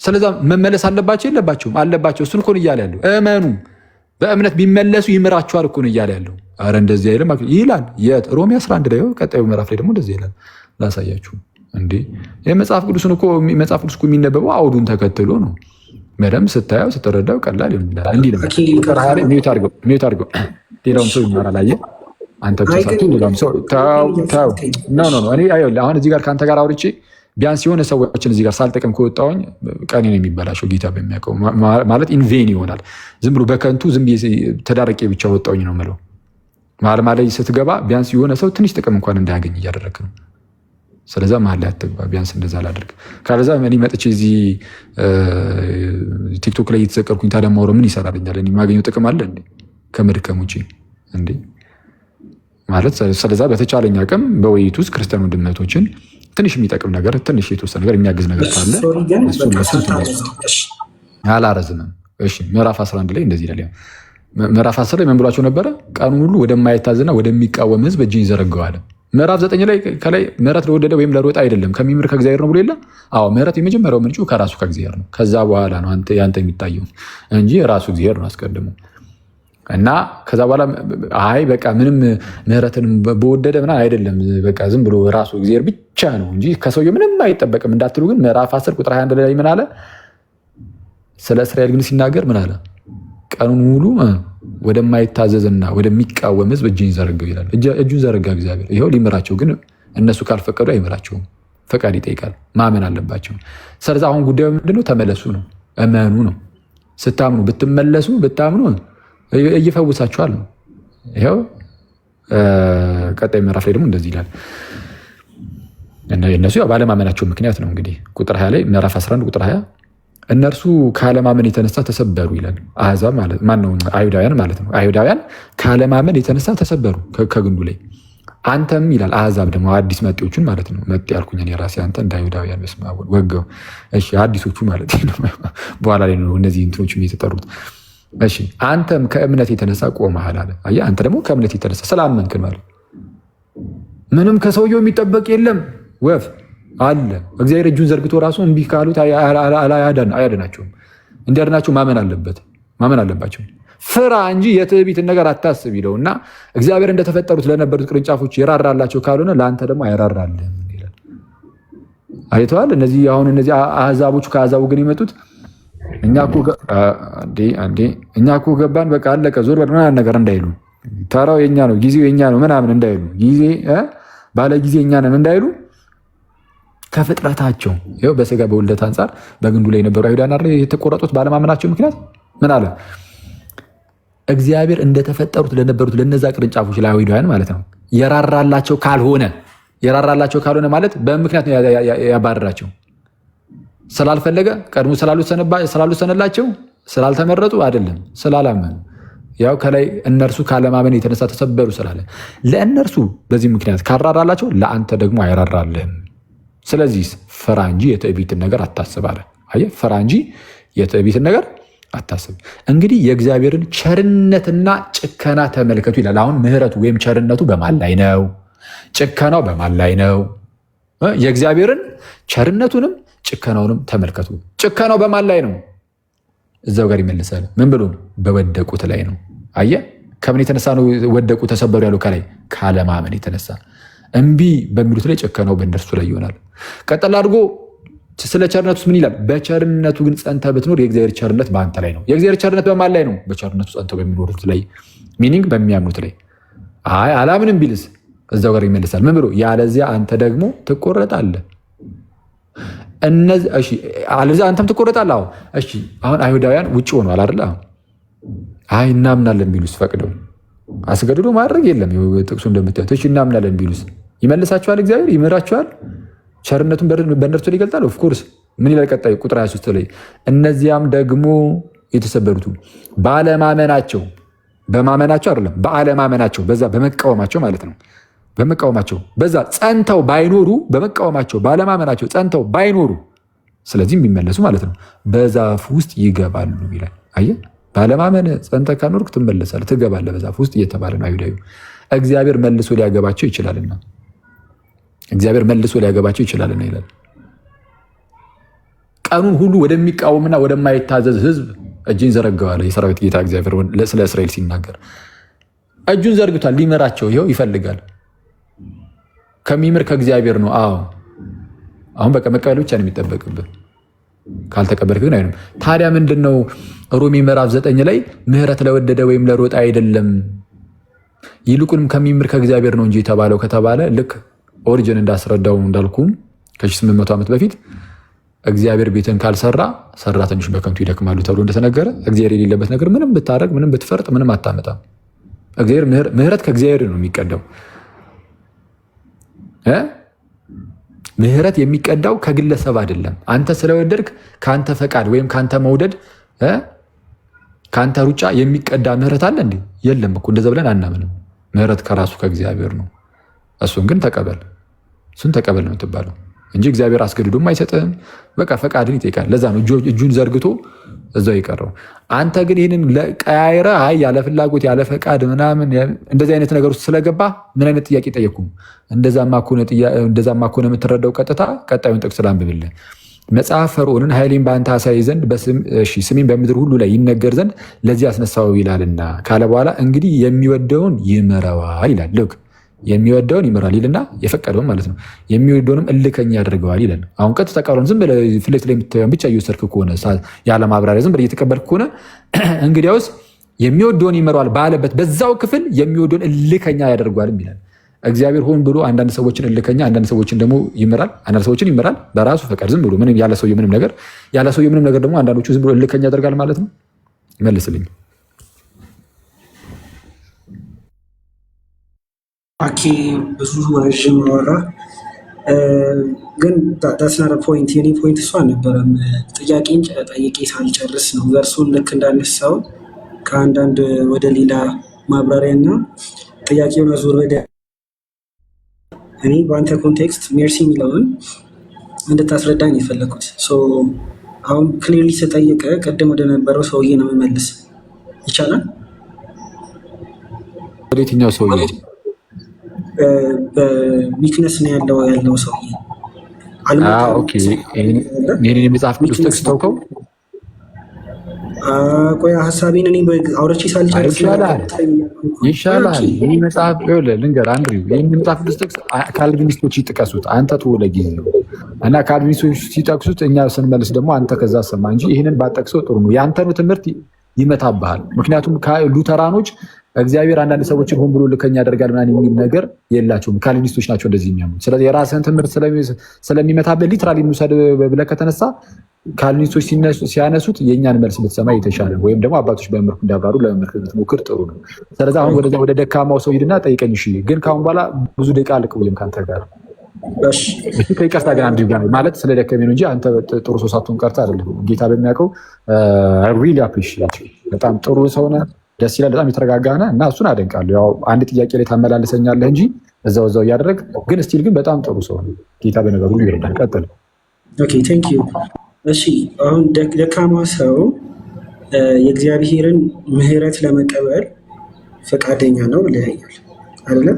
ስለዛ መመለስ አለባቸው የለባቸውም? አለባቸው። እሱን እኮ ነው እያለ ያለው። እመኑ፣ በእምነት ቢመለሱ ይምራቸዋል እኮ ነው እያለ ያለው። አረ እንደዚህ አይልም ይላል። የት? ሮሜ 11 ላይ ቀጣዩ ምዕራፍ ላይ ደግሞ እንደዚህ ይላል። ላሳያችሁ እንዴ የመጽሐፍ ቅዱስን እኮ መጽሐፍ ቅዱስ እኮ የሚነበበው አውዱን ተከትሎ ነው። በደምብ ስታየው ስትረዳው ቀላል ይሆናል። እንዲህ ነው። ሚዩት አድርገው ሌላውም ሰው ይማራል። አየህ አንተ ብቻ ሳትሆን ሌላውም ሰው ተው። እኔ አሁን እዚህ ጋር ከአንተ ጋር አውርቼ ቢያንስ የሆነ ሰዎችን እዚህ ጋር ሳልጠቅም ከወጣሁኝ ቀኔ ነው የሚበላሸው። ጌታ በሚያውቀው ማለት ኢንቬን ይሆናል። ዝም ብሎ በከንቱ ዝም ብዬ ተዳረቄ ብቻ ወጣሁኝ ነው የምለው። መሀል ላይ ስትገባ ቢያንስ የሆነ ሰው ትንሽ ጥቅም እንኳን እንዳያገኝ እያደረግህ ነው። ስለዛ መሀል ላይ አትግባ። ቢያንስ እንደዛ ላደርግ ካለዛ እኔ መጥቼ እዚህ ቲክቶክ ላይ እየተዘቀርኩኝ ታዲያ ማውራት ምን ይሰራልኛል? እኔ የማገኘው ጥቅም አለ እንዴ ከመድከም ውጭ እንዴ? ማለት ስለዛ በተቻለኝ አቅም በውይይት ውስጥ ክርስቲያን ወንድነቶችን ትንሽ የሚጠቅም ነገር ትንሽ የተወሰነ ነገር የሚያግዝ ነገር ካለ አላረዝምም። እሺ ምዕራፍ 11 ላይ እንደዚህ ይላል። ምዕራፍ 10 ላይ ምን ብሏቸው ነበረ? ቀኑን ሁሉ ወደማይታዘዝና ወደሚቃወም ሕዝብ እጅን ይዘረጋዋል። ምዕራፍ 9 ላይ ከላይ ምህረት ለወደደ ወይም ለሮጥ አይደለም ከሚምር ከእግዚአብሔር ነው ብሎ የለ? አዎ ምህረት የመጀመሪያው ምንጩ ከራሱ ከእግዚአብሔር ነው። ከዛ በኋላ ነው ያንተ የሚታየው እንጂ ራሱ እግዚአብሔር ነው አስቀድሞ። እና ከዛ በኋላ አይ በቃ ምንም ምህረትን በወደደ ምናምን አይደለም፣ በቃ ዝም ብሎ ራሱ እግዚአብሔር ብቻ ነው እንጂ ከሰውየው ምንም አይጠበቅም እንዳትሉ ግን ምዕራፍ 10 ቁጥር 21 ላይ ምን አለ? ስለ እስራኤል ግን ሲናገር ምን አለ? ቀኑን ሙሉ ወደማይታዘዝና ወደሚቃወም ህዝብ እጁን ዘረጋው ይላል። እጁን ዘረጋ እግዚአብሔር። ይኸው ሊምራቸው፣ ግን እነሱ ካልፈቀዱ አይምራቸውም። ፈቃድ ይጠይቃል። ማመን አለባቸው። ስለዚህ አሁን ጉዳዩ ምንድነው? ተመለሱ ነው፣ እመኑ ነው። ስታምኑ ብትመለሱ ብታምኑ እየፈውሳችኋል ነው። ይኸው ቀጣይ ምዕራፍ ላይ ደግሞ እንደዚህ ይላል። እነሱ ባለማመናቸው ምክንያት ነው እንግዲህ ቁጥር 20 ላይ ምዕራፍ 11 ቁጥር 20 እነርሱ ካለማመን የተነሳ ተሰበሩ ይላል። አሕዛብ ማለት ማነው? አይሁዳውያን ማለት ነው። አይሁዳውያን ካለማመን የተነሳ ተሰበሩ ከግንዱ ላይ። አንተም ይላል አሕዛብ ደግሞ አዲስ መጤዎቹን ማለት ነው። መጤ ያልኩኝ እኔ ራሴ አንተ እንደ አይሁዳውያን በስመ አብ ወገው። እሺ አዲሶቹ ማለት ነው። በኋላ ላይ ነው እነዚህ እንትኖቹ የተጠሩት። እሺ አንተም ከእምነት የተነሳ ቆመሃል አለ። አየህ አንተ ደግሞ ከእምነት የተነሳ ስላመንክን ማለት ምንም ከሰውየው የሚጠበቅ የለም ወፍ አለ። እግዚአብሔር እጁን ዘርግቶ ራሱ እምቢ ካሉት አያድናቸውም። እንዲያድናቸው ማመን አለባቸው። ፍራ እንጂ የትዕቢትን ነገር አታስብ ይለውና እግዚአብሔር እንደተፈጠሩት ለነበሩት ቅርንጫፎች የራራላቸው ካልሆነ ለአንተ ደግሞ አይራራልህም ይላል። አይተዋል። እነዚህ አህዛቦቹ ከአህዛቡ ግን የመጡት እኛ እኮ ገባን በቃ አለቀ ዞር በል ምናምን ነገር እንዳይሉ፣ ተራው የኛ ነው ጊዜው የኛ ነው ምናምን እንዳይሉ፣ ጊዜ ባለ ጊዜ እኛ ነን እንዳይሉ ከፍጥረታቸው ይኸው በስጋ በውልደት አንጻር በግንዱ ላይ የነበሩ አይሁዳን አይደል የተቆረጡት ባለማመናቸው ምክንያት ምን አለ እግዚአብሔር እንደተፈጠሩት ለነበሩት ለነዛ ቅርንጫፎች ለአይሁዳውያን ማለት ነው የራራላቸው ካልሆነ ማለት በምክንያት ያባረራቸው ስላልፈለገ ቀድሞ ስላልወሰነላቸው ስላልተመረጡ አይደለም፣ ስላላመኑ ያው ከላይ እነርሱ ካለማመን የተነሳ ተሰበሩ ስላለ ለእነርሱ በዚህ ምክንያት ካራራላቸው ለአንተ ደግሞ አይራራልህም። ስለዚህ ፍራ እንጂ የትዕቢትን ነገር አታስብ አለ። አየህ፣ ፍራ እንጂ የትዕቢትን ነገር አታስብ። እንግዲህ የእግዚአብሔርን ቸርነትና ጭከና ተመልከቱ ይላል። አሁን ምህረቱ ወይም ቸርነቱ በማን ላይ ነው? ጭከናው በማን ላይ ነው? የእግዚአብሔርን ቸርነቱንም ጭከናውንም ተመልከቱ። ጭከናው በማን ላይ ነው? እዛው ጋር ይመልሳል። ምን ብሎ? በወደቁት ላይ ነው። አየህ፣ ከምን የተነሳ ነው ወደቁ ተሰበሩ ያለው? ከላይ ካለማመን የተነሳ እምቢ በሚሉት ላይ ጨከነው በእነርሱ ላይ ይሆናል። ቀጠል አድርጎ ስለ ቸርነቱ ምን ይላል? በቸርነቱ ግን ጸንተህ ብትኖር የእግዚአብሔር ቸርነት በአንተ ላይ ነው። የእግዚአብሔር ቸርነት በማን ላይ ነው? በቸርነቱ ጸንተው በሚኖሩት ላይ፣ ሚኒንግ በሚያምኑት ላይ። አይ አላምንም ቢልስ እዛው ጋር ይመልሳል። ምን ብሎ? ያለዚያ አንተ ደግሞ ትቆረጣለህ። አለዚያ አንተም ትቆረጣለህ። እሺ አሁን አይሁዳውያን ውጭ ሆነዋል አይደል? አይ እናምናለን ቢሉስ ፈቅደው አስገድዶ ማድረግ የለም። ጥቅሱ እንደምታዩት እሺ እናምናለን ቢሉስ ይመልሳቸዋል? እግዚአብሔር ይምራቸዋል? ቸርነቱን በእነርሱ ላይ ይገልጣል። ኦፍኮርስ ምን ይላል ቀጣይ ቁጥር 23 ላይ እነዚያም ደግሞ የተሰበሩት ባለማመናቸው፣ በማመናቸው አይደለም ባለማመናቸው፣ በዛ በመቃወማቸው ማለት ነው። በመቃወማቸው በዛ ጸንተው ባይኖሩ፣ በመቃወማቸው ባለማመናቸው ጸንተው ባይኖሩ፣ ስለዚህ የሚመለሱ ማለት ነው በዛፍ ውስጥ ይገባሉ ይላል። አየህ፣ ባለማመን ጸንተህ ካልኖርክ ትመለሳለህ፣ ትገባለህ በዛፍ ውስጥ እየተባለ ነው። አይሁዳዊ እግዚአብሔር መልሶ ሊያገባቸው ይችላልና፣ እግዚአብሔር መልሶ ሊያገባቸው ይችላልና ይላል። ቀኑን ሁሉ ወደሚቃወምና ወደማይታዘዝ ሕዝብ እጅን ዘረጋዋል። የሰራዊት ጌታ እግዚአብሔር ስለ እስራኤል ሲናገር እጁን ዘርግቷል፣ ሊመራቸው ይኸው ይፈልጋል። ከሚምር ከእግዚአብሔር ነው። አዎ አሁን በቃ መቀበል ብቻ ነው የሚጠበቅብህ። ካልተቀበልክ ግን አይሆንም። ታዲያ ምንድን ነው ሮሜ ምዕራፍ 9 ላይ ምህረት ለወደደ ወይም ለሮጠ አይደለም ይልቁንም ከሚምር ከእግዚአብሔር ነው እንጂ የተባለው ከተባለ ልክ ኦሪጅን እንዳስረዳው እንዳልኩም ከ800 ዓመት በፊት እግዚአብሔር ቤትን ካልሰራ ሰራተኞች በከንቱ ይደክማሉ ተብሎ እንደተነገረ እግዚአብሔር የሌለበት ነገር ምንም ብታደርግ ምንም ብትፈርጥ ምንም አታመጣም። እግዚአብሔር ምህረት ከእግዚአብሔር ነው የሚቀዳው። ምህረት የሚቀዳው ከግለሰብ አይደለም። አንተ ስለወደድክ ከአንተ ፈቃድ ወይም ከአንተ መውደድ ከአንተ ሩጫ የሚቀዳ ምህረት አለ እንዴ? የለም እኮ እንደዛ ብለን አናምንም። ምህረት ከራሱ ከእግዚአብሔር ነው። እሱን ግን ተቀበል፣ እሱን ተቀበል ነው የምትባለው እንጂ እግዚአብሔር አስገድዶም አይሰጥህም። በቃ ፈቃድን ይጠይቃል። ለዛ ነው እጁን ዘርግቶ እዛው የቀረው። አንተ ግን ይህንን ቀያይረ አይ ያለ ፍላጎት ያለ ፈቃድ ምናምን እንደዚህ አይነት ነገር ውስጥ ስለገባ ምን አይነት ጥያቄ ጠየቅኩም? እንደዛማ ከሆነ የምትረዳው ቀጥታ ቀጣዩን ጥቅስ ላንብብልህ። መጽሐፍ ፈርዖንን ኃይሌን በአንተ አሳይ ዘንድ ስሜን በምድር ሁሉ ላይ ይነገር ዘንድ ለዚህ አስነሳው ይላልና ካለ በኋላ እንግዲህ የሚወደውን ይምረዋል ይላል። ልክ የሚወደውን ይምራል ይልና የፈቀደውን ማለት ነው። የሚወደውንም እልከኛ ያደርገዋል ይላል። አሁን ቀጥታ ቃሉን ዝም ብለህ ፊት ለፊት ላይ የምታየውን ብቻ እየወሰድክ ከሆነ ያለ ማብራሪያ ዝም ብለህ እየተቀበልክ ከሆነ እንግዲያውስ የሚወደውን ይምረዋል ባለበት በዛው ክፍል የሚወደውን እልከኛ ያደርገዋል ይላል። እግዚአብሔር ሆን ብሎ አንዳንድ ሰዎችን እልከኛ፣ አንዳንድ ሰዎችን ደግሞ ይምራል። አንዳንድ ሰዎችን ይምራል በራሱ ፈቃድ ዝም ብሎ ምንም ያለ ሰውዬው ምንም ነገር ደግሞ አንዳንዶቹ ዝም ብሎ እልከኛ ያደርጋል ማለት ነው። መልስልኝ። አኬ ብዙ ረዥም አወራ፣ ግን ዳስናረ ፖይንት የኔ ፖይንት እሷ አልነበረም። ጥያቄን ጠይቄ ሳልጨርስ ነው ቨርሱን ልክ እንዳነሳው ከአንዳንድ ወደ ሌላ ማብራሪያ እና ጥያቄውን አዙር ወደ እኔ በአንተ ኮንቴክስት ሜርሲ የሚለውን እንድታስረዳኝ የፈለኩት። አሁን ክሊርሊ ስጠይቀ ቅድም ወደ ነበረው ሰውዬ ነው የምመልስ። ይቻላል? ወደ የትኛው ሰውዬ? በዊክነስ ነው ያለው ሰውዬ። ይህንን የመጽሐፍ ቅዱስ ጥቅስ ተውከው? ቆይ ሀሳቤን እኔ አውርቼ ሳልጨርስ ይሻላል። ይህ መጽሐፍ ልንገር አንድሪው፣ ይህን መጽሐፍ ቅዱስ ጥቅስ ካልቪኒስቶች ይጥቀሱት፣ አንተ ተወው ለጊዜው እና ካልቪኒስቶች ሲጠቅሱት እኛ ስንመልስ ደግሞ አንተ ከዛ ሰማ እንጂ ይህንን ባጠቅሰው ጥሩ ነው። ያንተኑ ትምህርት ይመታብሃል። ምክንያቱም ሉተራኖች እግዚአብሔር አንዳንድ ሰዎችን ሆን ብሎ ልከኛ ያደርጋል ምናምን የሚል ነገር የላቸውም። ካልቪኒስቶች ናቸው እንደዚህ የሚያምኑት። ስለዚህ የራስህን ትምህርት ስለሚመታብህ ሊትራሊ እንውሰድ ብለህ ከተነሳ ካልቪኒስቶች ሲያነሱት የእኛን መልስ ብትሰማ የተሻለ ወይም ደግሞ አባቶች በመልኩ እንዳብራሩ ለመመልከት ብትሞክር ጥሩ ነው። ስለዚህ አሁን ወደ ደካማው ሰው ሂድና ጠይቀኝ። እሺ፣ ግን ከአሁን በኋላ ብዙ ደቂቃ አልቆይም ከአንተ ጋር ከይቅርታ ግን አንድ ጋር ማለት ስለ ደከሜ ነው እንጂ አንተ ጥሩ ሰው ሳትሆን ቀርተህ አይደለም። ጌታ በሚያውቀው ሪሊ አፕሪሺየት በጣም ጥሩ ሰው ነህ። ደስ ይላል። በጣም የተረጋጋ ነህ እና እሱን አደንቃለሁ። ያው አንድ ጥያቄ ላይ ታመላለሰኛለህ እንጂ እዛው እያደረግ ግን ስቲል ግን በጣም ጥሩ ሰው ነው። ጌታ በነገሩ ይረዳል። ቀጥል። ኦኬ ቴንክ ዩ። እሺ አሁን ደካማ ሰው የእግዚአብሔርን ምሕረት ለመቀበል ፈቃደኛ ነው ብለኸኛል አይደለም?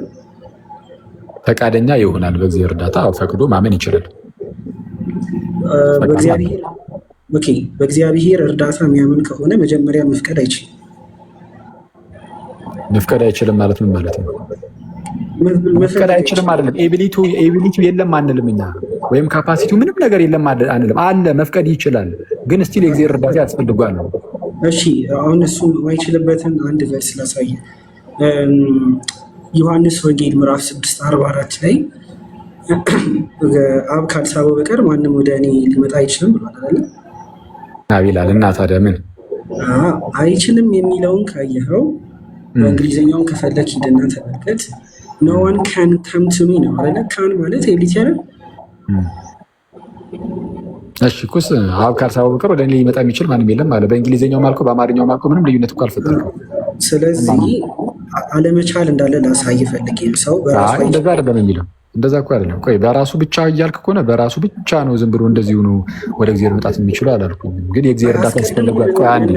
ፈቃደኛ ይሆናል በእግዚአብሔር እርዳታ ፈቅዶ ማመን ይችላል። በእግዚአብሔር እርዳታ የሚያምን ከሆነ መጀመሪያ መፍቀድ አይችልም። መፍቀድ አይችልም ማለት ምን ማለት ነው? መፍቀድ አይችልም አይደለም። ኤቢሊቲው የለም አንልም እኛ፣ ወይም ካፓሲቲው ምንም ነገር የለም አንልም። አለ፣ መፍቀድ ይችላል፣ ግን ስቲል የእግዚአብሔር እርዳታ ያስፈልጓል ነው። እሺ አሁን እሱ የማይችልበትን አንድ ቨርስ ላሳየ። ዮሐንስ ወንጌል ምዕራፍ 6:44 ላይ አብ ካልሳበው በቀር ማንም ወደ እኔ ሊመጣ አይችልም ብሏል አይደል? ይላል። እና ታዲያ ምን አይችልም የሚለውን ካየኸው በእንግሊዝኛውን ከፈለክ ሂድና ተመልከት። ኖ ዋን ካን ከም ቱ ሚ ነው አይደል? ካን ማለት ኤቢሊቲ አይደል? እሺ ኩስ አብ ካልሳበው በቀር ወደ እኔ ሊመጣ የሚችል ማንም የለም አለ። በእንግሊዝኛው ማልኮ በአማርኛው ማልኮ ምንም ልዩነት እኮ አልፈጠረም። ስለዚህ አለመቻል እንዳለ ላሳይ ፈልጌ ነው። ሰው በራሱ እንደዛ አይደለም የሚለው፣ እንደዛ እኮ አይደለም። ቆይ በራሱ ብቻ እያልክ ከሆነ በራሱ ብቻ ነው ዝም ብሎ እንደዚሁ ነው ወደ እግዚአብሔር መምጣት የሚችለው አላልኩም። ግን የእግዚአብሔር እርዳታ ያስፈልጋል። ቆይ አንዴ፣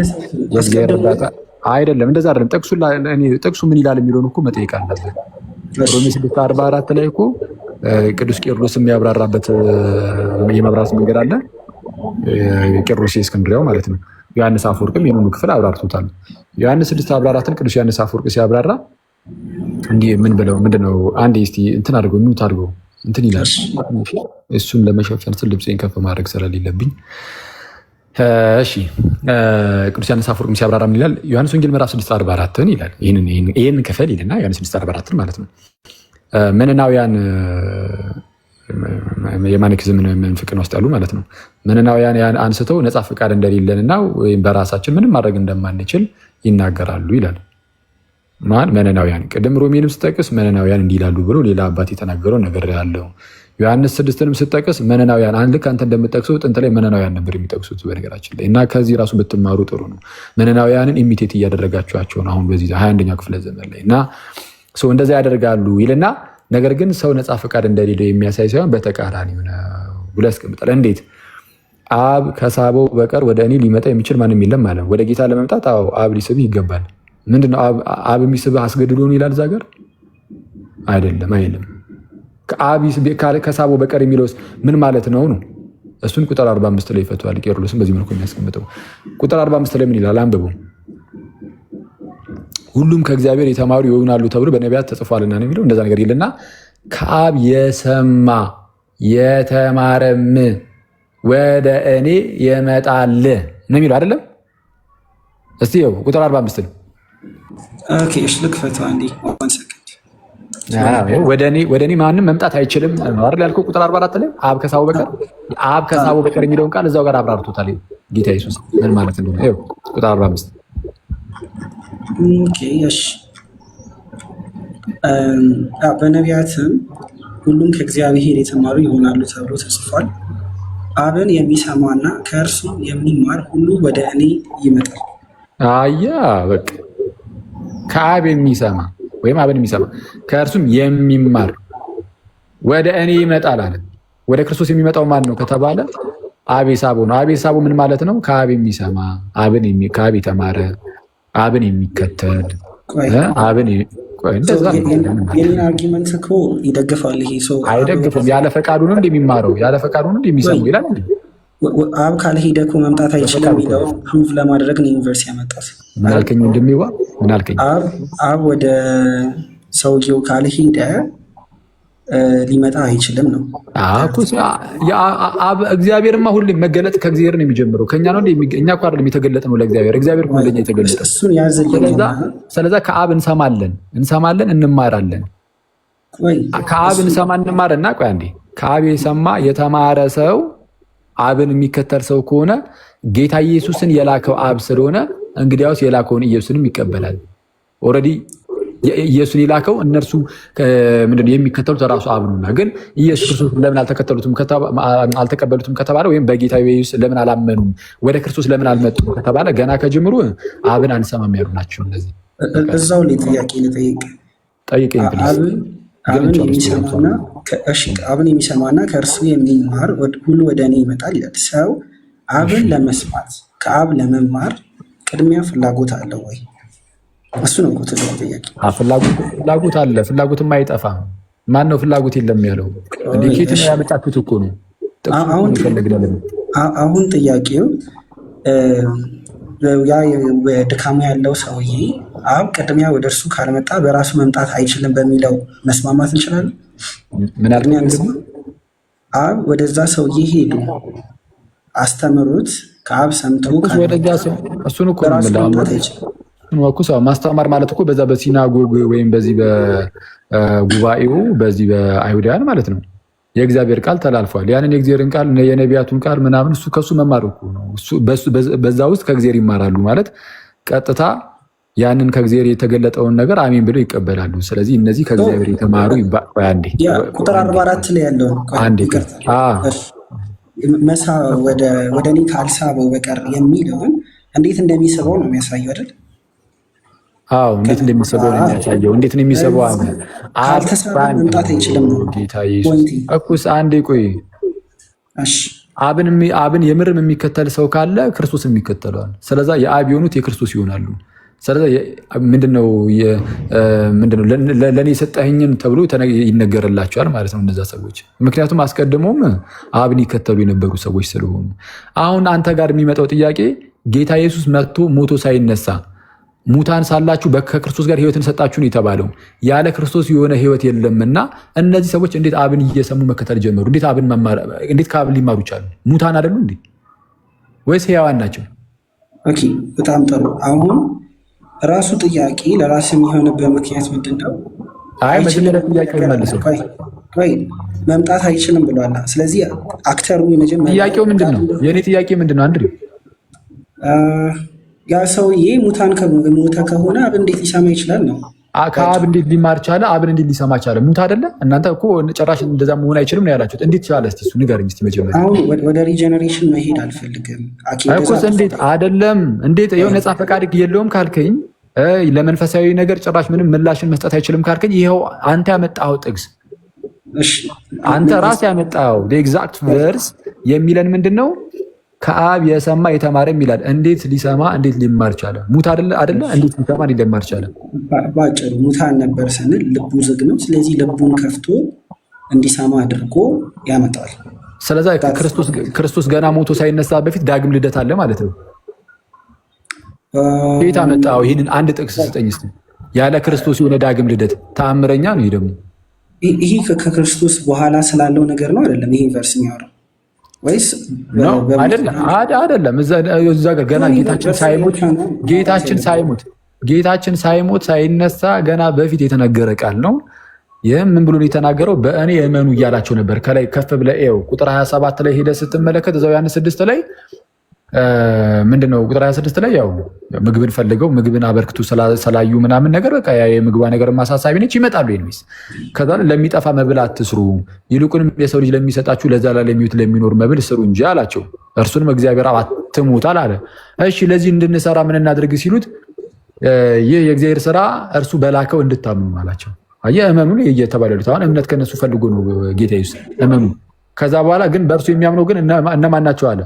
የእግዚአብሔር እርዳታ አይደለም፣ እንደዛ አይደለም። ጥቅሱ ምን ይላል የሚለውን እኮ መጠየቅ አለብን። ሮሜ 6:44 ላይ እኮ ቅዱስ ቄርሎስ የሚያብራራበት የመብራት መንገድ አለ። ቄርሎስ የእስክንድርያው ማለት ነው። ዮሐንስ አፈወርቅም ይህንኑ ክፍል አብራርቶታል። ዮሐንስ 6:44 ቅዱስ ዮሐንስ አፈወርቅ ሲያብራራ እንዲህ ምን ብለው ምንድነው? አንዴ እስቲ እንትን አድርገው ሚውት አድርገው እንትን ይላል። እሱን ለመሸፈን ስል ልብሴን ከፍ ማድረግ ስለሌለብኝ እሺ። ቅዱስ ዮሐንስ አፈወርቅ ሲያብራራ ምን ይላል? ዮሐንስ ወንጌል ምዕራፍ 6:44 ይላል። ይህን ክፍል ይልና ዮሐንስ 6:44 ማለት ነው መነናውያን የማኒኪዝም ፍቅር ውስጥ ያሉ ማለት ነው። መነናውያን ያን አንስተው ነፃ ፈቃድ እንደሌለንና ወይም በራሳችን ምንም ማድረግ እንደማንችል ይናገራሉ ይላል። ማን? መነናውያን። ቅድም ሮሜንም ስጠቅስ መነናውያን እንዲህ ይላሉ ብሎ ሌላ አባት የተናገረው ነገር ያለው። ዮሐንስ 6ንም ስጠቅስ መነናውያን ልክ አንተ እንደምጠቅሰው ጥንት ላይ መነናውያን ነበር የሚጠቅሱት በነገራችን ላይ። እና ከዚህ ራሱ ብትማሩ ጥሩ ነው። መነናውያንን ኢሚቴት እያደረጋችኋቸው ነው አሁን በዚህ 21ኛ ክፍለ ዘመን ላይ እና ሰው እንደዛ ያደርጋሉ ይልና ነገር ግን ሰው ነፃ ፈቃድ እንደሌለው የሚያሳይ ሳይሆን በተቃራኒው ነው ብሎ ያስቀምጣል። እንዴት? አብ ከሳበው በቀር ወደ እኔ ሊመጣ የሚችል ማንም የለም ማለት ነው። ወደ ጌታ ለመምጣት አብ ሊስብህ ይገባል። ምንድነው አብ የሚስብህ አስገድዶ ነው ይላል እዛ ጋር አይደለም አይልም። ከሳበው በቀር የሚለውስ ምን ማለት ነው ነው? እሱን ቁጥር 45 ላይ ይፈቷል ቄርሎስም በዚህ መልኩ የሚያስቀምጠው። ቁጥር 45 ላይ ምን ይላል? አንብቡ። ሁሉም ከእግዚአብሔር የተማሩ ይሆናሉ ተብሎ በነቢያት ተጽፏልና ነው የሚለው። እንደዛ ነገር ይልና ከአብ የሰማ የተማረም ወደ እኔ ይመጣል ነው የሚለው አይደለም? እስቲ ይኸው ቁጥር 45 ነው። ኦኬ እሺ፣ ልክፈተው አንዴ። ወደ እኔ ማንም መምጣት አይችልም ነው አይደል ያልከው? ቁጥር 44 ላይ አብ ከሳበው በቀር የሚለውን ቃል እዛው ጋር አብራርቶታል ጌታ ኢየሱስ ምን ማለት እንደሆነ። ይኸው ቁጥር 45 በነቢያትም ሁሉም ከእግዚአብሔር የተማሩ ይሆናሉ ተብሎ ተጽፏል። አብን የሚሰማና ከእርሱ የሚማር ሁሉ ወደ እኔ ይመጣል። በቃ ከአብ የሚሰማ ወይም አብን የሚሰማ ከእርሱም የሚማር ወደ እኔ ይመጣል አለ። ወደ ክርስቶስ የሚመጣው ማን ነው ከተባለ አብ የሳበው ነው። አብ የሳበው ምን ማለት ነው? ከአብ የሚሰማ ከአብ የተማረ አብን የሚከተል የኔን አርጊመንት እኮ ይደግፋል። ይሄ ሰው አይደግፍም። ያለ ፈቃዱ ነው እንደሚማረው ያለ ፈቃዱ ነው እንደሚሰማው ይላል። አብ ካልሄደ እኮ መምጣት አይችልም የሚለው ፕሩቭ ለማድረግ ነው ዩኒቨርስ ያመጣት። ምን አልከኝ እንደሚዋ ምን አልከኝ? አብ ወደ ሰውየው ካልሄደ ሊመጣ አይችልም ነው። እግዚአብሔርማ ሁሌም መገለጥ ከእግዚአብሔር ነው የሚጀምረው። ከኛ ነው እኛ እኮ አይደለም የተገለጠ ነው ለእግዚአብሔር። እግዚአብሔር እኮ ለኛ የተገለጠ። እሱን ያዝልኝ። ስለዛ ከአብ እንሰማለን፣ እንማራለን። ከአብ እንሰማ እንማርና ቆይ አንዴ ከአብ የሰማ የተማረ ሰው አብን የሚከተል ሰው ከሆነ ጌታ ኢየሱስን የላከው አብ ስለሆነ እንግዲያውስ የላከውን ኢየሱስንም ይቀበላል። ኦልሬዲ ኢየሱስን የላከው እነርሱ ምንድነው የሚከተሉት ራሱ አብ ነውና። ግን ኢየሱስ ክርስቶስ ለምን አልተቀበሉትም ከተባለ ወይም በጌታ ኢየሱስ ለምን አላመኑም ወደ ክርስቶስ ለምን አልመጡም ከተባለ ገና ከጅምሩ አብን አንሰማም ያሉ ናቸው። እነዚህ እዛው ላይ ጥያቄ ልጠይቅ። ጠይቀኝ ፕሊዝ። አብን የሚሰማና ከእርሱ የሚማር ሁሉ ወደ እኔ ይመጣል ይላል። ሰው አብን ለመስማት ከአብ ለመማር ቅድሚያ ፍላጎት አለው ወይ? እሱ ነው እኮ ትልቁ ጥያቄ። ፍላጎት አለ፣ ፍላጎትም አይጠፋም። ማን ነው ፍላጎት የለም ያለው? ኬት ነው ያመጣችሁት እኮ ነው። አሁን ጥያቄው ያ ድካሙ ያለው ሰውዬ አብ ቅድሚያ ወደ እርሱ ካልመጣ በራሱ መምጣት አይችልም በሚለው መስማማት እንችላለን። አብ ወደዛ ሰውዬ ሄዱ፣ አስተምሩት፣ ከአብ ሰምቶ እሱን እኮ ማስተማር ማለት እኮ በዛ በሲናጎግ ወይም በዚህ በጉባኤው በዚህ በአይሁዳውያን ማለት ነው። የእግዚአብሔር ቃል ተላልፏል። ያንን የእግዚአብሔርን ቃል የነቢያቱን ቃል ምናምን እሱ ከሱ መማር እኮ ነው። በዛ ውስጥ ከእግዚአብሔር ይማራሉ ማለት ቀጥታ ያንን ከእግዚአብሔር የተገለጠውን ነገር አሜን ብለው ይቀበላሉ። ስለዚህ እነዚህ ከእግዚአብሔር የተማሩ አንዴ ቁጥር 44 ላይ ያለው መሳ ወደ እኔ ካልሳበው በቀር የሚለውን እንዴት እንደሚስበው ነው የሚያሳየው አይደል? አዎ እንዴት እንደሚሰበው ነው የሚያሳየው። እንዴት ነው የሚሰበው? ካልተሳበ መምጣት አይችልም ነው ጌታ ኢየሱስ እኩስ አንዴ ቆይ። እሺ አብን የምርም የሚከተል ሰው ካለ ክርስቶስን የሚከተለዋል። ስለዛ የአብ የሆኑት የክርስቶስ ይሆናሉ። ስለዛ ምንድነው ለኔ የሰጠኸኝን ተብሎ ይነገርላቸዋል ማለት ነው እነዛ ሰዎች። ምክንያቱም አስቀድሞም አብን ይከተሉ የነበሩ ሰዎች ስለሆኑ። አሁን አንተ ጋር የሚመጣው ጥያቄ ጌታ ኢየሱስ መጥቶ ሞቶ ሳይነሳ ሙታን ሳላችሁ ከክርስቶስ ጋር ህይወትን ሰጣችሁ ነው የተባለው። ያለ ክርስቶስ የሆነ ህይወት የለምና እነዚህ ሰዎች እንዴት አብን እየሰሙ መከተል ጀመሩ? እንዴት ከአብን ሊማሩ ይቻሉ? ሙታን አይደሉ እንዴ? ወይስ ህያዋን ናቸው? ኦኬ በጣም ጥሩ። አሁን ራሱ ጥያቄ ለራስ የሚሆንበት ምክንያት ምንድን ነው? መጀመሪያ ጥያቄውን መልሰው መምጣት አይችልም ብሏል። ስለዚህ አክተሩ የመጀመሪያ ጥያቄው ምንድን ነው? የእኔ ጥያቄ ምንድን ነው? አንድ ያ ሰውዬ ሞተ ከሆነ አብ እንዴት ሊሰማ ይችላል ነው? ከአብ እንዴት ሊማር ቻለ? አብን እንዴት ሊሰማ ቻለ? ሙት አይደለ? እናንተ እኮ ጭራሽ እንደዛ መሆን አይችልም ነው ያላችሁት። እንዴት ቻለ? እስቲ እሱ ንገረኝ እስቲ መጀመሪያ። አሁን ወደ ሪጀነሬሽን መሄድ አልፈልግም እኮ። እንዴት አይደለም? እንዴት ይኸው ነፃ ፈቃድ የለውም ካልከኝ፣ ለመንፈሳዊ ነገር ጭራሽ ምንም ምላሽን መስጠት አይችልም ካልከኝ፣ ይኸው አንተ ያመጣኸው ጥቅስ፣ አንተ ራስ ያመጣኸው ኤግዛክት ቨርስ የሚለን ምንድን ነው? ከአብ የሰማ የተማረ ይላል። እንዴት ሊሰማ እንዴት ሊማር ቻለ? ሙት አይደለ? እንዴት ሊሰማ እንዴት ሊማር ቻለ? ባጭሩ ሙታን ነበር ስንል ልቡ ዝግ ነው። ስለዚህ ልቡን ከፍቶ እንዲሰማ አድርጎ ያመጣል። ስለዚህ ክርስቶስ ገና ሞቶ ሳይነሳ በፊት ዳግም ልደት አለ ማለት ነው። ቤት አመጣው። ይህንን አንድ ጥቅስ ስጠኝ እስኪ። ያለ ክርስቶስ የሆነ ዳግም ልደት ተአምረኛ ነው። ይሄ ደግሞ ይሄ ከክርስቶስ በኋላ ስላለው ነገር ነው አይደለም? ይሄ ቨርስ የሚያወራው ወይስ አይደለም? እዛ ጋር ገና ጌታችን ሳይሞት ሳይነሳ ገና በፊት የተነገረ ቃል ነው። ይህም ምን ብሎ የተናገረው? በእኔ እመኑ እያላቸው ነበር። ከላይ ከፍ ብለህ ይኸው ቁጥር 27 ላይ ሄደህ ስትመለከት እዛው ዮሐንስ 6 ላይ ምንድነው? ቁጥር 26 ላይ ያው ምግብን ፈልገው ምግብን አበርክቱ ስላዩ ምናምን ነገር በቃ የምግቧ ነገር ማሳሳቢ ነች። ይመጣሉ ይንስ ከዛ ለሚጠፋ መብል አትስሩ፣ ይልቁንም የሰው ልጅ ለሚሰጣችሁ ለዘላለም ሕይወት ለሚኖር መብል ስሩ እንጂ አላቸው። እርሱንም እግዚአብሔር አትሙታል አለ። እሺ ለዚህ እንድንሰራ ምን እናድርግ ሲሉት ይህ የእግዚአብሔር ስራ እርሱ በላከው እንድታምኑ አላቸው። አየህ እመኑ እየተባለሉት አሁን እምነት ከነሱ ፈልጎ ነው ጌታ ኢየሱስ እመኑ። ከዛ በኋላ ግን በእርሱ የሚያምነው ግን እነማን ናቸው አለ።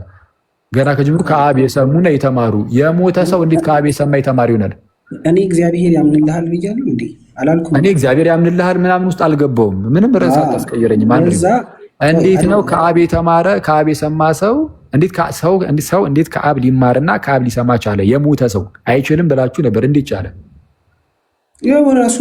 ገና ከጅምሩ ከአብ የሰሙና የተማሩ። የሞተ ሰው እንዴት ከአብ የሰማ የተማሪ ይሆናል? እኔ እግዚአብሔር ያምንልሃል ብያለሁ እንዴ? አላልኩም? እኔ እግዚአብሔር ያምንልሃል ምናምን ውስጥ አልገባውም። ምንም ርዕስ አታስቀይረኝም። እንዴት ነው ከአብ የተማረ ከአብ የሰማ ሰው እንዴት ከአብ ሊማርና ከአብ ሊሰማ ቻለ? የሞተ ሰው አይችልም ብላችሁ ነበር። እንዴት ቻለ? ያው ራሱ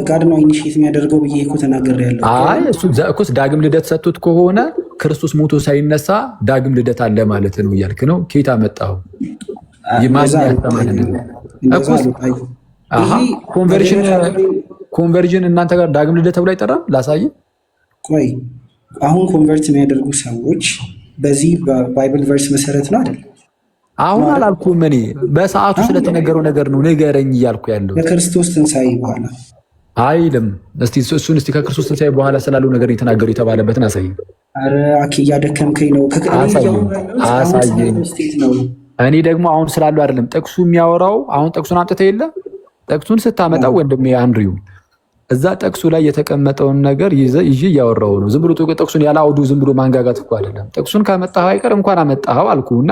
ጋድ ነው ኢኒሺየት የሚያደርገው ብዬ እኮ ተናግሬያለሁ። አይ እሱስ ዳግም ልደት ሰጥቶት ከሆነ ክርስቶስ ሞቶ ሳይነሳ ዳግም ልደት አለ ማለት ነው እያልክ ነው። ከየት አመጣው? ኮንቨርዥን እናንተ ጋር ዳግም ልደት ተብሎ አይጠራም? ላሳይ። ቆይ አሁን ኮንቨርት የሚያደርጉ ሰዎች በዚህ በባይብል ቨርስ መሰረት ነው አይደል? አሁን አላልኩም እኔ በሰዓቱ ስለተነገረው ነገር ነው ንገረኝ እያልኩ ያለው። ከክርስቶስ ትንሣኤ በኋላ አይልም። እሱን ከክርስቶስ ትንሣኤ በኋላ ስላለው ነገር የተናገሩ የተባለበትን አሳይ። ኧረ አኬ እያደከምከኝ ነው። አሳየኝ። እኔ ደግሞ አሁን ስላለው አይደለም ጥቅሱ የሚያወራው። አሁን ጥቅሱን አምጥተህ የለ ጥቅሱን ስታመጣው ወንድሜ አንድሪው እዛ ጥቅሱ ላይ የተቀመጠውን ነገር ይዤ እያወራው ነው። ዝም ብሎ ጥቅሱን ያለ አውዱ ዝም ብሎ ማንጋጋት እኮ አይደለም። ጥቅሱን ካመጣኸው አይቀር እንኳን አመጣኸው አልኩና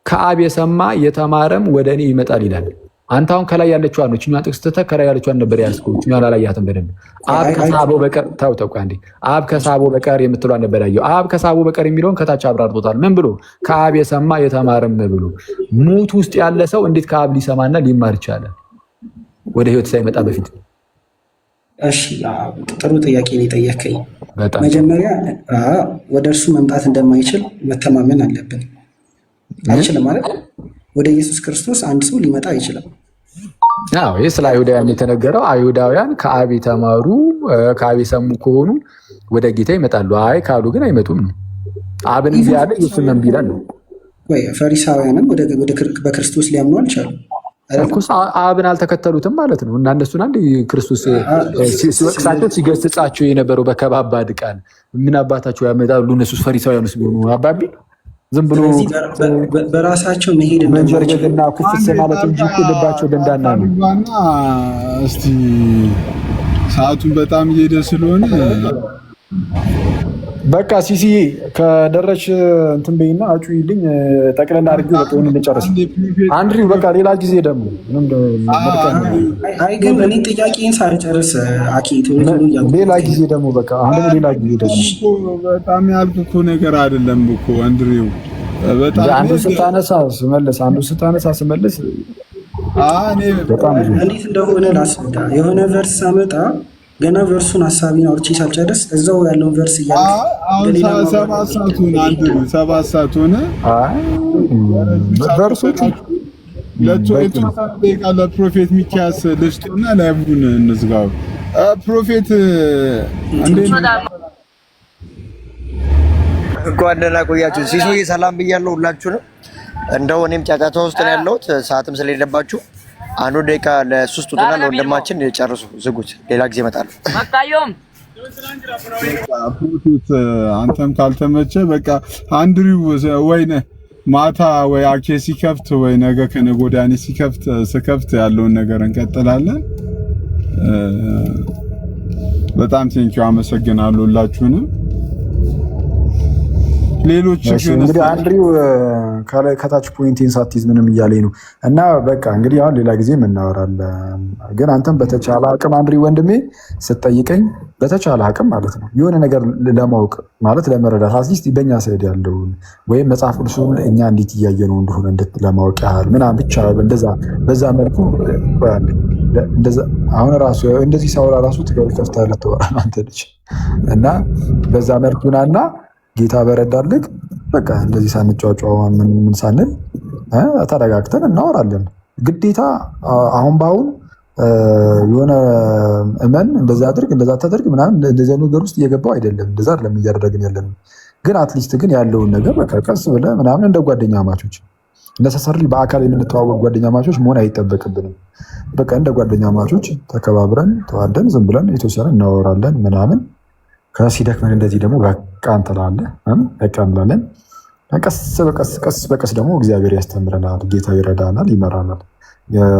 ከአብ የሰማ የተማረም ወደ እኔ ይመጣል ይላል። አንተ አሁን ከላይ ያለችዋን ነው እኛን ጥቅስ ትተህ ከላይ ያለችዋን ነበር ያዝከው። እኛን አላያትም በደንብ። አብ ከሳበው በቀር ተው አንዴ። አብ ከሳበው በቀር የምትሏን ነበር ያየው። አብ ከሳበው በቀር የሚለውን ከታች አብራርቶታል። ምን ብሎ? ከአብ የሰማ የተማረም ብሎ። ሞት ውስጥ ያለ ሰው እንዴት ከአብ ሊሰማና ሊማር ይቻላል? ወደ ህይወት ሳይመጣ በፊት። እሺ ጥሩ ጥያቄ ነው የጠየከኝ። መጀመሪያ ወደ እርሱ መምጣት እንደማይችል መተማመን አለብን። አይችልም ማለት ወደ ኢየሱስ ክርስቶስ አንድ ሰው ሊመጣ አይችልም። ይህ ስለ አይሁዳውያን የተነገረው አይሁዳውያን ከአብ የተማሩ ከአብ የሰሙ ከሆኑ ወደ ጌታ ይመጣሉ። አይ ካሉ ግን አይመጡም። አብን እንዲህ ያለ ኢየሱስን እምቢ ይላል። ፈሪሳውያንም በክርስቶስ ሊያምኑ አልቻሉም። አብን አልተከተሉትም ማለት ነው። እና እነሱን አንድ ክርስቶስ ሲወቅሳቸው ሲገስጻቸው የነበረው በከባባድ ቃል ምን አባታቸው ያመጣሉ እነሱስ ፈሪሳውያኑስ ቢሆኑ አባቢ ዝም ብሎ በራሳቸው መሄድ መንጀርገግና ኩፍስ ማለት እንጂ ልባቸው ደንዳና ነው። እስቲ ሰዓቱን በጣም እየሄደ ስለሆነ በቃ ሲሲ ከደረሽ እንትን በይና አጩይልኝ ጠቅለል አድርጌው በቃውን እንጨርስ። አንድሪው በቃ ሌላ ጊዜ ደግሞ አይ ግን እኔ ጥያቄን ሳልጨርስ አኪ ሌላ ጊዜ ደግሞ በቃ አሁን ሌላ ጊዜ ደግሞ በጣም ያልኩ ነገር አይደለም እኮ አንድሪው በጣም አንዱ ስታነሳ ስመልስ እኔ በጣም እንዴት እንደሆነ ላስረዳ። የሆነ ቨርስ ሳመጣ ገና ቨርሱን ሀሳቢን አውርቼ ሳልጨርስ እዛው ያለውን ቨርስ እያልኩ ሰባት ሰዓት ሆነ። ቨርሶቹ ለፕሮፌት ሚኪያስ ልስጡና ላይቡን እንዝጋው። ፕሮፌት እንኳን ደህና ቆያችሁ። ሲሶዬ ሰላም ብያለሁ ሁላችሁንም። እንደው እኔም ጫጫታ ውስጥ ነው ያለሁት ሰዓትም ስለሌለባችሁ አንዱ ደቂቃ ለሶስት ውጥና ለወንድማችን ጨርሱ፣ ዝጉት። ሌላ ጊዜ እመጣለሁ። መጣዮም ፕሮፌት አንተም ካልተመቸ በቃ አንድሪው ወይ ማታ ወይ አኬ ሲከፍት ወይ ነገ ከነገ ወዲያ እኔ ስከፍት ያለውን ነገር እንቀጥላለን። በጣም ቴንኪው አመሰግናለሁ ሁላችሁንም። ሌሎች እንግዲህ አንድሪው ከታች ፖይንቲን ሳትይዝ ምንም እያለኝ ነው እና በቃ እንግዲህ አሁን ሌላ ጊዜ እናወራለን። ግን አንተም በተቻለ አቅም አንድሪው ወንድሜ ስትጠይቀኝ በተቻለ አቅም ማለት ነው የሆነ ነገር ለማወቅ ማለት ለመረዳት አትሊስት በእኛ ሳይድ ያለውን ወይም መጽሐፍ ቅዱሱን እኛ እንዴት እያየ ነው እንደሆነ ለማወቅ ያህል ምናምን ብቻ በዛ መልኩ አሁን ራሱ እንደዚህ ሳውራ ራሱ ከፍተህ ልትወራ አንተ ልጅ እና በዛ መልኩ ናና ጌታ በረዳልክ በቃ እንደዚህ ሳንጫጫው ምን ሳንል ተረጋግተን እናወራለን። ግዴታ አሁን በአሁን የሆነ እመን እንደዛ አድርግ እንደዛ ታደርግ ምናምን እንደዚህ ነገር ውስጥ እየገባው አይደለም። እንደዛ አይደለም እያደረግን ያለን። ግን አትሊስት ግን ያለውን ነገር በቃ ቀስ ብለህ ምናምን እንደ ጓደኛ ማቾች ነሰሰርሊ በአካል የምንተዋወቅ ጓደኛ ማቾች መሆን አይጠበቅብንም። በቃ እንደ ጓደኛ ማቾች ተከባብረን ተዋደን ዝም ብለን የተወሰነ እናወራለን ምናምን ከሲደክመን እንደዚህ ደግሞ በቃ እንላለን በቃ እንላለን። ቀስ በቀስ ደግሞ እግዚአብሔር ያስተምረናል፣ ጌታ ይረዳናል፣ ይመራናል።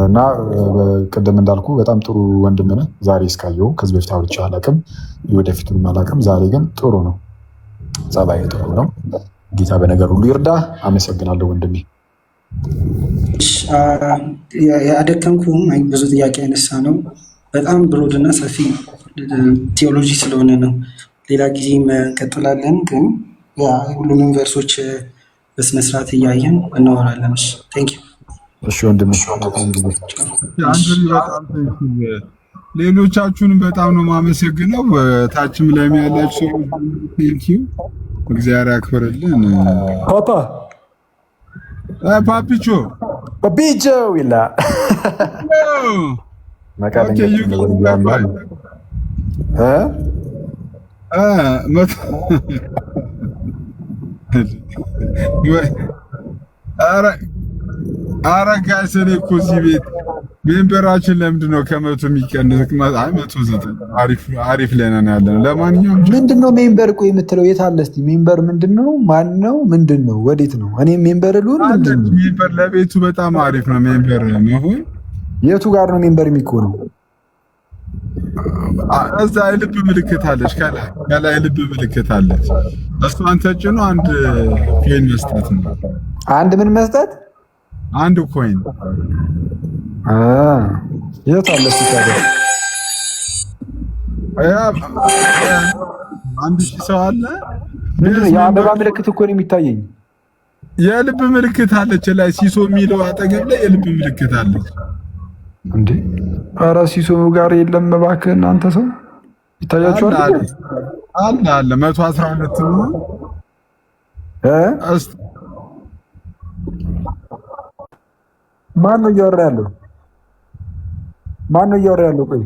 እና ቅድም እንዳልኩ በጣም ጥሩ ወንድም ነህ። ዛሬ እስካየሁ ከዚህ በፊት አውርቼ አላውቅም፣ ወደፊቱም አላውቅም። ዛሬ ግን ጥሩ ነው፣ ጸባይ ጥሩ ነው። ጌታ በነገር ሁሉ ይርዳ። አመሰግናለሁ ወንድሜ። ያደከምኩም ብዙ ጥያቄ ያነሳ ነው። በጣም ብሮድና ሰፊ ቴዎሎጂ ስለሆነ ነው። ሌላ ጊዜም እንቀጥላለን። ግን ያ ሁሉንም ቨርሶች በስነስርዓት እያየን እናወራለን። ቴንክ ዩ። እሺ ወንድም አንዱን በጣም ሌሎቻችሁንም በጣም ነው የማመሰግነው። ታችም ላይ ያላችሁ ቴንክ ዩ። እግዚአብሔር ያክብርልን። ፓፓ ፓፒቾ ፓፒቾ ይላ ማቃደኛ ጋይስ እኔ እኮ እዚህ ቤት ሜምበራችን ለምንድን ነው ከመቶ የሚቀንስ? አይ 109 አሪፍ ላይ ነን ያለነው። ለማንኛውም ምንድን ነው ሜምበር ቆይ የምትለው የት አለ እስቲ? ሜምበር ምንድን ነው? ማን ነው? ምንድን ነው? ወዴት ነው? እኔ ሜምበር ልሁን? ምንድን ነው ሜምበር? ለቤቱ በጣም አሪፍ ነው ሜምበር መሆን። የቱ ጋር ነው ሜምበር የሚኮነው? እዛ የልብ ምልክት አለች፣ ከላይ የልብ ምልክት አለች። እሷን ተጭኖ አንድ ኮይን መስጠት ነው። አንድ ምን መስጠት? አንድ ኮይን። የት አለ እስቲ ታዲያ? አንድ ሺህ ሰው አለ። የአበባ ምልክት እኮ ነው የሚታየኝ። የልብ ምልክት አለች ላይ ሲሶ የሚለው አጠገብ ላይ የልብ ምልክት አለች። እንዴ ኧረ ሲሶ ጋር የለም እባክህ እናንተ ሰው ይታያችኋል? አለ 112 ነው። ማን ነው እያወራ ያለው? ቆይ